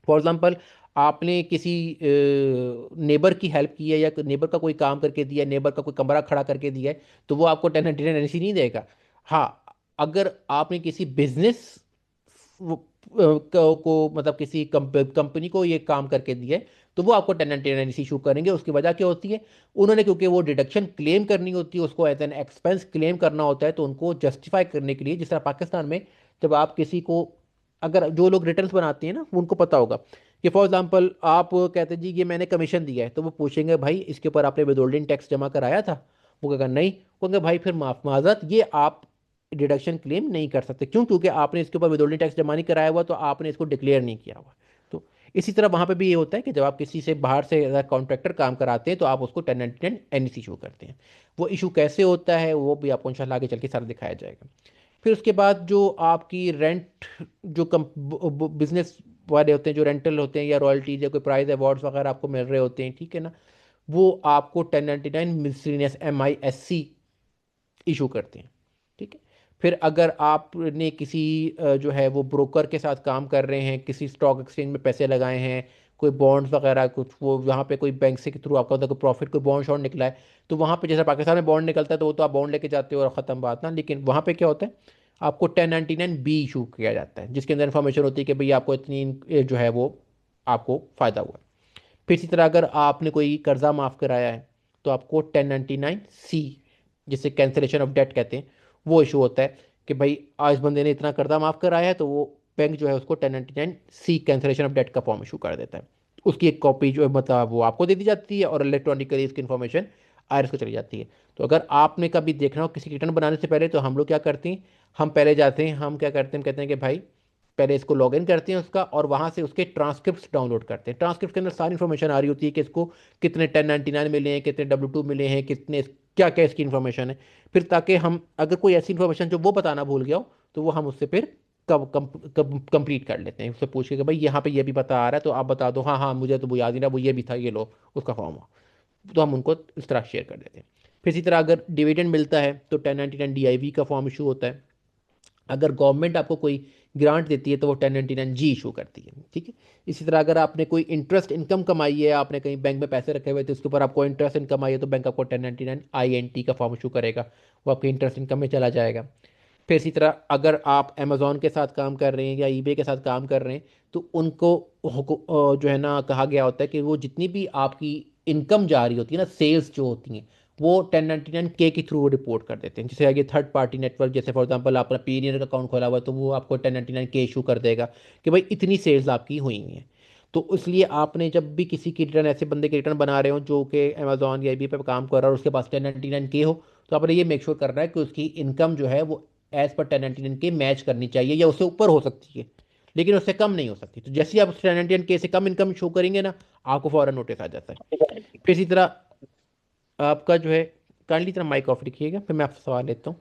फॉर एग्जाम्पल आपने किसी नेबर की हेल्प की है, या नेबर का कोई काम करके दिया है, नेबर का कोई कमरा खड़ा करके दिया है, तो वो आपको 1099 NEC नहीं देगा। हाँ, अगर आपने किसी बिजनेस को मतलब किसी कंपनी को ये काम करके दिया है, तो वो आपको 1099 NEC इशू करेंगे। उसकी वजह क्या होती है? उन्होंने, क्योंकि वो डिडक्शन क्लेम करनी होती है, उसको एज एन एक्सपेंस क्लेम करना होता है, तो उनको जस्टिफाई करने के लिए, जिस तरह पाकिस्तान में जब आप किसी को, अगर जो लोग रिटर्न्स बनाते हैं ना, उनको पता होगा कि फॉर एग्जांपल आप कहते हैं जी ये मैंने कमीशन दिया है, तो वो पूछेंगे भाई इसके ऊपर आपने विदहोल्डिंग टैक्स जमा कराया था? वो कहेगा नहीं। वो कहेंगे भाई फिर माजरत, ये आप डिडक्शन क्लेम नहीं कर सकते। क्यों? क्योंकि आपने इसके ऊपर विदहोल्डिंग टैक्स जमा नहीं कराया हुआ, तो आपने इसको डिक्लेयर नहीं किया हुआ। तो इसी तरह वहाँ पे भी ये होता है कि जब आप किसी से बाहर से कॉन्ट्रैक्टर काम कराते हैं, तो आप उसको 1099 NEC इशू करते हैं। वो इशू कैसे होता है वो भी आपको इंशाल्लाह आगे चल के सारा दिखाया जाएगा। फिर उसके बाद जो आपकी रेंट, जो बिजनेस वाले होते हैं, जो रेंटल होते हैं, या रॉयल्टीज या कोई प्राइज अवार्ड्स वगैरह आपको मिल रहे होते हैं, ठीक है ना, वो आपको 1099 मिसलेनियस MISC इशू करते हैं, ठीक है। फिर अगर आपने किसी जो है वो ब्रोकर के साथ काम कर रहे हैं, किसी स्टॉक एक्सचेंज में पैसे लगाए हैं, कोई बॉन्ड्स वगैरह कुछ, वो वहाँ पे कोई बैंक से के थ्रू आपका कोई प्रॉफिट, कोई बॉन्ड शॉन्ड निकला है, तो वहाँ पे जैसे पाकिस्तान में बॉन्ड निकलता है तो वो तो आप बॉन्ड लेके जाते हो और ख़त्म बात ना। लेकिन वहाँ पे क्या होता है, आपको 1099B इशू किया जाता है, जिसके अंदर इन्फॉर्मेशन होती है कि भाई आपको इतनी जो है वो आपको फ़ायदा हुआ। फिर इसी तरह अगर आपने कोई कर्जा माफ़ कराया है, तो आपको 1099C, जिसे कैंसिलेशन ऑफ डेट कहते हैं, वो इशू होता है कि भाई आज बंदे ने इतना कर्जा माफ़ कराया है, तो वो बैंक जो है उसको 1099C कैंसिलेशन ऑफ डेट का फॉर्म इशू कर देता है। उसकी एक कॉपी जो है मतलब वो आपको दे दी जाती है, और इलेक्ट्रॉनिकली इसकी इन्फॉर्मेशन IRS को चली जाती है। तो अगर आपने कभी देखना हो किसी रिटर्न बनाने से पहले, तो हम लोग क्या करते हैं, हम पहले जाते हैं, हम क्या करते हैं, हम कहते हैं कि भाई पहले इसको लॉगिन करते हैं उसका, और वहाँ से उसके ट्रांसक्रिप्ट डाउनलोड करते हैं। ट्रांसक्रिप्ट के अंदर सारी इन्फॉर्मेशन आ रही होती है कि इसको कितने 1099 मिले हैं, कितने W2 मिले हैं, कितने क्या क्या इसकी इन्फॉर्मेशन है। फिर ताकि हम अगर कोई ऐसी इन्फॉर्मेशन जो वो बताना भूल गया हो, तो वो हम उससे फिर कंप्लीट कर लेते हैं, उससे पूछ के कि भाई यहाँ पे ये भी बता आ रहा है, तो आप बता दो। हाँ हाँ, मुझे तो वो याद नहीं रहा, वो ये भी था, ये लो उसका फॉर्म हो। तो हम उनको इस तरह शेयर कर देते हैं। फिर इसी तरह अगर डिविडेंड मिलता है, तो 1099 DIV का फॉर्म इशू होता है। अगर गवर्नमेंट आपको कोई ग्रांट देती है, तो वो 1099G इशू करती है, ठीक है। इसी तरह अगर आपने कोई इंटरेस्ट इनकम कमाई है, आपने कहीं बैंक में पैसे रखे हुए थे, उसके ऊपर आपको इंटरेस्ट इनकम आई है, तो बैंक आपको 1099 INT का फॉर्म इशू करेगा, वो आपके इंटरेस्ट इनकम में चला जाएगा। फिर इसी तरह अगर आप अमेज़ॉन के साथ काम कर रहे हैं या eBay के साथ काम कर रहे हैं, तो उनको जो है ना कहा गया होता है कि वो जितनी भी आपकी इनकम जा रही होती है ना, सेल्स जो होती हैं, वो 1099K के थ्रू रिपोर्ट कर देते हैं। जैसे आगे थर्ड पार्टी नेटवर्क, जैसे फॉर एग्जांपल आपका पीनियर का अकाउंट खोला हुआ है, तो वो आपको 1099K इशू कर देगा कि भाई इतनी सेल्स आपकी हुई हैं। तो इसलिए आपने जब भी किसी की रिटर्न, ऐसे बंदे की रिटर्न बना रहे हो जो कि अमेजोन या eBay पे काम कर रहा है और उसके पास 1099K हो, तो आपने ये मेक श्योर करना है कि उसकी इनकम जो है वो एज पर 1099K मैच करनी चाहिए, या उससे ऊपर हो सकती है लेकिन उससे कम नहीं हो सकती। तो जैसे ही आप 1099K से कम इनकम शो करेंगे ना, आपको फौरन नोटिस आ जाता है। फिर इसी तरह आपका जो है, काइंडली तरह माइक ऑफ रखिएगा, फिर मैं आपसे सवाल लेता हूँ।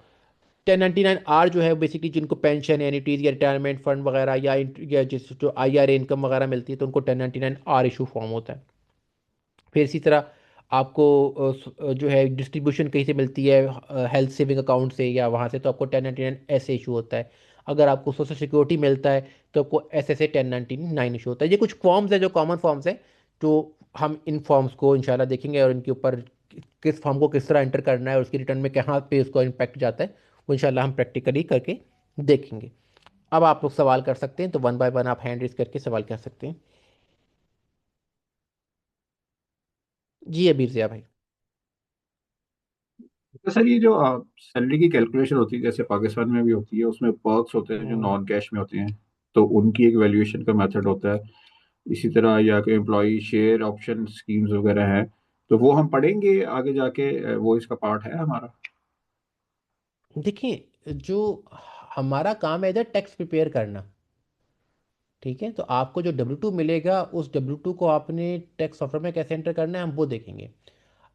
1099R जो है बेसिकली जिनको पेंशन, एनिटीज या रिटायरमेंट फंड वगैरह, या जिस जो IRA इनकम वगैरह मिलती है, तो उनको 1099R इशू फॉर्म होता है। फिर इसी तरह आपको जो है डिस्ट्रीब्यूशन कहीं से मिलती है, हेल्थ सेविंग अकाउंट से या वहाँ से, तो आपको 1099 ऐसे इशू होता है। अगर आपको सोशल सिक्योरिटी मिलता है, तो आपको ऐसे 1099 इशू होता है। ये कुछ फॉर्म्स है जो कॉमन फॉर्म्स है, तो हम इन फॉर्म्स को इंशाल्लाह देखेंगे और इनके ऊपर किस फॉर्म को किस तरह एंटर करना है और उसकी रिटर्न में कहाँ पे उसको इम्पैक्ट जाता है, वो इंशाल्लाह हम प्रैक्टिकली करके देखेंगे। अब आप लोग सवाल कर सकते हैं, तो वन बाय वन आप हैंड रेज करके सवाल कर सकते हैं। जी अबीर ज़िया भाई। तो सर ये जो सैलरी की कैलकुलेशन होती है जैसे पाकिस्तान में भी होती है, उसमें पर्क्स होते हैं जो नॉन कैश में होते हैं, तो उनकी एक वैल्यूएशन का मेथड होता है। इसी तरह या कि एम्प्लॉय शेयर ऑप्शन स्कीम्स वगैरह हैं, तो वो हम पढ़ेंगे आगे जाके, वो इसका पार्ट है हमारा। देखिए, जो हमारा काम है इधर टैक्स प्रिपेयर करना, ठीक है, तो आपको जो W2 मिलेगा उस W2 को आपने टैक्स सॉफ्टवेयर में कैसे एंटर करना है हम वो देखेंगे।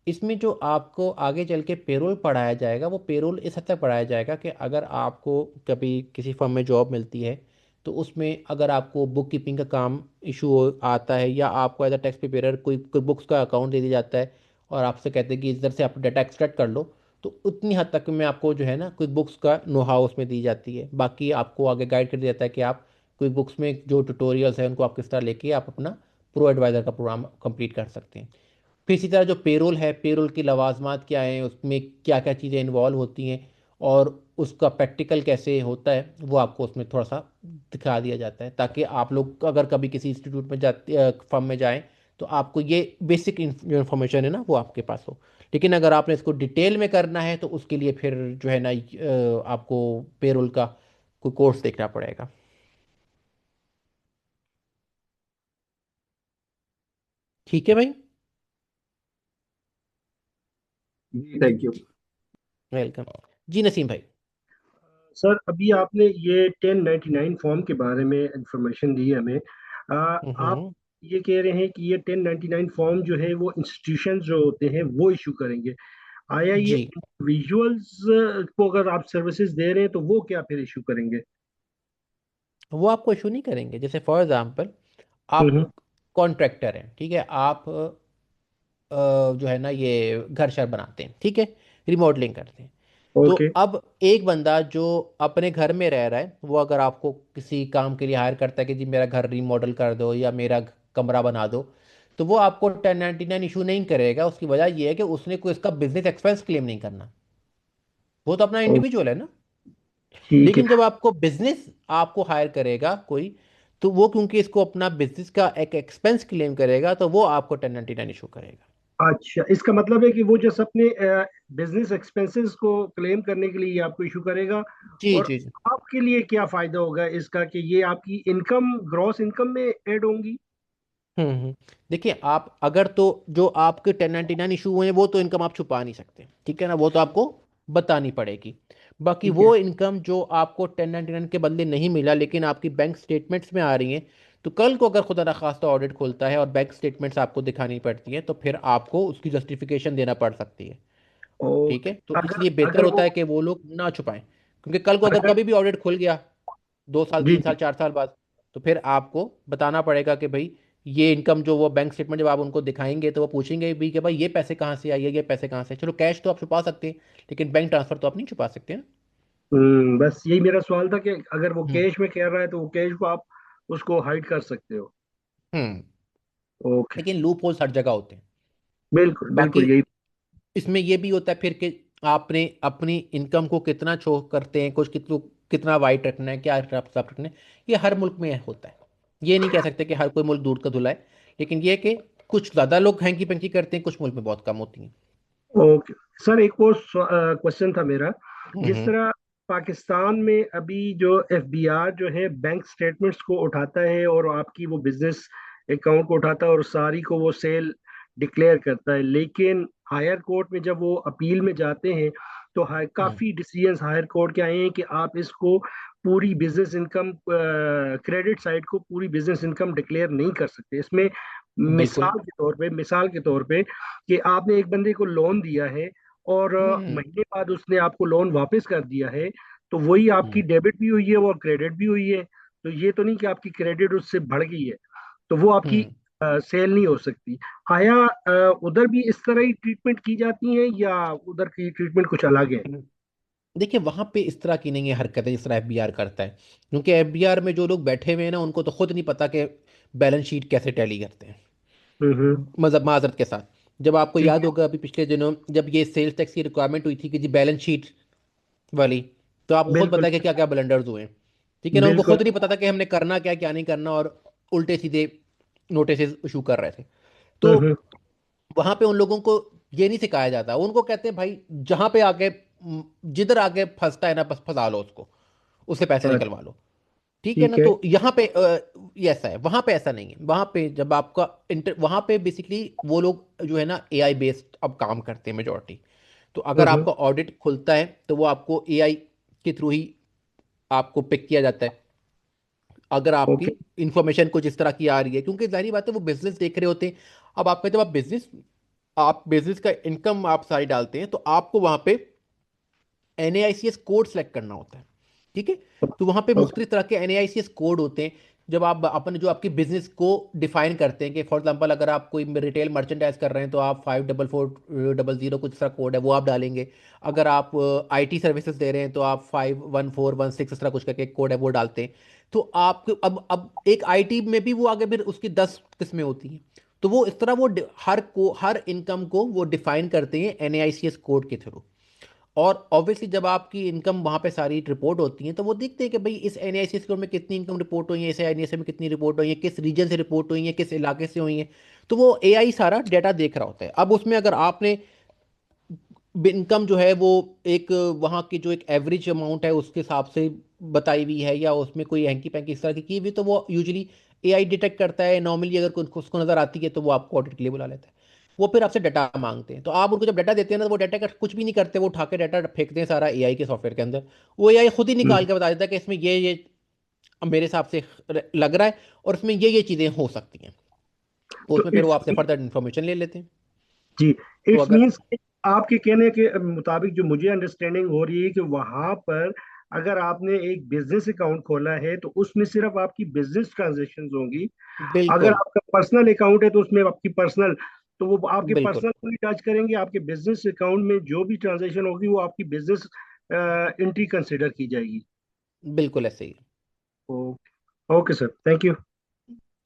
इसमें जो आपको आगे चल के पेरोल पढ़ाया जाएगा, वो पेरोल इस हद तक पढ़ाया जाएगा कि अगर आपको कभी किसी फर्म में जॉब मिलती है, तो उसमें अगर आपको बुक कीपिंग का काम इशू आता है, या आपको एज अ टैक्स प्रिपेयर कोई बुक्स का अकाउंट दे दिया जाता है और आपसे कहते हैं कि इधर से आप डाटा एक्सट्रैक्ट कर लो, तो उतनी हद तक में आपको जो है ना क्विक बुक्स का नो हाउ उसमें दी जाती है। बाकी आपको आगे गाइड कर दिया जाता है कि आप क्विक बुक्स में जो ट्यूटोरियल्स हैं उनको आप किस तरह लेके आप अपना प्रो एडवाइज़र का प्रोग्राम कंप्लीट कर सकते हैं। फिर इसी तरह जो पेरोल है, पेरोल की लवाजमात क्या हैं, उसमें क्या क्या चीज़ें इन्वॉल्व होती हैं और उसका प्रैक्टिकल कैसे होता है, वो आपको उसमें थोड़ा सा दिखा दिया जाता है, ताकि आप लोग अगर कभी किसी इंस्टीट्यूट में जाते फर्म में जाएं, तो आपको ये बेसिक जो इन्फॉर्मेशन है ना वो आपके पास हो। लेकिन अगर आपने इसको डिटेल में करना है तो उसके लिए फिर जो है ना आपको पेरोल का कोई कोर्स देखना पड़ेगा। ठीक है भाई। जी थैंक यू। वेलकम। जी नसीम भाई। सर अभी आपने ये 1099 फॉर्म के बारे में इंफॉर्मेशन दी है हमें। आप हम्म। ये कह रहे हैं कि ये 1099 फॉर्म जो है वो इंस्टीट्यूशन जो होते हैं वो इशू करेंगे। आया ये जी, इंडिविजुअल्स को अगर आप सर्विसेज दे रहे हैं तो वो क्या फिर इशू करेंगे? वो आपको इशू नहीं करेंगे। जैसे फॉर एग्जांपल, आप हम्म। कॉन्ट्रैक्टर हैं, ठीक है, आप जो है ना ये घर शहर बनाते हैं, ठीक है, रिमॉडलिंग करते हैं। तो ओके। अब एक बंदा जो अपने घर में रह रहा है, वो अगर आपको किसी काम के लिए हायर करता है कि जी मेरा घर रिमॉडल कर दो या मेरा कमरा बना दो, तो वो आपको 1099 इशू नहीं करेगा। उसकी वजह ये है कि उसने कोई इसका बिजनेस एक्सपेंस क्लेम नहीं करना, वो तो अपना ओ, इंडिविजुअल है ना। ठीक है। लेकिन जब आपको बिजनेस आपको हायर करेगा कोई, तो वो क्योंकि इसको अपना बिजनेस का एक एक्सपेंस क्लेम करेगा, तो वो आपको 1099 इशू करेगा। अच्छा, इसका मतलब है कि वो जैसे अपने बिजनेस एक्सपेंसेस को क्लेम करने के लिए ये आपको इशू करेगा। जी और जी जी। आपके लिए क्या फायदा होगा इसका कि ये आपकी इनकम, ग्रॉस इनकम में ऐड होंगी? देखिए, आप अगर तो जो आपके 1099 इशू हुए हैं वो तो इनकम आप छुपा नहीं सकते, ठीक है ना, वो तो आपको बतानी पड़ेगी। बाकी ठीक है। वो इनकम जो आपको 1099 के बदले नहीं मिला लेकिन आपकी बैंक स्टेटमेंट्स में आ रही हैं, तो कल को अगर खुदा न खास्ता ऑडिट खुलता है और बैंक स्टेटमेंट्स आपको दिखानी पड़ती हैं, तो फिर आपको उसकी जस्टिफिकेशन देना पड़ सकती है। ठीक ओके। है, तो अगर इसलिए बेहतर अगर होता वो है कि वो लोग ना छुपाएं, क्योंकि कल को अगर अगर कभी भी ऑडिट खुल गया 2 साल जी 3 साल जी। 4 साल बाद, तो फिर आपको बताना पड़ेगा कि भाई ये इनकम जो वो बैंक स्टेटमेंट जब आप उनको दिखाएंगे तो वो पूछेंगे भी कि भाई ये पैसे कहाँ से आए, ये पैसे कहाँ से। चलो कैश तो आप छुपा सकते हैं, लेकिन बैंक ट्रांसफर तो आप नहीं छुपा सकते ना। बस यही मेरा सवाल था कि अगर वो हम्म कैश में कह रहा है तो वो कैश को आप उसको हाइड कर सकते हो। हम्म। ओके। लेकिन लूप होल्स हर जगह होते हैं। बिल्कुल बाकी बिल्कुल, यही। इसमें ये भी होता है फिर कि आपने अपनी इनकम को कितना शो करते हैं, कुछ कितना वाइट रखना है, क्या साफ रखना है, ये हर मुल्क में होता है। ये नहीं कह सकते कि हर कोई मुल्क दूध का धुला है, लेकिन ये कि कुछ ज़्यादा लोग हैंकी पंकी करते हैं, कुछ मुल्क में बहुत कम होती हैं। ओके सर, एक और क्वेश्चन था मेरा। जिस हम्म तरह पाकिस्तान में अभी जो एफबीआर जो है बैंक स्टेटमेंट्स को उठाता है और आपकी वो बिजनेस अकाउंट को उठाता है और सारी को वो सेल डिक्लेयर करता है, लेकिन हायर कोर्ट में जब वो अपील में जाते हैं तो हम्म। काफी डिसीजंस हायर कोर्ट के आए हैं कि आप इसको पूरी बिजनेस इनकम, क्रेडिट साइड को पूरी बिजनेस इनकम डिक्लेयर नहीं कर सकते। इसमें बिल्कुल। मिसाल के तौर पे कि आपने एक बंदे को लोन दिया है और हम्म महीने बाद उसने आपको लोन वापस कर दिया है, तो वही आपकी हम्म डेबिट भी हुई है और क्रेडिट भी हुई है। तो ये तो नहीं कि आपकी क्रेडिट उससे बढ़ गई है, तो वो आपकी हम्म सेल नहीं हो सकती। आया उधर भी इस तरह ही ट्रीटमेंट की जाती है या उधर की ट्रीटमेंट कुछ अलग है? हम्म। देखिए, वहां पे इस तरह की नहीं है हरकतें जिस तरह एफबीआर करता है, क्योंकि एफबीआर में जो लोग बैठे हुए हैं ना उनको तो खुद नहीं पता कि बैलेंस शीट कैसे टैली करते हैं, हम्म। मतलब माजरत के साथ। जब आपको ठीक याद होगा अभी पिछले दिनों जब ये सेल्स टैक्स की रिक्वायरमेट हुई थी कि जी बैलेंस शीट वाली, तो आपको खुद बिल्कुल पता है कि क्या क्या ब्लंडर्स हुए हैं। ठीक है ना, उनको बिल्कुल। खुद नहीं पता था कि हमने करना क्या क्या नहीं करना, और उल्टे सीधे नोटिस इशू कर रहे थे। तो हम्म। वहां पे उन लोगों को ये नहीं सिखाया जाता, उनको कहते हैं भाई जहां पे आके जिधर आके फंसता है ना बस फंसा लो उसको, उससे पैसे अच्छा, निकलवा लो। ठीक है ठीक ना, है। तो यहाँ पे ये ऐसा है, वहां पे ऐसा नहीं है। वहां पे जब आपका वहां पे बेसिकली वो लोग जो है ना एआई बेस्ड अब काम करते हैं मेजोरिटी। तो अगर हम्म। आपका ऑडिट खुलता है तो वो आपको एआई के थ्रू ही आपको पिक किया जाता है। अगर आपकी ओके। इंफॉर्मेशन कुछ इस तरह की आ रही है, क्योंकि जाहिर बात है वो बिजनेस देख रहे होते हैं। अब आपका जब आप बिजनेस का इनकम आप सारी डालते हैं, तो आपको वहां पे NAICS कोड सेलेक्ट करना होता है। ठीक है, तो वहां पे ओके। मुख्तलिफ तरह के NAICS कोड होते हैं। जब आप अपन जो आपकी बिजनेस को डिफाइन करते हैं कि फॉर एग्जांपल अगर आप कोई रिटेल मर्चेंडाइज कर रहे हैं तो आप 544000 कुछ तरह कोड है वो आप डालेंगे। अगर आप IT सर्विसेज दे रहे हैं तो आप 51416 इस तरह कुछ करके कोड है वो डालते हैं। तो आपको अब एक IT में भी वो आगे फिर उसकी 10 किस्में होती हैं। तो वो इस तरह हर इनकम को वो डिफाइन करते हैं NAICS कोड के थ्रू। और ऑब्वियसली जब आपकी इनकम वहाँ पे सारी रिपोर्ट होती है तो वो देखते हैं कि भाई इस NAIC स्कोर में कितनी इनकम रिपोर्ट हुई है, इस NAIC में कितनी रिपोर्ट हुई है, किस रीजन से रिपोर्ट हुई है, किस इलाके से हुई है। तो वो AI सारा डेटा देख रहा होता है। अब उसमें अगर आपने इनकम जो है वो एक वहाँ की जो एक एवरेज अमाउंट है उसके हिसाब से बताई हुई है, या उसमें कोई हैंकी पैंकी इस तरह की हुई, तो वो यूजली AI डिटेक्ट करता है। नॉर्मली अगर उसको नज़र आती है तो वो आपको ऑडिट के लिए बुला लेता है। वो फिर आपसे डाटा मांगते हैं, तो आप उनको जब डाटा देते हैं ना तो वो डाटा का कुछ भी नहीं करते, वो उठा के डाटा फेंकते हैं सारा AI के सॉफ्टवेयर के अंदर। वो AI खुद ही हम्म। निकाल के बता देता है कि इसमें ये मेरे हिसाब से लग रहा है, और इसमें ये चीज़ें हो सकती हैं। तो तो उसमें फिर वो इट्स आपसे फर्दर इन्फॉर्मेशन ले लेते हैं। जी, तो इट्स अगर मींस आपके कहने के मुताबिक जो मुझे अंडरस्टैंडिंग हो रही है कि वहां पर अगर आपने एक बिजनेस अकाउंट खोला है तो उसमें सिर्फ आपकी बिजनेस ट्रांजैक्शंस होंगी। अगर बिल्कुल आपका पर्सनल अकाउंट है तो उसमें आपकी पर्सनल, तो वो आपके बिल्कुल पर्सनल को ही टच करेंगे। आपके बिजनेस अकाउंट में जो भी ट्रांजैक्शन होगी वो आपकी बिजनेस एंट्री कंसिडर की जाएगी। बिल्कुल ऐसे ही। Okay. Okay sir, thank you.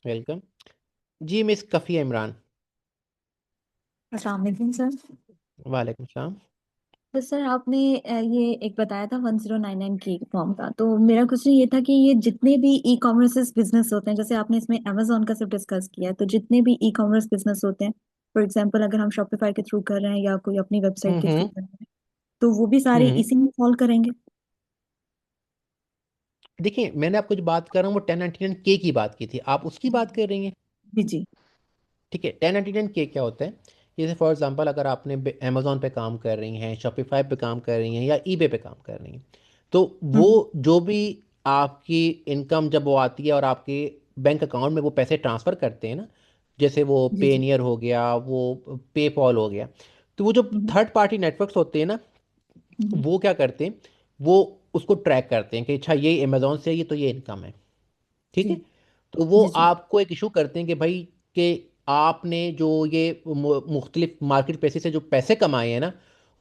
Welcome. जी मिस कफ़िया इमरान। अस्सलाम वालेकुम सर। वालेकुम सलाम। तो सर आपने ये एक बताया था 1099 की फॉर्म का, तो मेरा क्वेश्चन ये था कि ये जितने भी ई कॉमर्स बिजनेस होते हैं, जैसे आपने इसमें अमेजोन का सिर्फ डिस्कस किया है, तो जितने भी ई कॉमर्स बिजनेस होते हैं, फॉर एग्जांपल अगर हम शॉपिफाई के थ्रू कर रहे हैं या कोई अपनी वेबसाइट के थ्रू हम्म कर रहे हैं, तो वो भी सारे हम्म इसी में फॉल करेंगे। देखिए मैंने आपको जो बात कर रहा हूँ वो 1099K की बात की थी, आप उसकी बात कर रही हैं। जी जी। ठीक है, 1099K क्या होता है? जैसे फॉर एग्जांपल अगर आपने अमेजोन पे काम कर रही हैं, शॉपिफाई पे काम कर रही हैं, या eBay पे काम कर रही हैं, तो वो हम्म। जो जो भी आपकी इनकम जब वो आती है और आपके बैंक अकाउंट में वो पैसे ट्रांसफ़र करते हैं ना, जैसे वो जी जी। पेनियर हो गया, वो पेपॉल हो गया, तो वो जो हम्म। थर्ड पार्टी नेटवर्क्स होते हैं ना, हम्म। वो क्या करते हैं, वो उसको ट्रैक करते हैं कि अच्छा ये अमेजोन से है, ये तो ये इनकम है। ठीक जी है, तो वो जी जी। आपको एक इशू करते हैं कि भाई कि आपने जो ये मुख्तलिफ मार्केट प्लेसेस से जो पैसे कमाए हैं ना,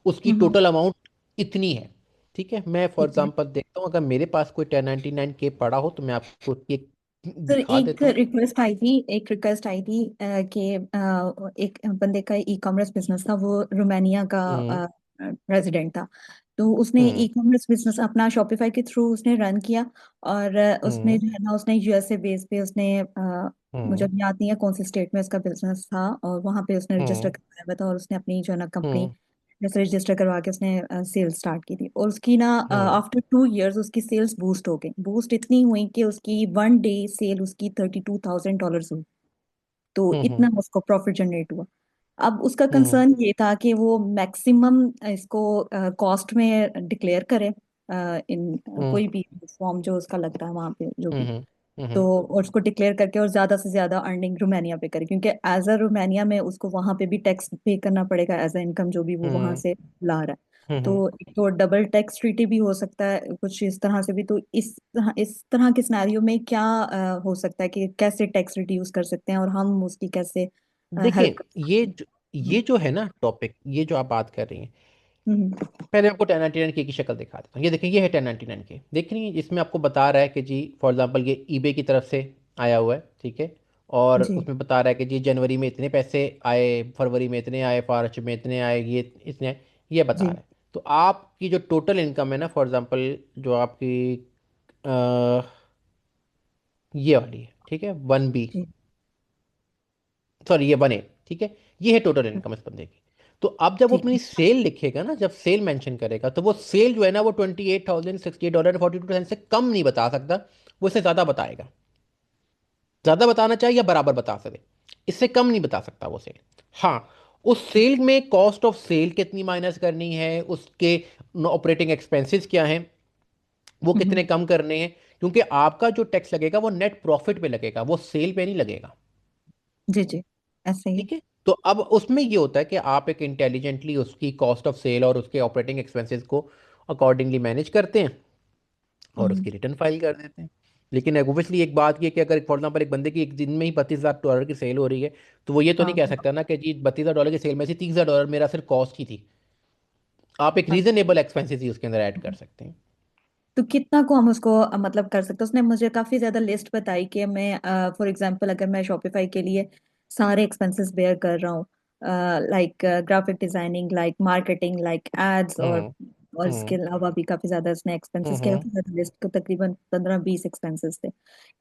उसकी हम्म। टोटल अमाउंट इतनी है। ठीक है, मैं फॉर ठीक है एग्जांपल देखता हूँ, अगर मेरे पास कोई 1099K पड़ा हो तो मैं आपको एक सर, दिखा एक देता हूँ। रिक्वेस्ट आई थी कि एक बंदे का ई कॉमर्स बिजनेस था, वो रोमानिया का हम्म रेजिडेंट था। तो उसने हम्म ई कॉमर्स बिजनेस अपना शॉपिफाई के थ्रू उसने रन किया, और उसने हम्म जो है ना उसने यूएसए बेस पे उसने मुझे हम्म अब याद नहीं है कौन सी स्टेट में उसका बिजनेस था, और वहां पे उसने रजिस्टर हम्म करवाया हुआ था, और उसने अपनी जो है ना कंपनी हम्म जैसे रजिस्टर करवा के उसने सेल्स स्टार्ट की थी, और उसकी ना हम्म आफ्टर 2 इयर्स उसकी सेल्स बूस्ट हो गई। बूस्ट इतनी हुई कि उसकी वन डे सेल उसकी $32,000 हुई। तो हम्म इतना उसको प्रॉफिट जनरेट हुआ। अब उसका हम्म कंसर्न ये था कि वो मैक्सिमम इसको कॉस्ट में डिक्लेयर करे, इन हम्म कोई भी फॉर्म जो उसका लगता है वहां पे जो भी। हम्म तो हम्म और उसको डिक्लेयर करके और ज्यादा से ज्यादा अर्निंग रोमानिया पे करे, क्योंकि एज अ रोमानिया में उसको वहां पे भी टैक्स पे करना पड़ेगा एज अ इनकम जो भी वो वहां हम्म से ला रहा है। तो हम्म एक तो डबल टैक्स ट्रीटी भी हो सकता है कुछ इस तरह से भी। तो इस तरह के सिनेरियो में क्या हो सकता है कि कैसे टैक्स रिड्यूस कर सकते हैं और हम उसकी कैसे हेल्प देखिए कर सकते हैं। ये जो है ना टॉपिक, ये जो आप बात कर रही हैं, हम्म। पहले आपको 1099K की शक्ल दिखा देता हूँ। ये देखिए, ये है 1099K। देख रही हैं, इसमें आपको बता रहा है कि जी फॉर एग्जांपल ये eBay की तरफ से आया हुआ है। ठीक है, और जी उसमें बता रहा है कि जी जनवरी में इतने पैसे आए, फरवरी में इतने आए, मार्च में इतने आए, ये इतने आए, ये बता जी रहा है। तो आपकी जो टोटल इनकम है ना, फॉर एग्जांपल जो आपकी अ, ये वाली है, ठीक है, 1B, जी सॉरी ये 1A, ठीक है, ये है टोटल इनकम इस बंदे की। तो अब जब वो ठीक अपनी है सेल लिखेगा ना, जब सेल मेंशन करेगा, तो वो सेल जो है ना वो $28,068.42 से कम नहीं बता सकता, वो इससे ज़्यादा बताएगा। ज़्यादा बताना चाहिए या बराबर बता सके, इससे कम नहीं बता सकता वो सेल। हाँ, उस सेल में कॉस्ट ऑफ सेल कितनी माइनस करनी है, उसके ऑपरेटिंग एक्सपेंसेस क्या हैं, वो हम्म कितने कम करने हैं, क्योंकि आपका जो टैक्स लगेगा वो नेट प्रॉफिट पे लगेगा, वो सेल पे नहीं लगेगा। जी जी ऐसे ही है। ठीक है, तो अब उसमें ये होता है कि आप एक इंटेलिजेंटली उसकी कॉस्ट ऑफ सेल और उसके ऑपरेटिंग एक्सपेंसेस को अकॉर्डिंगली मैनेज करते हैं और हम्म, उसकी रिटर्न फाइल कर देते हैं। लेकिन ऑब्वियसली एक बात ये कि अगर फॉर एग्जाम्पल एक बंदे की एक दिन में ही $32,000 की सेल हो रही है, तो वो ये तो नहीं हाँ कह सकता ना कि जी $32,000 की सेल में से $30,000 मेरा सिर्फ कॉस्ट ही थी। आप एक हाँ रीजनेबल एक्सपेंसेस ही उसके अंदर ऐड कर सकते हैं। तो कितना को हम उसको मतलब कर सकते हैं? उसने मुझे काफी ज्यादा लिस्ट बताई कि मैं फॉर एग्जांपल अगर मैं शॉपिफाई के लिए सारे एक्सपेंसेस बेयर कर रहा हूँ, like graphic designing, like marketing, like ads, hmm और इसके हम्म अलावा भी काफी ज्यादा इसने एक्सपेंसेस के हम्म काफी ज्यादा लिस्ट को तकरीबन 15-20 एक्सपेंसेस थे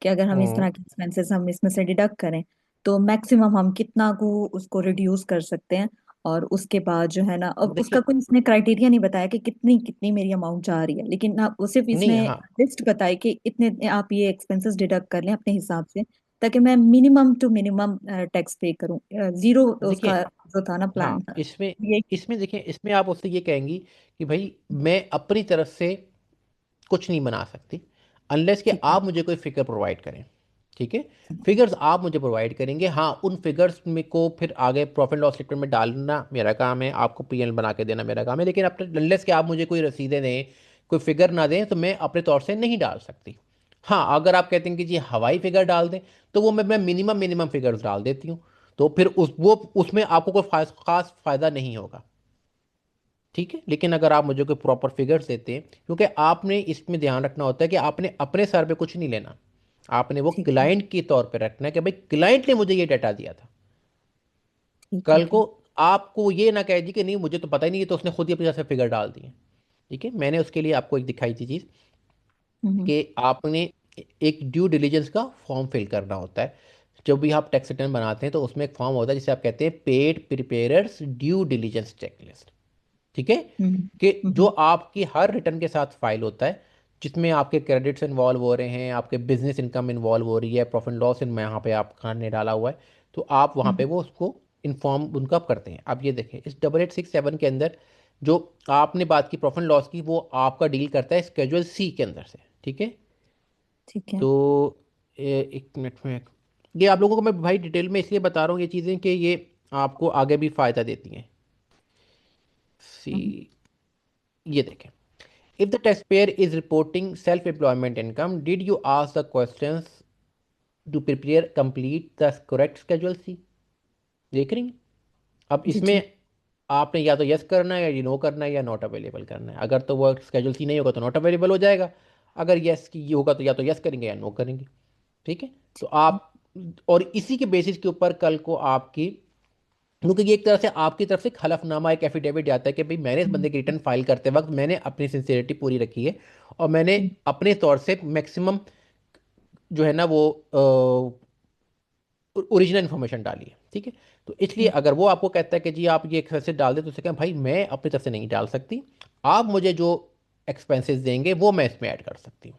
कि अगर हम इस हम्म तरह के एक्सपेंसेस हम इसमें से डिडक्ट करें तो मैक्सिमम हम कितना को उसको रिड्यूस कर सकते हैं। और उसके बाद जो है ना, अब उसका देखिए, कोई इसने क्राइटेरिया नहीं बताया कि कितनी कितनी मेरी अमाउंट जा रही है, लेकिन ना वो सिर्फ नहीं, इसने हाँ, लिस्ट बताई कि इतने इतने आप ये एक्सपेंसेस डिडक्ट कर लें अपने हिसाब से, ताकि मैं मिनिमम टू मिनिमम टैक्स पे करूं। जीरो देखिए, उसका जो था ना हाँ, प्लान था इसमें ये। इसमें देखिए, इसमें आप उससे ये कहेंगी कि भाई मैं अपनी तरफ से कुछ नहीं बना सकती अनलेस कि ठीक है आप मुझे कोई फिगर प्रोवाइड करें। ठीक है, फिगर्स आप मुझे प्रोवाइड करेंगे, हाँ, उन फिगर्स में को फिर आगे प्रॉफिट लॉस स्टेटमेंट में डालना मेरा काम है, आपको पीएल बना के देना मेरा काम है, लेकिन अपने अनलेस कि आप मुझे कोई रसीदें दें, कोई फिगर ना दें, तो मैं अपने तौर से नहीं डाल सकती। हाँ, अगर आप कहते हैं कि जी हवाई फिगर डाल दें, तो वो मैं मिनिमम मिनिमम फिगर्स डाल देती हूँ, तो फिर वो उसमें आपको कोई खास फायदा नहीं होगा। ठीक है, लेकिन अगर आप मुझे कोई प्रॉपर फिगर्स देते हैं, क्योंकि आपने इसमें ध्यान रखना होता है कि आपने अपने सर पे कुछ नहीं लेना, आपने वो ठीक है क्लाइंट के तौर पे रखना है कि भाई क्लाइंट ने मुझे ये डाटा दिया था। ठीक है कल को ठीक। आपको ये ना कहे जी कि नहीं मुझे तो पता ही नहीं, ये तो उसने खुद ही अपनी तरफ से फिगर डाल दिए। ठीक है, मैंने उसके लिए आपको एक दिखाई थी चीज़ हम्म कि आपने एक ड्यू डिलीजेंस का फॉर्म फिल करना होता है। जब भी आप टैक्स रिटर्न बनाते हैं तो उसमें एक फॉर्म होता है जिसे आप कहते हैं paid prepares due diligence checklist. ठीक है, हम्म कि जो हम्म आपकी हर रिटर्न के साथ फाइल होता है, जिसमें आपके क्रेडिट्स इन्वॉल्व हो रहे हैं, आपके बिजनेस इनकम इन्वॉल्व हो रही है, प्रॉफिट लॉस इन में यहाँ पे आप खान ने डाला हुआ है, तो आप वहाँ पे हम्म, वो उसको इन्फॉर्म उनका करते हैं। अब ये देखें, इस 8867 के अंदर जो आपने बात की प्रॉफिट लॉस की, वो आपका डील करता है स्केड्यूल सी के अंदर से। ठीक है, ठीक है तो एक मिनट में, ये आप लोगों को मैं भाई डिटेल में इसलिए बता रहा हूँ ये चीज़ें कि ये आपको आगे भी फ़ायदा देती हैं। सी, हम्म ये देखें, if the taxpayer is reporting self-employment income, did you ask the questions to prepare complete the correct schedule C? देख रही हैं? अब जी इसमें जी आपने या तो यस करना है, या ये नो करना है, या नॉट अवेलेबल करना है। अगर तो वो स्केड्यूल सी नहीं होगा तो नॉट अवेलेबल हो जाएगा, अगर यस की होगा तो या तो यस करेंगे या नो करेंगे। ठीक है, तो आप, और इसी के बेसिस के ऊपर कल को आपकी, क्योंकि ये एक तरह से आपकी तरफ से एक हलफनामा, एक एफिडेविट जाता है कि भाई मैंने इस बंदे की रिटर्न फाइल करते वक्त मैंने अपनी सिंसियरिटी पूरी रखी है, और मैंने हम्म, अपने तौर से मैक्सिमम जो है ना वो ओरिजिनल इन्फॉर्मेशन डाली है। ठीक है, तो इसलिए हम्म। अगर वो आपको कहता है कि जी आप ये एक्सपेंसेस डाल दें, तो उसे कहें भाई मैं अपनी तरफ से नहीं डाल सकती, आप मुझे जो एक्सपेंसेस देंगे वो मैं इसमें ऐड कर सकती हूँ,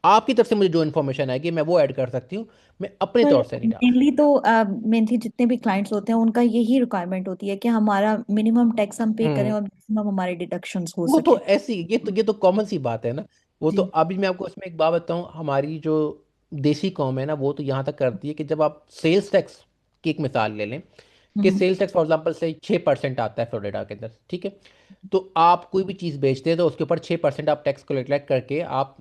आपकी तरफ से मुझे जो इन्फॉर्मेशन आएगी मैं वो ऐड कर सकती हूँ, मैं अपने पर तौर से नहीं डाल मेनली सकती। तो मेनली जितने भी क्लाइंट्स होते हैं उनका यही रिक्वायरमेंट होती है कि हमारा मिनिमम टैक्स हम पे करें हम्म और मैक्सिमम हमारे डिडक्शंस हो वो तो सके। ऐसी, ये तो कॉमन सी बात है ना। वो तो जी अभी मैं आपको इसमें एक बात बताऊं, हमारी जो देसी कौम है ना, वो तो यहाँ तक करती है कि जब आप सेल्स टैक्स की एक मिसाल ले लें, कि हम्म सेल्स टैक्स फॉर एग्जांपल से 6% आता है फ्लोरिडा के अंदर। ठीक है, तो आप कोई भी चीज़ बेचते हैं तो उसके ऊपर 6% आप टैक्स कलेक्ट करके आप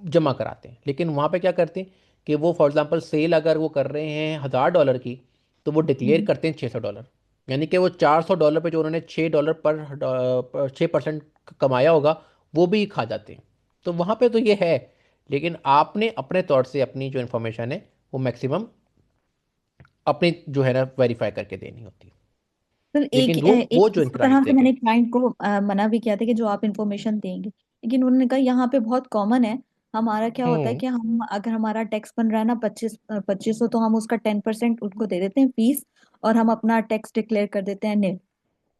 जमा कराते हैं, लेकिन वहाँ पे क्या करते हैं कि वो फॉर एग्जांपल सेल अगर वो कर रहे हैं $1000 की, तो वो डिक्लेयर हम्म करते हैं $600, यानी कि वो $400 पे जो उन्होंने $6 पर 6% कमाया होगा, वो भी खा जाते हैं। तो वहाँ पे तो ये है, लेकिन आपने अपने तौर से अपनी जो इन्फॉर्मेशन है वो मैक्सिमम अपनी जो है ना वेरीफाई करके देनी होती है। सर लेकिन वो जो इस इंक्राइम तरह से देखें। मैंने क्लाइंट को मना भी किया था कि जो आप इंफॉर्मेशन देंगे, लेकिन उन्होंने कहा यहाँ पे बहुत कॉमन है। हमारा क्या होता है हम्म। कि हम अगर हमारा टैक्स बन रहा है ना 2500, तो हम उसका 10% उनको दे देते हैं फीस, और हम अपना टैक्स डिक्लेयर कर देते हैं निल।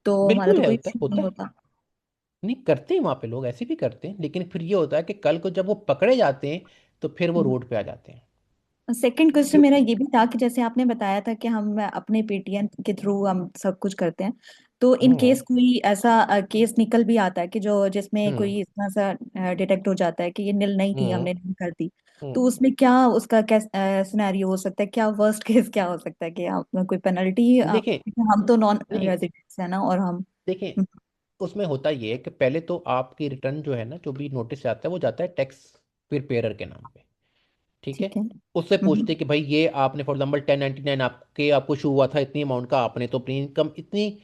तो हमारा बिल्कुल तो है, कोई होता है इशू होता नहीं है। होता। नहीं करते हैं वहां पे लोग, ऐसे भी करते हैं, लेकिन फिर ये होता है कि कल को जब वो पकड़े जाते हैं तो फिर वो रोड पे आ जाते हैं। सेकंड क्वेश्चन क्यों? मेरा ये भी था कि जैसे आपने बताया था कि हम अपने पेटीएम के थ्रू हम सब कुछ करते हैं, तो इन हम्म। केस कोई ऐसा केस निकल भी आता है कि जो जिसमें हम्म। कोई इतना सा डिटेक्ट हो जाता है कि ये नील नहीं थी, हम्म। हमने नील कर दी, तो हम्म। उसमें क्या उसका क्या सिनेरियो हो सकता है, क्या वर्स्ट केस क्या हो सकता है कि आप कोई पेनल्टी, देखें। हम तो नॉन नहीं, रेजिडेंट्स है ना, और हम। देखें, उसमें होता ये है कि पहले तो आपकी रिटर्न जो है ना, जो भी नोटिस आता है वो जाता है टैक्स प्रिपेयर के नाम पे। ठीक है। ठीक है। उससे पूछते हैं कि भाई ये आपने फॉर एग्जाम्पल 1099 आपको शो हुआ था इतनी अमाउंट का, आपने तो अपनी इनकम इतनी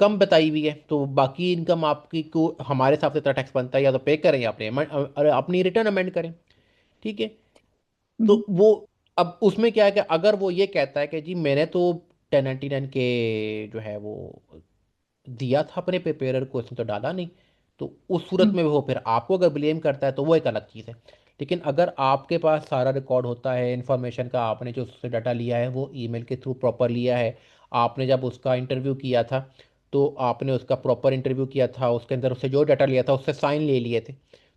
कम बताई हुई है, तो बाकी इनकम आपकी को हमारे हिसाब से इतना टैक्स बनता है, या तो पे करें या अपनी रिटर्न अमेंड करें। ठीक है। तो वो अब उसमें क्या है कि अगर वो ये कहता है कि जी मैंने तो 1099 के जो है वो दिया था अपने प्रिपेरर को, इसने तो डाला नहीं, तो उस सूरत में वो फिर आपको अगर ब्लेम करता है तो वो एक अलग चीज़ है। लेकिन अगर आपके पास सारा रिकॉर्ड होता है इन्फॉर्मेशन का, आपने जो उससे डाटा लिया है वो ईमेल के थ्रू प्रॉपर लिया है, आपने जब उसका इंटरव्यू किया था तो आपने उसका प्रॉपर इंटरव्यू किया था, उसके अंदर उससे जो डाटा लिया था उससे साइन ले लिए थे,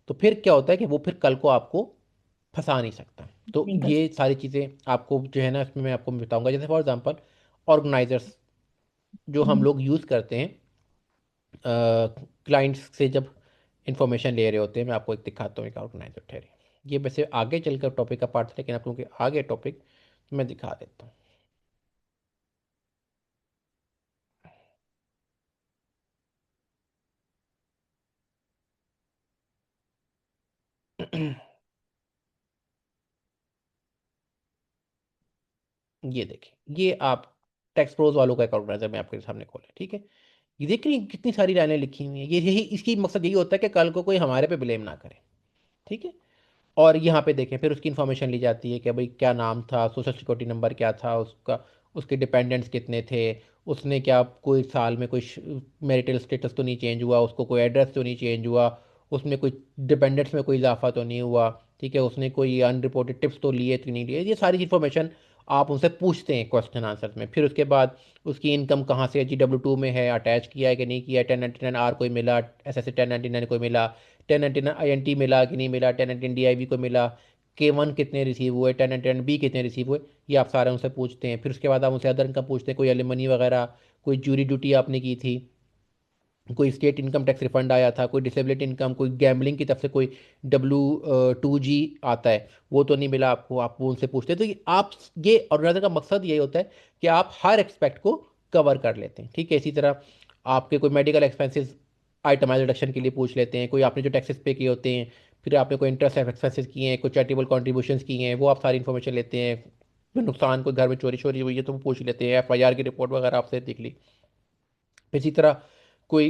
तो फिर क्या होता है कि वो फिर कल को आपको फंसा नहीं सकता। तो नहीं कर ये सकते। सारी चीज़ें आपको जो है ना इसमें मैं आपको बताऊंगा, जैसे फॉर एग्जांपल ऑर्गेनाइजर्स जो हम लोग यूज़ करते हैं क्लाइंट्स से जब इंफॉर्मेशन ले रहे होते हैं। मैं आपको एक दिखाता हूँ, एक ऑर्गेनाइजर ठहरे, ये वैसे आगे चलकर टॉपिक का पार्ट था, लेकिन आप लोगों के आगे टॉपिक मैं दिखा देता हूँ। ये देखिए, ये आप टैक्स प्रोज वालों का एक ऑर्गेनाइजर मैं आपके सामने खोला, ठीक है। ये देख रही हैं कितनी सारी लाइनें लिखी हुई हैं, ये यही इसकी मकसद यही होता है कि कल को कोई हमारे पे ब्लेम ना करे। ठीक है। और यहाँ पे देखें फिर उसकी इन्फॉर्मेशन ली जाती है कि भाई क्या नाम था, सोशल सिक्योरिटी नंबर क्या था उसका, उसके डिपेंडेंट्स कितने थे, उसने क्या कोई साल में कोई मैरिटल स्टेटस तो नहीं चेंज हुआ, उसको कोई एड्रेस तो नहीं चेंज हुआ, उसमें कोई डिपेंडेंट्स में कोई इजाफा तो नहीं हुआ। ठीक है। उसने कोई अनरिपोर्टेड टिप्स तो लिए तो नहीं लिए, ये सारी इन्फॉर्मेशन आप उनसे पूछते हैं क्वेश्चन आंसर में। फिर उसके बाद उसकी इनकम कहाँ से है, GW2 में है, अटैच किया है कि नहीं किया, 1099 आर कोई मिला, SS 1099 कोई मिला, 1099 INT मिला कि नहीं मिला, 1099 DIV को मिला, K1 कितने रिसीव हुए, 1099 B कितने रिसीव हुए, ये आप सारे उनसे पूछते हैं। फिर उसके बाद आप उनसे अदर इनकम पूछते हैं, कोई एलिमनी वगैरह, कोई ज्यूरी ड्यूटी आपने की थी, कोई स्टेट इनकम टैक्स रिफंड आया था, कोई डिसेबिलिटी इनकम, कोई गैम्बलिंग की तरफ से कोई W2G आता है वो तो नहीं मिला आपको, आप वो उनसे पूछते हैं। तो ये ऑर्गेनाइजर का मकसद यही होता है कि आप हर एक्सपेक्ट को कवर कर लेते हैं। ठीक है। इसी तरह आपके कोई मेडिकल एक्सपेंसेस आइटमाइज रिडक्शन के लिए पूछ लेते हैं, कोई आपने जो टैक्सेस पे किए होते हैं, फिर आपने कोई इंटरेस्ट एक्सपेंसेस किए हैं, कोई चैरिटेबल कॉन्ट्रीब्यूशंस किए हैं, वो आप सारी इन्फॉर्मेशन लेते हैं। कोई नुकसान, कोई घर में चोरी शोरी हुई है तो वो पूछ लेते हैं, FIR की रिपोर्ट वगैरह आपसे देख ली। इसी तरह कोई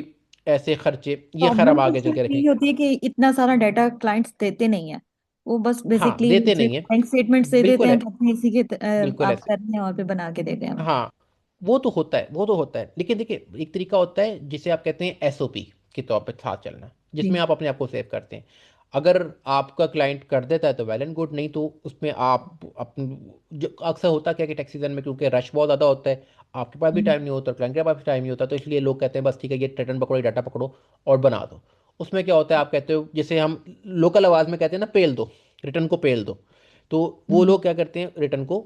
ऐसे खर्चे, ये खैर प्रॉब्लम अब तो आगे चल के सिर्फ रखें। यही होती है कि इतना सारा डाटा क्लाइंट्स देते नहीं है, वो बस हाँ, बेसिकली देते सिर्फ नहीं है। बैंक स्टेटमेंट दे देते बिल्कुल हैं है। कि अपने इसी के बिल्कुल आप ऐसे। कर रहे हैं, और फिर बना के देते हैं हमें। हाँ, वो तो होता है, वो तो होता है, लेकिन देखिए एक तरीका होता है जिसे आप कहते हैं SOP के तौर पे साथ चलना, जिसमें जी। आप अपने आप को सेव करते हैं। अगर आपका क्लाइंट कर देता है तो वेल एंड गुड, नहीं तो उसमें आप अपन जो अक्सर होता क्या है कि टैक्स सीजन में क्योंकि रश बहुत ज़्यादा होता है, आपके पास भी हम्म। टाइम नहीं होता, क्लाइंट के पास भी टाइम नहीं होता, तो इसलिए लोग कहते हैं बस ठीक है ये रिटर्न पकड़ो, डाटा पकड़ो और बना दो। उसमें क्या होता है, आप कहते हो जैसे हम लोकल आवाज़ में कहते हैं ना, पेल दो, रिटर्न को पेल दो। तो वो हम्म। लोग क्या करते हैं, रिटर्न को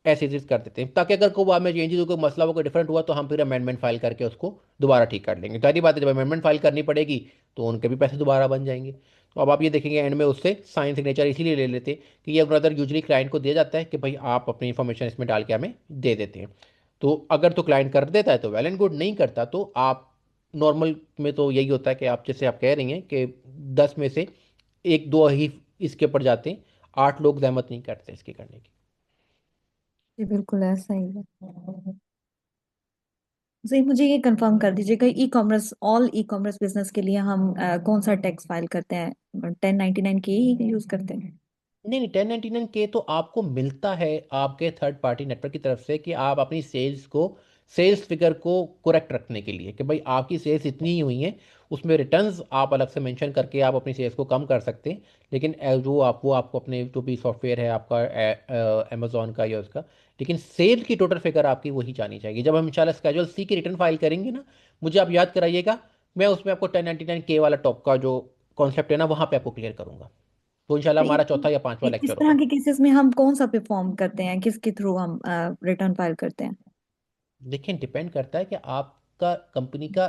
ऐसे चीज कर देते हैं, ताकि अगर कोई बाद में चेंजेस हो, कोई मसला हो, कोई डिफरेंट हुआ, तो हम फिर अमेंडमेंट फाइल करके उसको दोबारा ठीक कर लेंगे। सारी बात है, जब अमेंडमेंट फाइल करनी पड़ेगी तो उनके भी पैसे दोबारा बन जाएंगे। तो अब आप ये देखेंगे एंड में उससे साइन सिग्नेचर इसीलिए ले लेते हैं कि ये ब्रदर यूजली क्लाइंट को दिया जाता है कि भाई आप अपनी इन्फॉर्मेशन इसमें डाल के हमें दे देते हैं। तो अगर तो क्लाइंट कर देता है तो वेल एंड गुड, नहीं करता तो आप नॉर्मल में तो यही होता है कि आप जैसे आप कह रही हैं कि 10 में से एक दो ही इसके ऊपर जाते हैं, 8 लोग जहमत नहीं करते इसकी करने की। जी बिल्कुल ऐसा ही है। जी मुझे ये कंफर्म कर दीजिएगा, e commerce, all e commerce business के लिए हम कौन सा टैक्स फाइल करते हैं, 1099 की ही यूज करते हैं? नहीं नहीं, 1099 के तो आपको मिलता है आपके थर्ड पार्टी नेटवर्क की तरफ से कि आप अपनी सेल्स फिगर को करेक्ट रखने के लिए कि भाई आपकी सेल्स इतनी ही हुई हैं, उसमें रिटर्न्स आप अलग से मेंशन करके आप अपनी सेल्स को कम कर सकते हैं। लेकिन वो आपको अपने जो भी सॉफ्टवेयर है आपका अमेजोन का या उसका, लेकिन सेल की टोटल फिगर आपकी वही जानी चाहिए। जब हम इंशाल्लाह स्केड्यूल सी की रिटर्न फाइल करेंगे ना, मुझे आप याद कराइएगा, मैं उसमें आपको 1099 के वाला टॉप का जो कॉन्सेप्ट है ना वहाँ पे आपको क्लियर करूंगा। तो इंशाल्लाह तो हमारा चौथा या पांचवा इस लेक्चर तरह होगा। के केसेस में हम कौन सा पे फॉर्म करते हैं, किसके थ्रू हम रिटर्न फाइल करते हैं? देखिए डिपेंड करता है कि आपका कंपनी का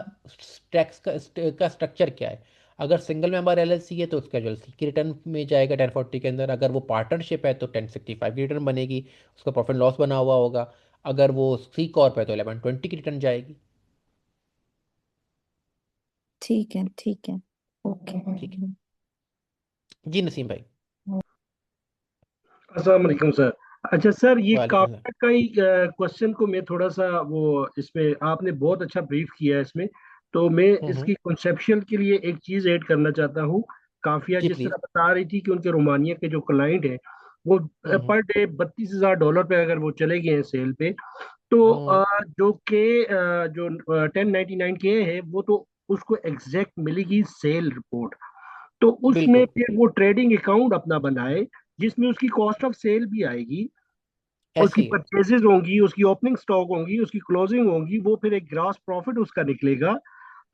टैक्स का स्ट्रक्चर क्या है। अगर सिंगल मेंबर एलएलसी है तो उसका जो सी की रिटर्न में जाएगा 1040 के अंदर। अगर वो पार्टनरशिप है तो 1065 की रिटर्न बनेगी, उसका प्रॉफिट लॉस बना हुआ होगा। अगर वो सी कॉर्प है तो 1120 की रिटर्न जाएगी। ठीक है, ठीक है, ओके। ठीक है जी नसीम भाई। अस्सलाम वालेकुम सर। अच्छा सर, ये वालेकुम सलाम। काफिया का ही क्वेश्चन को मैं थोड़ा सा वो, इसमें आपने बहुत अच्छा ब्रीफ किया है इसमें, तो मैं हम्म। इसकी कॉन्सेप्शुअल के लिए एक चीज ऐड करना चाहता हूँ। काफिया जी जिस तरह प्लीज। बता रही थी कि उनके रोमानिया के जो क्लाइंट है वो हम्म। पर डे $32,000 पे अगर वो चले गए हैं सेल पे, तो हम्म। जो 1099 के है वो तो उसको एग्जैक्ट मिलेगी सेल रिपोर्ट। तो उसमें बिल्कुल फिर वो ट्रेडिंग अकाउंट अपना बनाए जिसमें उसकी कॉस्ट ऑफ सेल भी आएगी, उसकी ऐसे ही है। परचेजेस होंगी, उसकी ओपनिंग स्टॉक होंगी, उसकी क्लोजिंग होंगी, वो फिर एक ग्रॉस प्रॉफिट उसका निकलेगा।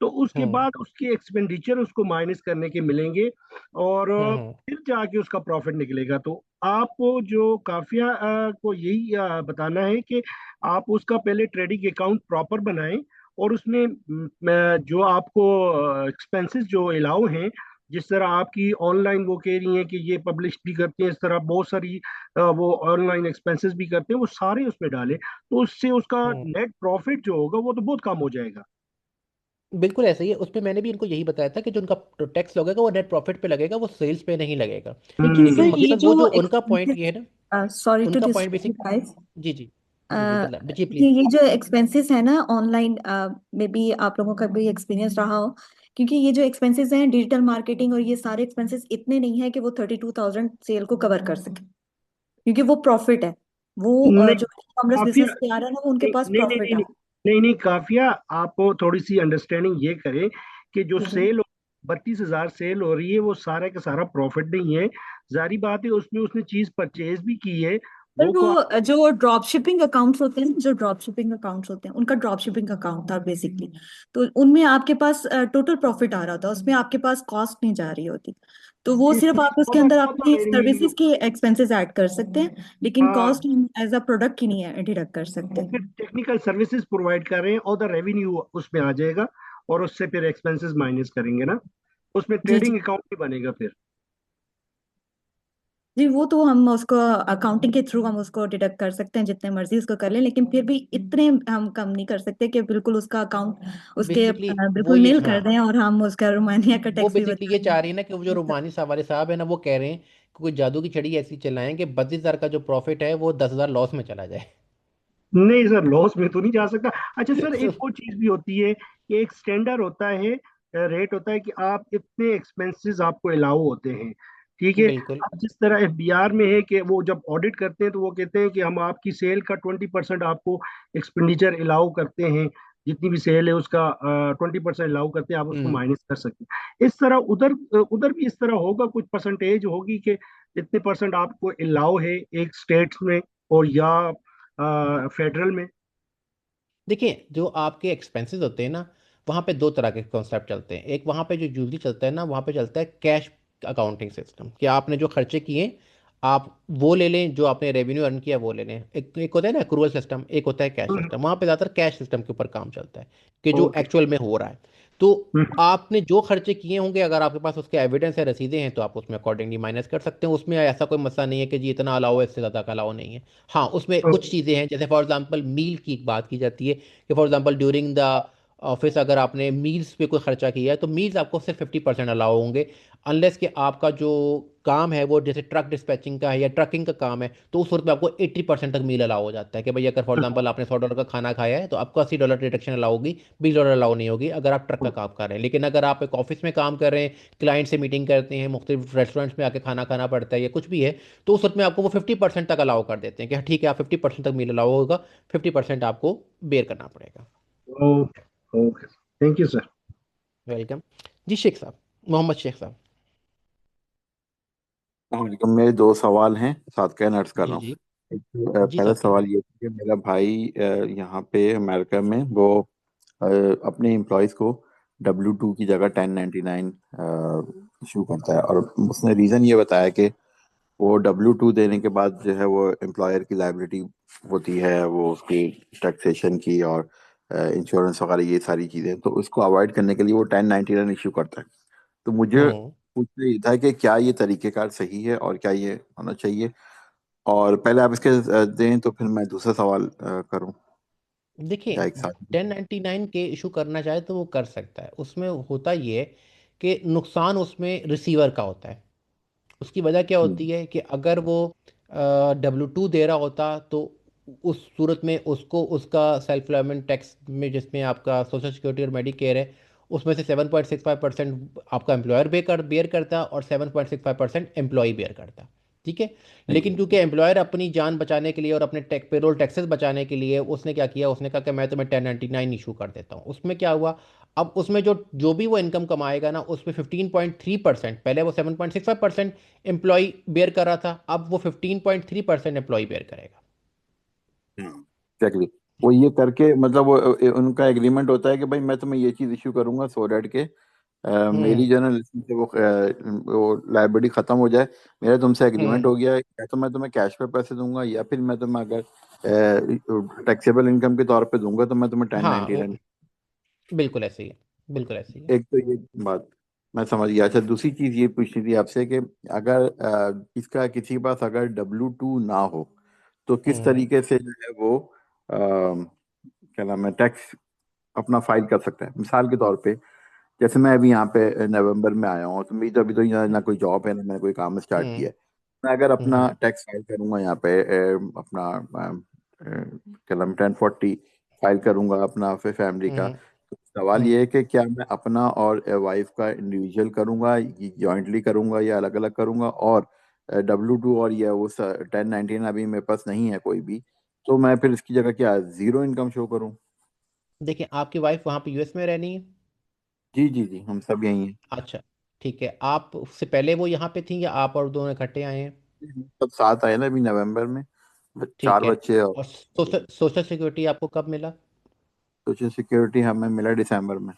तो उसके हम्म। बाद उसके एक्सपेंडिचर उसको माइनस करने के मिलेंगे, और हम्म। फिर जाके उसका प्रॉफिट निकलेगा। तो आपको जो काफिया को यही बताना है कि आप उसका पहले ट्रेडिंग अकाउंट प्रॉपर बनाएं, और उसमें जो आपको एक्सपेंसेस जो अलाउ हैं, जिस तरह आपकी ऑनलाइन वो कह रही हैं कि ये पब्लिश भी करते हैं, इस तरह बहुत सारी वो ऑनलाइन एक्सपेंसेस भी करते हैं, वो सारे उसमें डालें, तो उससे उसका हम्म। नेट प्रॉफिट जो होगा वो तो बहुत कम हो जाएगा। बिल्कुल ऐसा ही है। उसमें मैंने भी इनको यही बताया था कि जो उनका टैक्स लगेगा वो नेट प्रॉफिट पे लगेगा, वो सेल्स पे नहीं लगेगा। लेकिन हम्म। लेकिन सर ये मकसद जो वो जो उनका पॉइंट ये है ना, एक्सपेंसेस, सॉरी टू उनका point disturb you basic. Guys, जी जी जी जी बता जी कि प्लीज। ये जो एक्सपेंसेस है ना ऑनलाइन, मे बी आप लोगों का भी एक्सपीरियंस रहा हो, क्योंकि ये जो एक्सपेंसेस हैं डिजिटल मार्केटिंग और ये सारे एक्सपेंसेस इतने नहीं है कि वो 32,000 सेल को कवर कर सके, क्योंकि वो प्रॉफिट है। वो नहीं, जो ई कॉमर्स काफिया, बिजनेस पे आ रहा है ना, वो उनके नहीं पास नहीं नहीं प्रॉफिट नहीं है। नहीं नहीं नहीं, काफिया आप थोड़ी सी अंडरस्टैंडिंग ये करें कि जो जी। सेल 32,000 सेल हो रही है वो सारा का सारा प्रॉफिट नहीं है। जारी बात है, उसमें उसने चीज परचेज भी की है, पर वो को। वो जो ड्रॉप शिपिंग अकाउंट्स होते हैं, जो ड्रॉप शिपिंग अकाउंट्स होते हैं, उनका ड्रॉप शिपिंग अकाउंट था बेसिकली। तो उनमें आपके पास टोटल प्रॉफिट आ रहा था, उसमें आपके पास कॉस्ट नहीं जा रही होती। तो वो सिर्फ इसमें आप उसके अंदर अपनी सर्विसेज के एक्सपेंसेस ऐड कर सकते हैं, लेकिन हाँ, कॉस्ट एज अ प्रोडक्ट की नहीं डिडक्ट कर सकते। वो फिर टेक्निकल सर्विसेज प्रोवाइड कर रहे हैं और द रेवेन्यू उसमें आ जाएगा, और उससे फिर एक्सपेंसेस माइनस करेंगे ना, उसमें जी जी ट्रेडिंग अकाउंट ही बनेगा फिर। जी, वो तो हम उसको अकाउंटिंग के थ्रू हम उसको डिडक्ट कर सकते हैं, जितने मर्जी उसको कर लें, लेकिन फिर भी इतने हम कम नहीं कर सकते कि बिल्कुल उसका अकाउंट उसके बेसिकली वो बिल्कुल ये नील हाँ, कर दें और हम उसका रोमानिया का वो टैक्स भी बेसिकली बचा ये चाह रही लें। है ना कि वो जो रोमानी वाले साहब है ना वो कह रहे हैं कि कोई जादू की छड़ी ऐसी चलाएं कि 32,000 का जो प्रॉफिट है वो 10,000 लॉस में चला जाए। नहीं सर, लॉस में तो नहीं जा सकता। अच्छा सर, एक So, और चीज भी होती है कि एक स्टैंडर्ड होता है, रेट होता है कि आप इतने एक्सपेंसेस आपको अलाउ होते हैं, ठीक है। बिल्कुल। अब जिस तरह एफबीआर में है कि वो जब ऑडिट करते हैं तो वो कहते हैं कि हम आपकी सेल का 20% आपको एक्सपेंडिचर अलाउ करते हैं, जितनी भी सेल है उसका 20% अलाउ करते हैं, आप उसको हम्म। माइनस कर सकते हैं। इस तरह उधर उधर भी इस तरह होगा, कुछ परसेंटेज होगी कि इतने परसेंट आपको अलाउ है एक स्टेट्स में और या फेडरल में। देखिए जो आपके एक्सपेंसेस होते हैं ना, वहाँ पे दो तरह के कॉन्सेप्ट चलते हैं। एक वहाँ पे जो यूजली चलता है ना, वहाँ पे चलता है कैश अकाउंटिंग सिस्टम, कि आपने जो खर्चे किए आप वो ले लें, जो आपने रेवेन्यू अर्न किया वो ले लें। एक होता है ना एक्रूवल सिस्टम, एक होता है कैश सिस्टम। वहाँ पे ज़्यादातर कैश सिस्टम के ऊपर काम चलता है कि जो ओके। एक्चुअल में हो रहा है। तो आपने जो खर्चे किए होंगे, अगर आपके पास उसके एविडेंस है, रसीदें हैं, तो आप उसमें अकॉर्डिंगली माइनस कर सकते हैं। उसमें ऐसा कोई मसला नहीं है कि जी इतना अलाउ है, इससे ज़्यादा का अलाउ नहीं है। हाँ उसमें कुछ चीज़ें हैं, जैसे फॉर एग्जांपल मील की एक बात की जाती है कि for example during the office अगर आपने मील्स पे कोई खर्चा किया है तो मील्स आपको सिर्फ 50% अलाउ होंगे, अनलेस कि आपका जो काम है वो जैसे ट्रक डिस्पैचिंग का है या ट्रकिंग का काम है, तो उस सूरत में आपको 80% तक मील अलाउ हो जाता है कि भाई अगर फॉर एग्जांपल आपने $100 का खाना खाया है तो आपको $80 डिडक्शन अलाउ होगी, $20 अलाउ नहीं होगी अगर आप ट्रक का काम कर रहे हैं। लेकिन अगर आप एक ऑफिस में काम कर रहे हैं, क्लाइंट से मीटिंग करते हैं, मुख्तलिफ रेस्टोरेंट्स में आके खाना खाना पड़ता है या कुछ भी है, तो उस वक्त में आपको वो 50% तक अलाउ कर देते हैं कि हाँ, ठीक है, आप 50% तक मील अलाउ होगा, 50% आपको बेयर करना पड़ेगा। Okay, okay, thank you sir. Welcome. जी शेख साहब, मोहम्मद शेख साहब। वालेकुम। मेरे दो सवाल हैं, साथ का अर्ज कर जी रहा हूँ। जी। एक जी पहला साहब सवाल कीजिए। ये है कि मेरा भाई यहाँ पे अमेरिका में वो अपने एम्प्लॉयज़ को W2 की जगह 1099 इशू करता है, और उसने रीज़न ये बताया कि वो W2 देने के बाद जो है वो एम्प्लॉयर की लाइबिलिटी होती है, वो उसकी टैक्सेशन की और इंश्योरेंस वगैरह ये सारी चीज़ें, तो उसको अवॉइड करने के लिए वो 1099 इशू करता है। तो मुझे हम्म। पूछना ये था कि क्या ये तरीकेकार सही है और क्या ये होना चाहिए, और पहले आप इसके दें तो फिर मैं दूसरा सवाल करूं, देखिए, या एक साथ। 1099 के इशू करना चाहे तो वो कर सकता है। उसमें होता ये है कि नुकसान उसमें रिसीवर का होता है। उसकी वजह क्या होती है कि अगर वो W2 दे रहा होता तो उस सूरत में उसको उसका सेल्फ एम्प्लॉयमेंट टैक्स में, जिसमें आपका सोशल सिक्योरिटी और मेडिकेयर है, उसमें से 7.65% आपका एम्प्लॉयर बेयर करता और 7.65% एम्प्लॉय बेयर करता। ठीक है। लेकिन क्योंकि एम्प्लॉयर अपनी जान बचाने के लिए और अपने पेरोल टैक्सेस बचाने के लिए उसने क्या किया, उसने कहा कि मैं तुम्हें 1099 इशू कर देता हूँ। उसमें क्या हुआ, अब उसमें जो जो भी वो इनकम कमाएगा ना, उसमें 15.3%, पहले वो 7.65% एम्प्लॉय बेयर कर रहा था, अब वो 15.3% एम्प्लॉय बेयर करेगा। एग्जैक्टली। वो ये करके मतलब वो उनका एग्रीमेंट होता है कि भाई मैं तुम्हें ये चीज इशू करूंगा सो डैट के मेरी हम्म। जो है ना लिस्टिंग से वो लाइबिलिटी खत्म हो जाए। मेरा तुमसे एग्रीमेंट हम्म। हो गया है, या तो मैं तुम्हें कैश पे पैसे दूंगा, या फिर मैं तुम्हें अगर टैक्सेबल इनकम के तौर पे दूंगा तो मैं तुम्हें टेन हाँ, नाइनटी नाइन बिल्कुल ऐसे ही है, बिल्कुल ऐसे ही है। एक तो ये बात मैं समझ गया। अच्छा, दूसरी चीज ये पूछनी थी आपसे कि अगर इसका किसी के पास अगर W2 ना हो तो किस हम्म। तरीके से जो है वो क्या नाम है टैक्स अपना फाइल कर सकता है। मिसाल के तौर पे, जैसे मैं अभी यहाँ पे नवंबर में आया हूँ, तो मेरी तो अभी तो यहाँ ना कोई जॉब है ना मैंने कोई काम स्टार्ट हम्म। किया है। मैं अगर अपना हम्म। टैक्स फाइल करूंगा यहाँ पे अपना क्या नाम 1040 फाइल करूंगा अपना फिर फैमिली का, हम्म। तो सवाल ये हम्म। है कि क्या मैं अपना और वाइफ का इंडिविजुअल करूंगा, जॉइंटली करूंगा या अलग अलग करूंगा, और W2 और या वो 1099 अभी मेरे पास नहीं है कोई भी, तो मैं फिर इसकी जगह क्या जीरो इनकम शो करूं। देखिए, आपकी वाइफ वहाँ पे यूएस में रहनी है। जी जी जी, हम सब यही हैं। अच्छा, ठीक है। आप उससे पहले वो यहाँ पे थी या आप और दोनों इकट्ठे आए हैं? सब साथ आए ना अभी नवंबर में, चार ठीक है। बच्चे और और सोशल सोशल सिक्योरिटी आपको कब मिला? सोशल सिक्योरिटी हमें मिला दिसंबर में,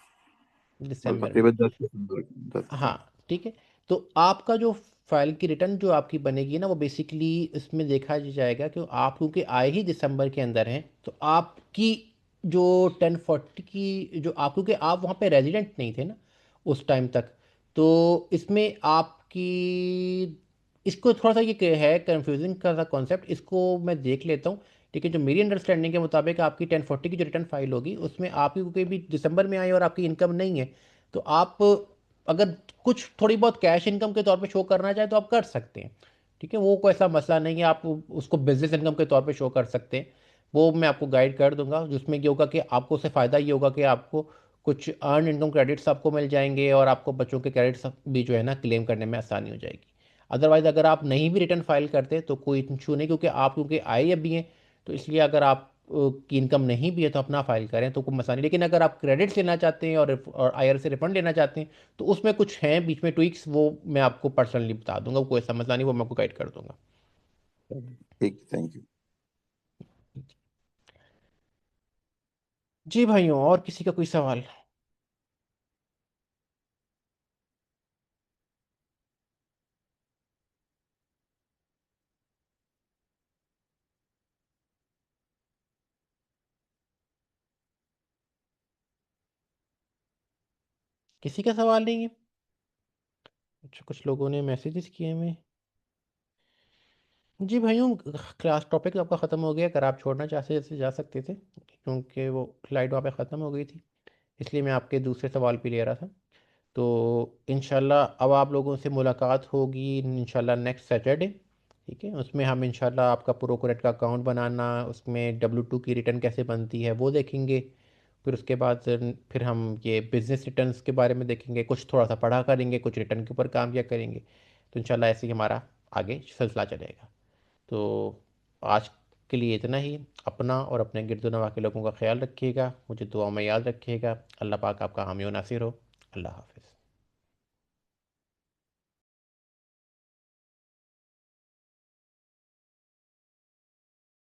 और दिसंबर में। तकरीबन 10 दिसंबर, 10 दिसंबर। हाँ, ठीक है। तो आपका जो फाइल की रिटर्न जो आपकी बनेगी ना, वो बेसिकली इसमें देखा जाएगा कि आप क्योंकि आए ही दिसंबर के अंदर हैं, तो आपकी जो 1040 की जो आप, क्योंकि आप वहाँ पे रेजिडेंट नहीं थे ना उस टाइम तक, तो इसमें आपकी, इसको थोड़ा सा ये है कंफ्यूजिंग का सा कॉन्सेप्ट, इसको मैं देख लेता हूँ। लेकिन जो मेरी अंडरस्टैंडिंग के मुताबिक आपकी 1040 की जो रिटर्न फाइल होगी उसमें आपकी, क्योंकि भी दिसंबर में आई और आपकी इनकम नहीं है, तो आप अगर कुछ थोड़ी बहुत कैश इनकम के तौर पे शो करना चाहे तो आप कर सकते हैं। ठीक है, वो कोई ऐसा मसला नहीं है, आप उसको बिजनेस इनकम के तौर पे शो कर सकते हैं। वो मैं आपको गाइड कर दूंगा, जिसमें ये होगा कि आपको उससे फ़ायदा ये होगा कि आपको कुछ अर्न इनकम क्रेडिट्स आपको मिल जाएंगे और आपको बच्चों के क्रेडिट्स भी जो है ना क्लेम करने में आसानी हो जाएगी। अदरवाइज़ अगर आप नहीं भी रिटर्न फाइल करते तो कोई इशू नहीं, क्योंकि आप क्योंकि आए अभी हैं, तो इसलिए अगर आप की इनकम नहीं भी है तो अपना फाइल करें तो कोई मसला नहीं। लेकिन अगर आप क्रेडिट्स लेना चाहते हैं और IRS से रिफंड लेना चाहते हैं तो उसमें कुछ हैं बीच में ट्विक्स, वो मैं आपको पर्सनली बता दूंगा, वो कोई ऐसा मसला नहीं, वो मैं आपको गाइड कर दूंगा। ठीक, थैंक यू। जी भाइयों, और किसी का कोई सवाल? किसी का सवाल नहीं है? अच्छा, कुछ लोगों ने मैसेजेस किए हमें। जी भाइयों, क्लास टॉपिक आपका ख़त्म हो गया, अगर आप छोड़ना चाहते थे जा सकते थे, क्योंकि वो स्लाइड वहाँ पे ख़त्म हो गई थी। इसलिए मैं आपके दूसरे सवाल पे ले रहा था। तो इंशाल्लाह अब आप लोगों से मुलाकात होगी इंशाल्लाह नेक्स्ट सैटरडे। ठीक है, उसमें हम इंशाल्लाह आपका प्रोकोरेट का अकाउंट बनाना, उसमें W2 की रिटर्न कैसे बनती है वो देखेंगे। फिर उसके बाद फिर हम ये बिज़नेस रिटर्न्स के बारे में देखेंगे, कुछ थोड़ा सा पढ़ा करेंगे, कुछ रिटर्न के ऊपर काम किया करेंगे। तो इंशाल्लाह ऐसे ही हमारा आगे सिलसिला चलेगा। तो आज के लिए इतना ही। अपना और अपने गिरदोनवा के लोगों का ख्याल रखिएगा, मुझे दुआ में याद रखिएगा। अल्लाह पाक आपका हामी और नासिर हो। अल्लाह हाफ़िज़।